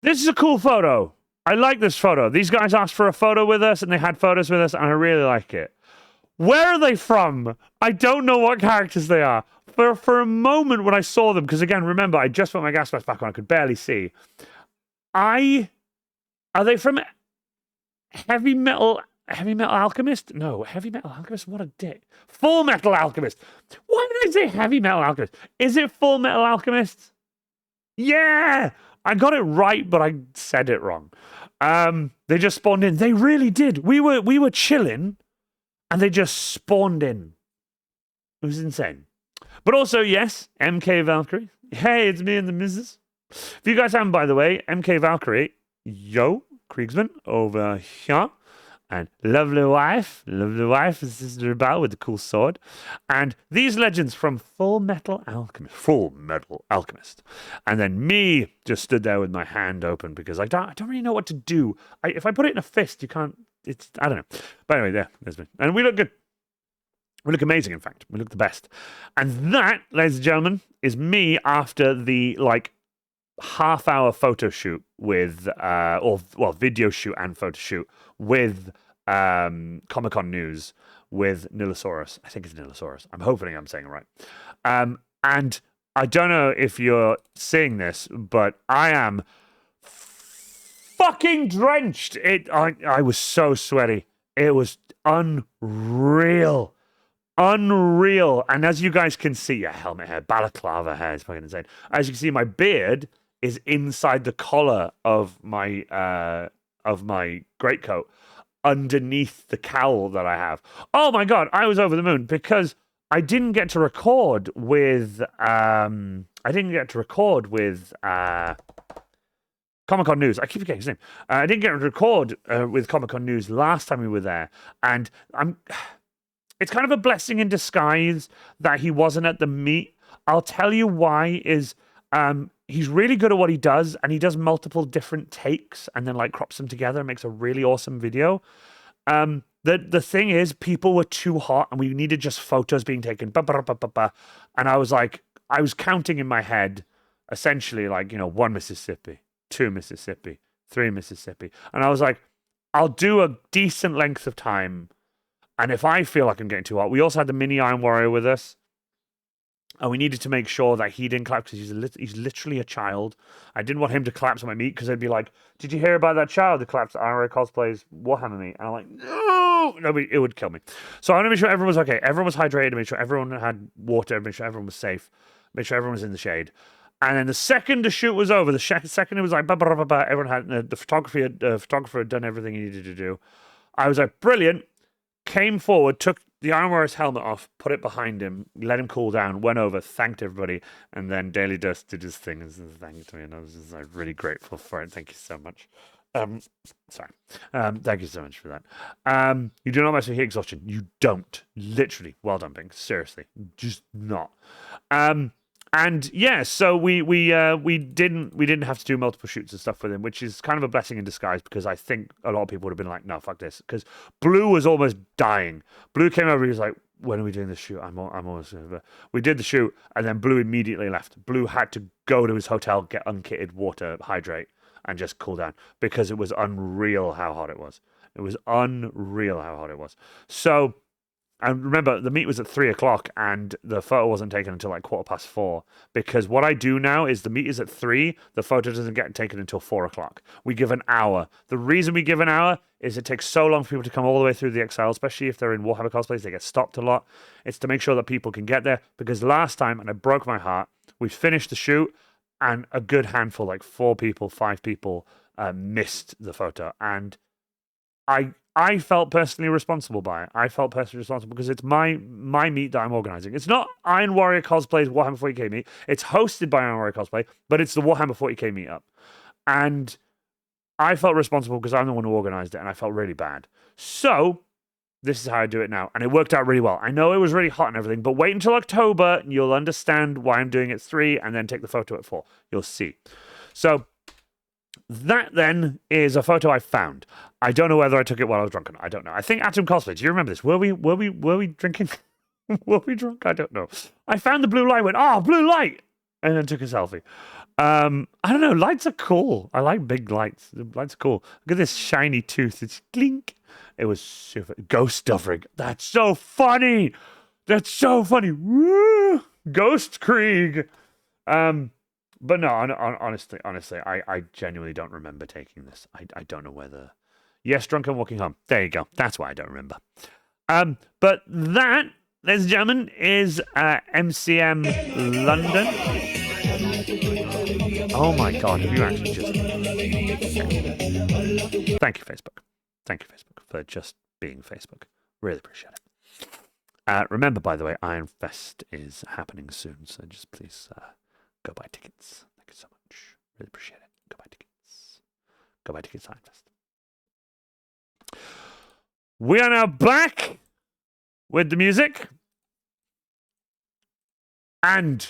This is a cool photo. I like this photo. These guys asked for a photo with us, and they had photos with us, and I really like it. Where are they from? I don't know what characters they are. For a moment when I saw them, because again, remember, I just put my gas mask back on. I could barely see. Are they from Heavy Metal Alchemist? No, Heavy Metal Alchemist? What a dick. Full Metal Alchemist. Why did I say Heavy Metal Alchemist? Is it Full Metal Alchemist? Yeah! I got it right, but I said it wrong. They just spawned in. They really did. We were chilling, and they just spawned in. It was insane. But also, yes, MK Valkyrie. Hey, it's me and the missus. If you guys haven't, by the way, MK Valkyrie, yo, Kriegsman, over here. And lovely wife, Sister Rebel with the cool sword. And these legends from Full Metal Alchemist. And then me just stood there with my hand open because I don't really know what to do. If I put it in a fist, you can't, I don't know. But anyway, there's me. And we look good. We look amazing, in fact. We look the best. And that, ladies and gentlemen, is me after the, like, half-hour photo shoot with, video shoot and photo shoot with Comic-Con News with Nilosaurus. I think it's Nilosaurus. I'm hoping I'm saying it right. And I don't know if you're seeing this, but I am fucking drenched. I was so sweaty. It was unreal. Unreal. And as you guys can see, helmet hair, balaclava hair is fucking insane. As you can see, my beard is inside the collar of my greatcoat, underneath the cowl that I have. Oh my god, I was over the moon because I didn't get to record with Comic-Con News. I keep forgetting his name. I didn't get to record with Comic-Con News last time we were there, and it's kind of a blessing in disguise that he wasn't at the meet. I'll tell you why is he's really good at what he does, and he does multiple different takes and then like crops them together and makes a really awesome video. The thing is, people were too hot and we needed just photos being taken. And I was counting in my head, essentially like, 1 Mississippi, 2 Mississippi, 3 Mississippi. And I was like, I'll do a decent length of time. And if I feel like I'm getting too hot, we also had the mini Iron Warrior with us. And we needed to make sure that he didn't collapse because he's literally a child. I didn't want him to collapse on my meat because they'd be like, "Did you hear about that child who collapsed at Iron Warrior Cosplay's Warhammer meat?" And I'm like, no, it would kill me. So I want to make sure everyone was okay. Everyone was hydrated, make sure everyone had water, make sure everyone was safe, make sure everyone was in the shade. And then the second the shoot was over, the second it was like, everyone had, the photographer had done everything he needed to do. I was like, brilliant. Came forward, took the Iron Warrior's helmet off, put it behind him, let him cool down, went over, thanked everybody, and then Daily Dust did his thing and thanked me, and I was just really grateful for it. Thank you so much. Thank you so much for that. You do not mess with heat exhaustion. You don't. Literally. Well done, Pink. Seriously. Just not. And yeah, so we didn't have to do multiple shoots and stuff with him, which is kind of a blessing in disguise because I think a lot of people would have been like, no, fuck this. Because Blue was almost dying. Blue came over, he was like, when are we doing this shoot? I'm almost over. We did the shoot, and then Blue immediately left. Blue had to go to his hotel, get unkitted water, hydrate, and just cool down because it was unreal how hot it was. It was unreal how hot it was. So, and remember, the meet was at 3:00 and the photo wasn't taken until like 4:15 because what I do now is the meet is at 3, the photo doesn't get taken until 4:00. We give an hour. The reason we give an hour is it takes so long for people to come all the way through the Excel, especially if they're in Warhammer cosplays, they get stopped a lot. It's to make sure that people can get there because last time, and it broke my heart, we finished the shoot and a good handful, like 4 people, 5 people missed the photo. And I felt personally responsible by it. I felt personally responsible because it's my meet that I'm organizing. It's not Iron Warrior Cosplay's Warhammer 40k meet. It's hosted by Iron Warrior Cosplay, but it's the Warhammer 40k meetup. And I felt responsible because I'm the one who organized it, and I felt really bad. So This is how I do it now. And it worked out really well. I know it was really hot and everything, but wait until October and you'll understand why I'm doing it 3 and then take the photo at 4. You'll see. So that then is a photo I found. I don't know whether I took it while I was drunk or not. I don't know. I think Atom Cosplay. Do you remember this? Were we drinking? Were we drunk? I don't know. I found the blue light, went, oh, blue light, and then took a selfie. I don't know. Lights are cool. I like big lights. The lights are cool. Look at this shiny tooth. It's clink. It was super. Ghost stuffing. That's so funny. That's so funny. Woo! Ghost Krieg. But no, honestly, I genuinely don't remember taking this. I don't know whether. Yes, drunk and walking home. There you go. That's why I don't remember. But that, ladies and gentlemen, is MCM London. Oh my God! Have you actually just? Thank you, Facebook. Thank you, Facebook, for just being Facebook. Really appreciate it. Remember, by the way, Iron Fest is happening soon, so just please go buy tickets. Thank you so much. Really appreciate it. Go buy tickets. Go buy tickets, Iron Fest. We are now back with the music. And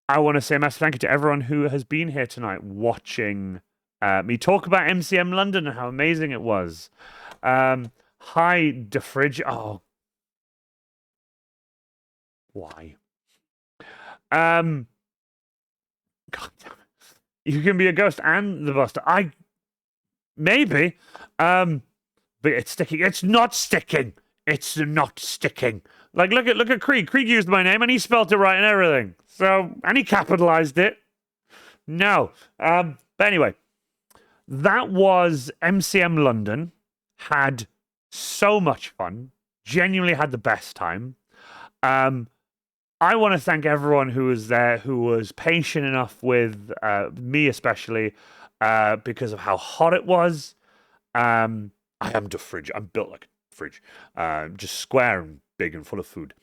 I want to say a massive thank you to everyone who has been here tonight watching me talk about MCM London and how amazing it was. Hi, Defridge. Oh. Why? God damn it. You can be a ghost and the buster. Maybe. But it's sticking. It's not sticking. It's not sticking. Like, look at Krieg. Krieg used my name and he spelled it right and everything. So, and he capitalized it. No. But anyway, that was MCM London. Had so much fun. Genuinely had the best time. I want to thank everyone who was there, who was patient enough with me especially, because of how hot it was. I am the fridge. I'm built like a fridge. Just square and big and full of food.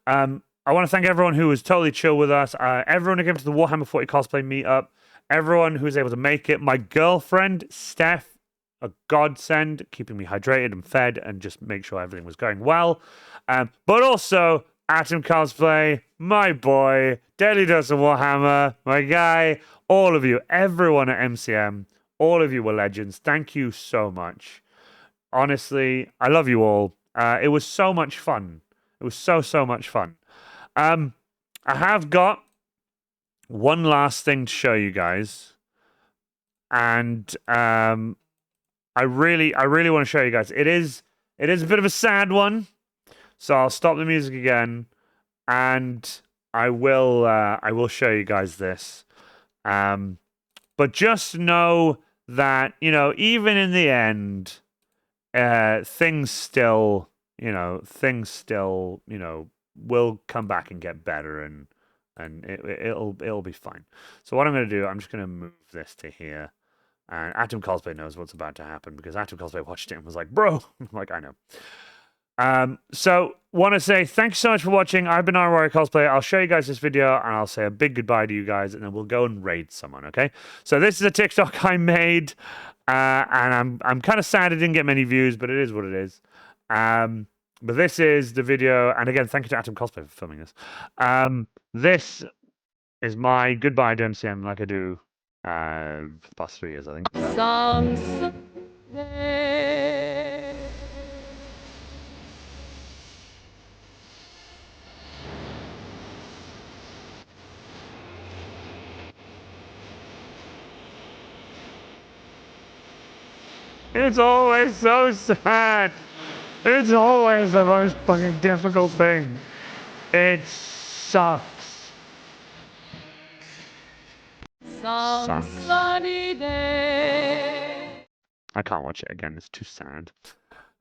I want to thank everyone who was totally chill with us. Everyone who came to the Warhammer 40 cosplay meetup. Everyone who was able to make it. My girlfriend, Steph, a godsend, keeping me hydrated and fed and just make sure everything was going well. But also Atom Cosplay, my boy, Daily Dose of Warhammer, my guy, all of you, everyone at MCM, all of you were legends. Thank you so much. Honestly, I love you all. It was so much fun. It was so much fun. I have got one last thing to show you guys. And I really want to show you guys. It is a bit of a sad one. So I'll stop the music again and I will show you guys this. But just know that, you know, even in the end, things still, will come back and get better and it'll be fine. So what I'm going to do, I'm just going to move this to here. And Atom Cosplay knows what's about to happen because Atom Cosplay watched it and was like, bro, I'm like, I know. So want to say thank you so much for watching. I've been Iron Warrior Cosplay. I'll show you guys this video and I'll say a big goodbye to you guys and then we'll go and raid someone, okay? So this is a TikTok I made, and I'm kind of sad it didn't get many views, but it is what it is. But this is the video, and again, thank you to Atom Cosplay for filming this. This is my goodbye to MCM, like I do for the past 3 years, I think. It's always so sad. It's always the most fucking difficult thing. It sucks. Sucks. Sunny day. I can't watch it again. It's too sad.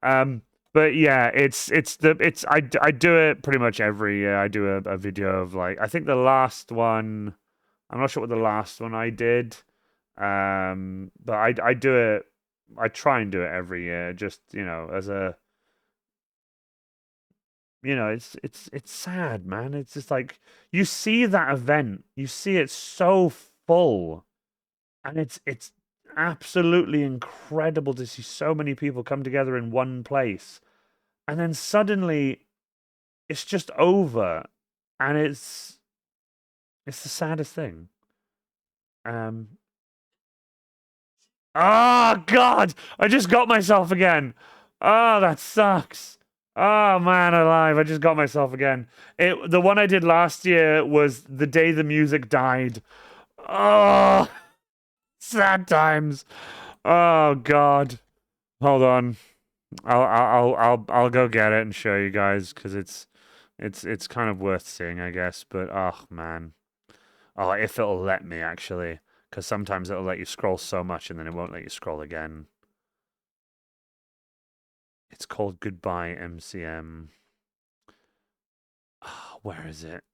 But yeah, I do it pretty much every year. I do a video of like, I think the last one, I'm not sure what the last one I did. But I do it. I try and do it every year, just, as a, it's sad, man. It's just like, you see that event, you see it so full, and it's absolutely incredible to see so many people come together in one place And then suddenly it's just over, and it's the saddest thing. Oh God! I just got myself again. Oh, that sucks. Oh man, alive! I just got myself again. The one I did last year was the day the music died. Oh, sad times. Oh God. Hold on. I'll go get it and show you guys because it's kind of worth seeing, I guess. But oh man. Oh, if it'll let me, actually. Because sometimes it'll let you scroll so much and then it won't let you scroll again. It's called Goodbye MCM. Oh, where is it?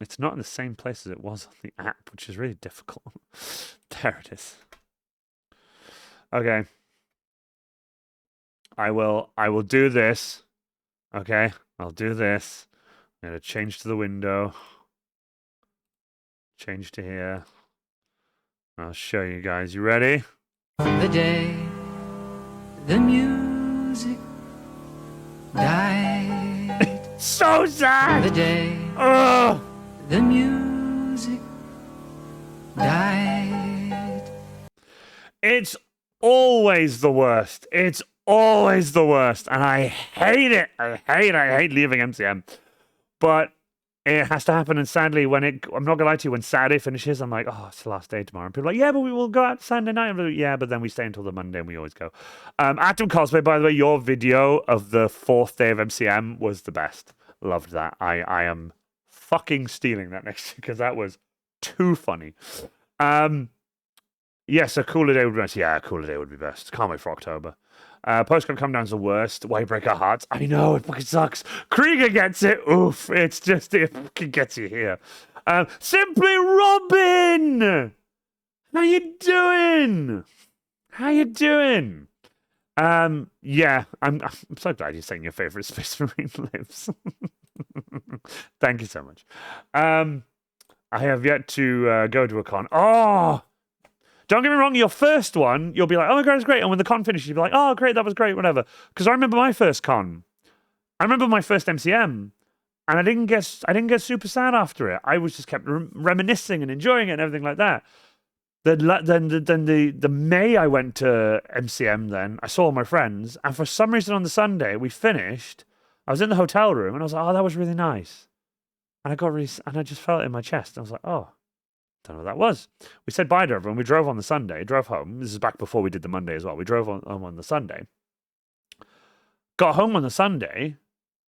It's not in the same place as it was on the app, which is really difficult. There it is. Okay. I will do this. Okay? I'll do this. I'm going to change to the window. Change to here. I'll show you guys. You ready? The day the music died. So sad! The day Oh! the music died. It's always the worst. It's always the worst. And I hate it. I hate leaving MCM. But it has to happen. And sadly, I'm not going to lie to you, when Saturday finishes, I'm like, oh, it's the last day tomorrow. And people are like, yeah, but we will go out Sunday night. I'm like, yeah, but then we stay until the Monday and we always go. Atom Cosplay, by the way, your video of the 4th day of MCM was the best. Loved that. I am fucking stealing that next year because that was too funny. Yes, a cooler day would be best. Yeah, a cooler day would be best. Can't wait for October. Postcard Come Down's the worst. Why break our hearts? I know, it fucking sucks. Krieger gets it. Oof. It's just, it fucking gets you here. Simply Robin! How you doing? How you doing? Yeah, I'm so glad you're saying your favorite Space Marine lives. Thank you so much. I have yet to go to a con. Oh! Don't get me wrong, your first one, you'll be like, oh my God, it's great. And when the con finishes, you'll be like, oh, great, that was great, whatever. Because I remember my first con. I remember my first MCM. And I didn't get super sad after it. I was just kept reminiscing and enjoying it and everything like that. Then the May I went to MCM then, I saw all my friends. And for some reason on the Sunday, we finished. I was in the hotel room and I was like, oh, that was really nice. And I just felt it in my chest. And I was like, oh. Don't know what that was. We said bye to everyone. We drove on the Sunday, drove home. This is back before we did the Monday as well. We drove home on the Sunday. Got home on the Sunday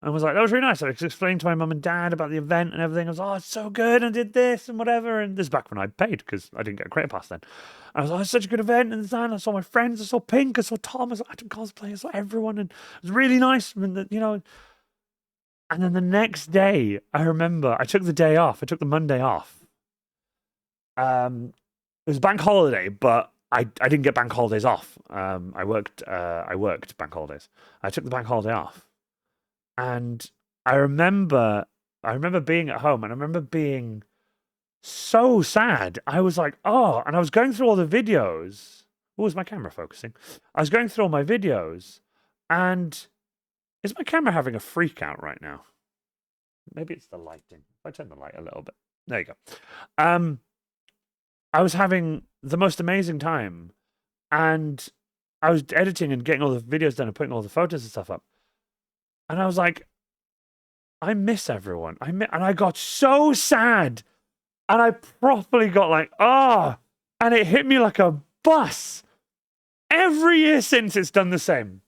and was like, that was really nice. I explained to my mum and dad about the event and everything. I was like, oh, it's so good. I did this and whatever. And this is back when I paid because I didn't get a credit pass then. I was like, oh, it's such a good event. And then I saw my friends. I saw Pink. I saw Tom. I saw Atom Cosplay. I saw everyone. And it was really nice. And, you know. And then the next day, I remember I took the day off. I took the Monday off. It was bank holiday, but I didn't get bank holidays off. I worked bank holidays. I took the bank holiday off, and I remember being at home, and I remember being so sad. I was like, oh, and I was going through all the videos. What was my camera focusing? I was going through all my videos, and is my camera having a freak out right now? Maybe it's the lighting. If I turn the light a little bit, there you go. I was having the most amazing time, and I was editing and getting all the videos done and putting all the photos and stuff up. And I was like, I miss everyone. And I got so sad, and I properly got like, and it hit me like a bus. Every year since, it's done the same.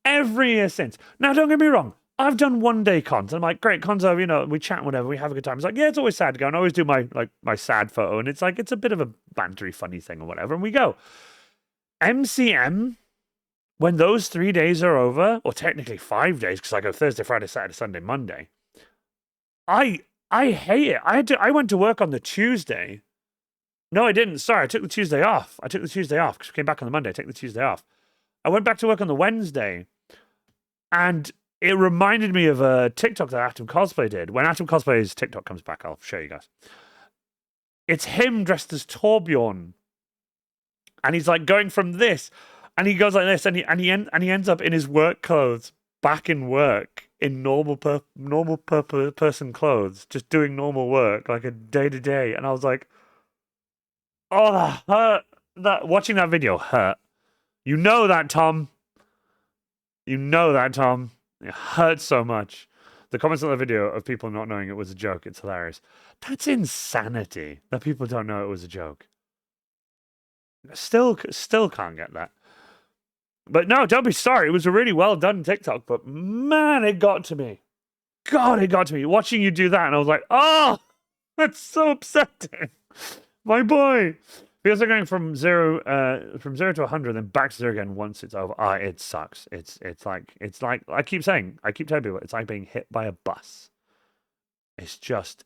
Every year since. Now, don't get me wrong. I've done one-day cons. I'm like, great, cons over, you know, we chat and whatever, we have a good time. It's like, yeah, it's always sad to go. And I always do my sad photo. And it's like, it's a bit of a bantery, funny thing or whatever. And we go. MCM, when those 3 days are over, or technically 5 days, because I go Thursday, Friday, Saturday, Sunday, Monday, I hate it. I went to work on the Tuesday. No, I didn't. Sorry, I took the Tuesday off. Because we came back on the Monday. I took the Tuesday off. I went back to work on the Wednesday. And it reminded me of a TikTok that Atom Cosplay did. When Atom Cosplay's TikTok comes back, I'll show you guys. It's him dressed as Torbjorn. And he's like going from this. And he goes like this, and he ends up in his work clothes, back in work, in normal person clothes, just doing normal work, like a day-to-day. And I was like, oh, that hurt. Watching that video hurt. You know that, Tom. You know that, Tom. It hurts so much. The comments on the video of people not knowing it was a joke, it's hilarious. That's insanity that people don't know it was a joke. Still can't get that. But no, don't be sorry. It was a really well done TikTok, but man, it got to me. God, it got to me. Watching you do that, and I was like, oh, that's so upsetting. My boy. Because they're going from zero to 100, then back to zero again once it's over. Ah, it sucks. It's like I keep telling people, it's like being hit by a bus. It's just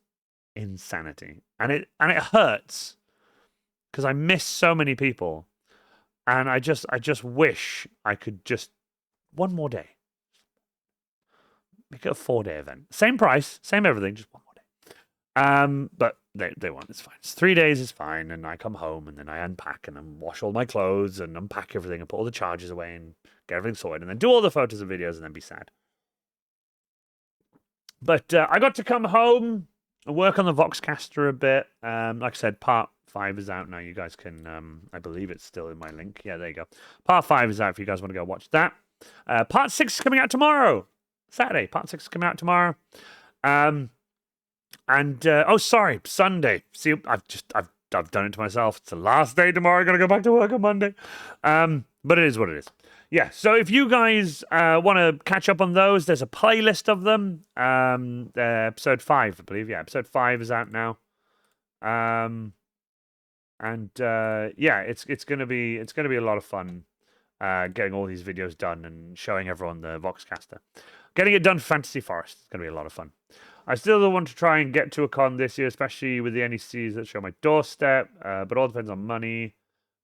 insanity, and it hurts because I miss so many people, and I just wish I could just one more day. Make it a 4-day event, same price, same everything, just one more day. But they won't. It's fine. It's 3 days is fine, and I come home and then I unpack and then wash all my clothes and unpack everything and put all the charges away and get everything sorted and then do all the photos and videos and then be sad. But I got to come home and work on the Voxcaster a bit. Like I said, part 5 is out now. You guys can, I believe it's still in my link. Yeah, there you go. Part 5 is out if you guys want to go watch that. Part 6 is coming out tomorrow. Saturday. Part 6 is coming out tomorrow. Sunday. See, I've done it to myself. It's the last day tomorrow. I'm gonna go back to work on Monday. But it is what it is. Yeah. So if you guys want to catch up on those, there's a playlist of them. Episode 5, I believe. Yeah, episode 5 is out now. It's gonna be a lot of fun. Getting all these videos done and showing everyone the Voxcaster. Getting it done for Fantasy Forest. It's gonna be a lot of fun. I still want to try and get to a con this year, especially with the NECs that show my doorstep. But all depends on money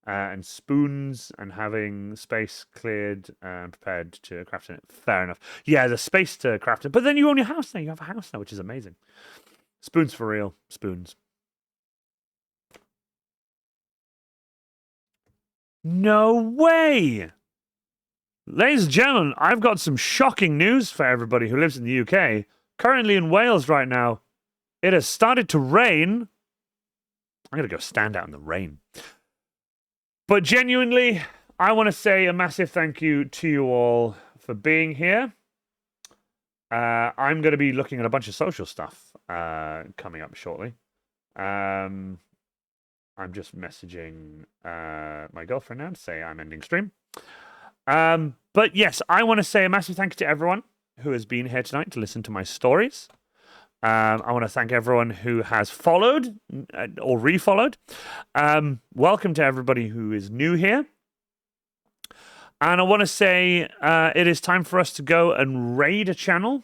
and spoons and having space cleared and prepared to craft in it. Fair enough. Yeah, the space to craft it. But then you own your house now. You have a house now, which is amazing. Spoons for real. Spoons. No way! Ladies and gentlemen, I've got some shocking news for everybody who lives in the UK. Currently in Wales right now, it has started to rain. I'm going to go stand out in the rain. But genuinely, I want to say a massive thank you to you all for being here. I'm going to be looking at a bunch of social stuff coming up shortly. I'm just messaging my girlfriend now to say I'm ending stream. But yes, I want to say a massive thank you to everyone who has been here tonight to listen to my stories. I want to thank everyone who has followed or refollowed. Welcome to everybody who is new here. And I want to say it is time for us to go and raid a channel.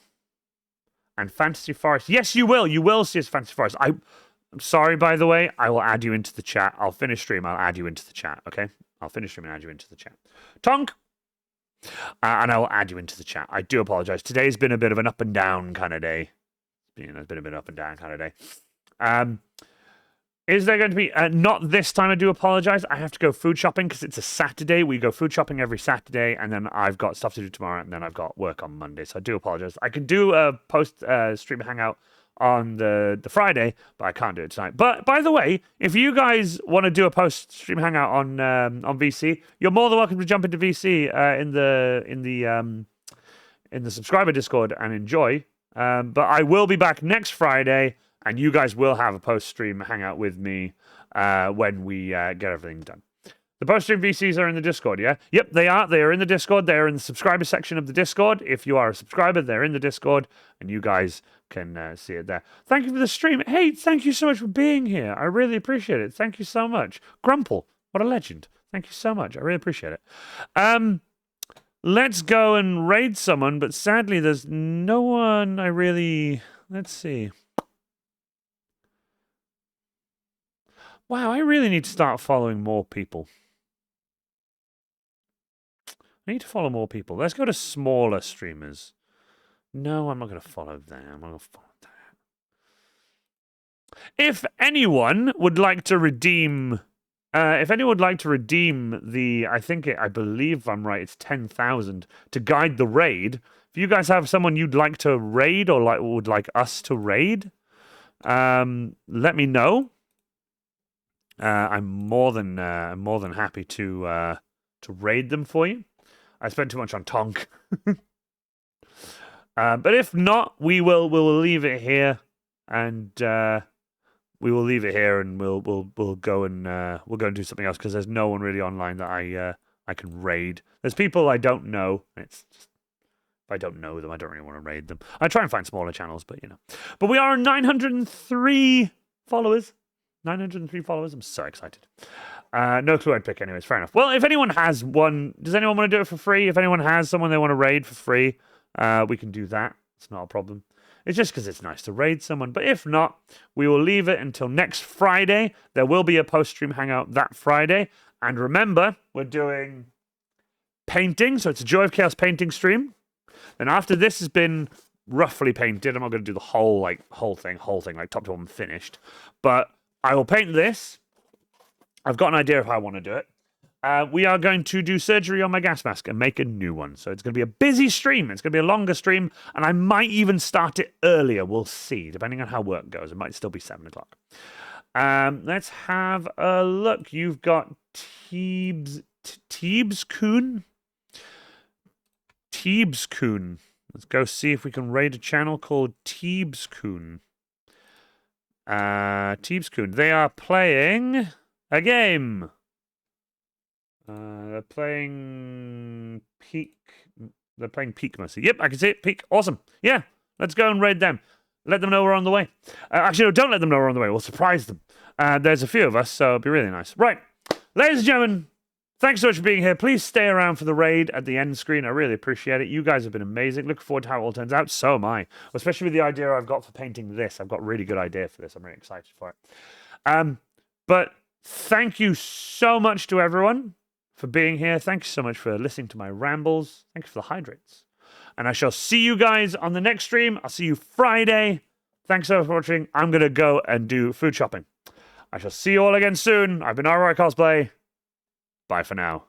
And Fantasy Forest. Yes, you will. You will see us Fantasy Forest. I'm sorry, by the way. I will add you into the chat. I'll finish stream. I'll add you into the chat, okay? I'll finish stream and add you into the chat. Tonk! And I will add you into the chat. I do apologize. Today's been a bit of an up and down kind of day. It's been a bit up and down kind of day. Is there going to be... not this time, I do apologize. I have to go food shopping because it's a Saturday. We go food shopping every Saturday, and then I've got stuff to do tomorrow, and then I've got work on Monday. So I do apologize. I can do a post-stream hangout on the Friday, but I can't do it tonight. But by the way, if you guys want to do a post-stream hangout on VC, you're more than welcome to jump into VC in the subscriber Discord and enjoy. But I will be back next Friday, and you guys will have a post-stream hangout with me when we get everything done. The post-stream VCs are in the Discord, yeah? Yep, they are. They are in the Discord. They are in the subscriber section of the Discord. If you are a subscriber, they're in the Discord, and you guys can see it there. Thank you for the stream. Hey, thank you so much for being here. I really appreciate it. Thank you so much. Grumple, what a legend. Thank you so much. I really appreciate it. Let's go and raid someone, but sadly, there's no one I really... Let's see. Wow, I really need to start following more people. I need to follow more people. Let's go to smaller streamers. No, I'm not going to follow them. I'm not going to follow that. If anyone would like to redeem if anyone would like to redeem the, I believe I'm right, it's 10,000 to guide the raid. If you guys have someone you'd like to raid or would like us to raid, let me know. I'm more than happy to raid them for you. I spent too much on Tonk. But if not, we'll leave it here, and we will leave it here, and we'll go and do something else because there's no one really online that I can raid. There's people I don't know. It's just, if I don't know them, I don't really want to raid them. I try and find smaller channels, but you know. But we are 903 followers. 903 followers. I'm so excited. No clue I'd pick anyways. Fair enough. Well, if anyone has one, does anyone want to do it for free? If anyone has someone they want to raid for free, we can do that. It's not a problem. It's just because it's nice to raid someone. But if not, we will leave it until next Friday. There will be a post-stream hangout that Friday. And remember, we're doing painting. So it's a Joy of Chaos painting stream. And after this has been roughly painted, I'm not going to do the whole thing, like top to bottom finished. But I will paint this. I've got an idea of how I want to do it. We are going to do surgery on my gas mask and make a new one. So it's going to be a busy stream. It's going to be a longer stream. And I might even start it earlier. We'll see, depending on how work goes. It might still be 7 o'clock. Let's have a look. You've got Teebs-Coon. Teebs-Coon. Let's go see if we can raid a channel called Teebs-Coon. Teebs-Coon. They are playing a game. They're playing Peak. They're playing Peak mostly. Yep, I can see it. Peak. Awesome. Yeah, let's go and raid them. Let them know we're on the way. Actually, no, don't let them know we're on the way. We'll surprise them. There's a few of us, so it'll be really nice. Right. Ladies and gentlemen, thanks so much for being here. Please stay around for the raid at the end screen. I really appreciate it. You guys have been amazing. Look forward to how it all turns out. So am I. Especially with the idea I've got for painting this. I've got a really good idea for this. I'm really excited for it. But thank you so much to everyone for being here. Thank you so much for listening to my rambles. Thank you for the hydrates. And I shall see you guys on the next stream. I'll see you Friday. Thanks so much for watching. I'm going to go and do food shopping. I shall see you all again soon. I've been RY Cosplay. Bye for now.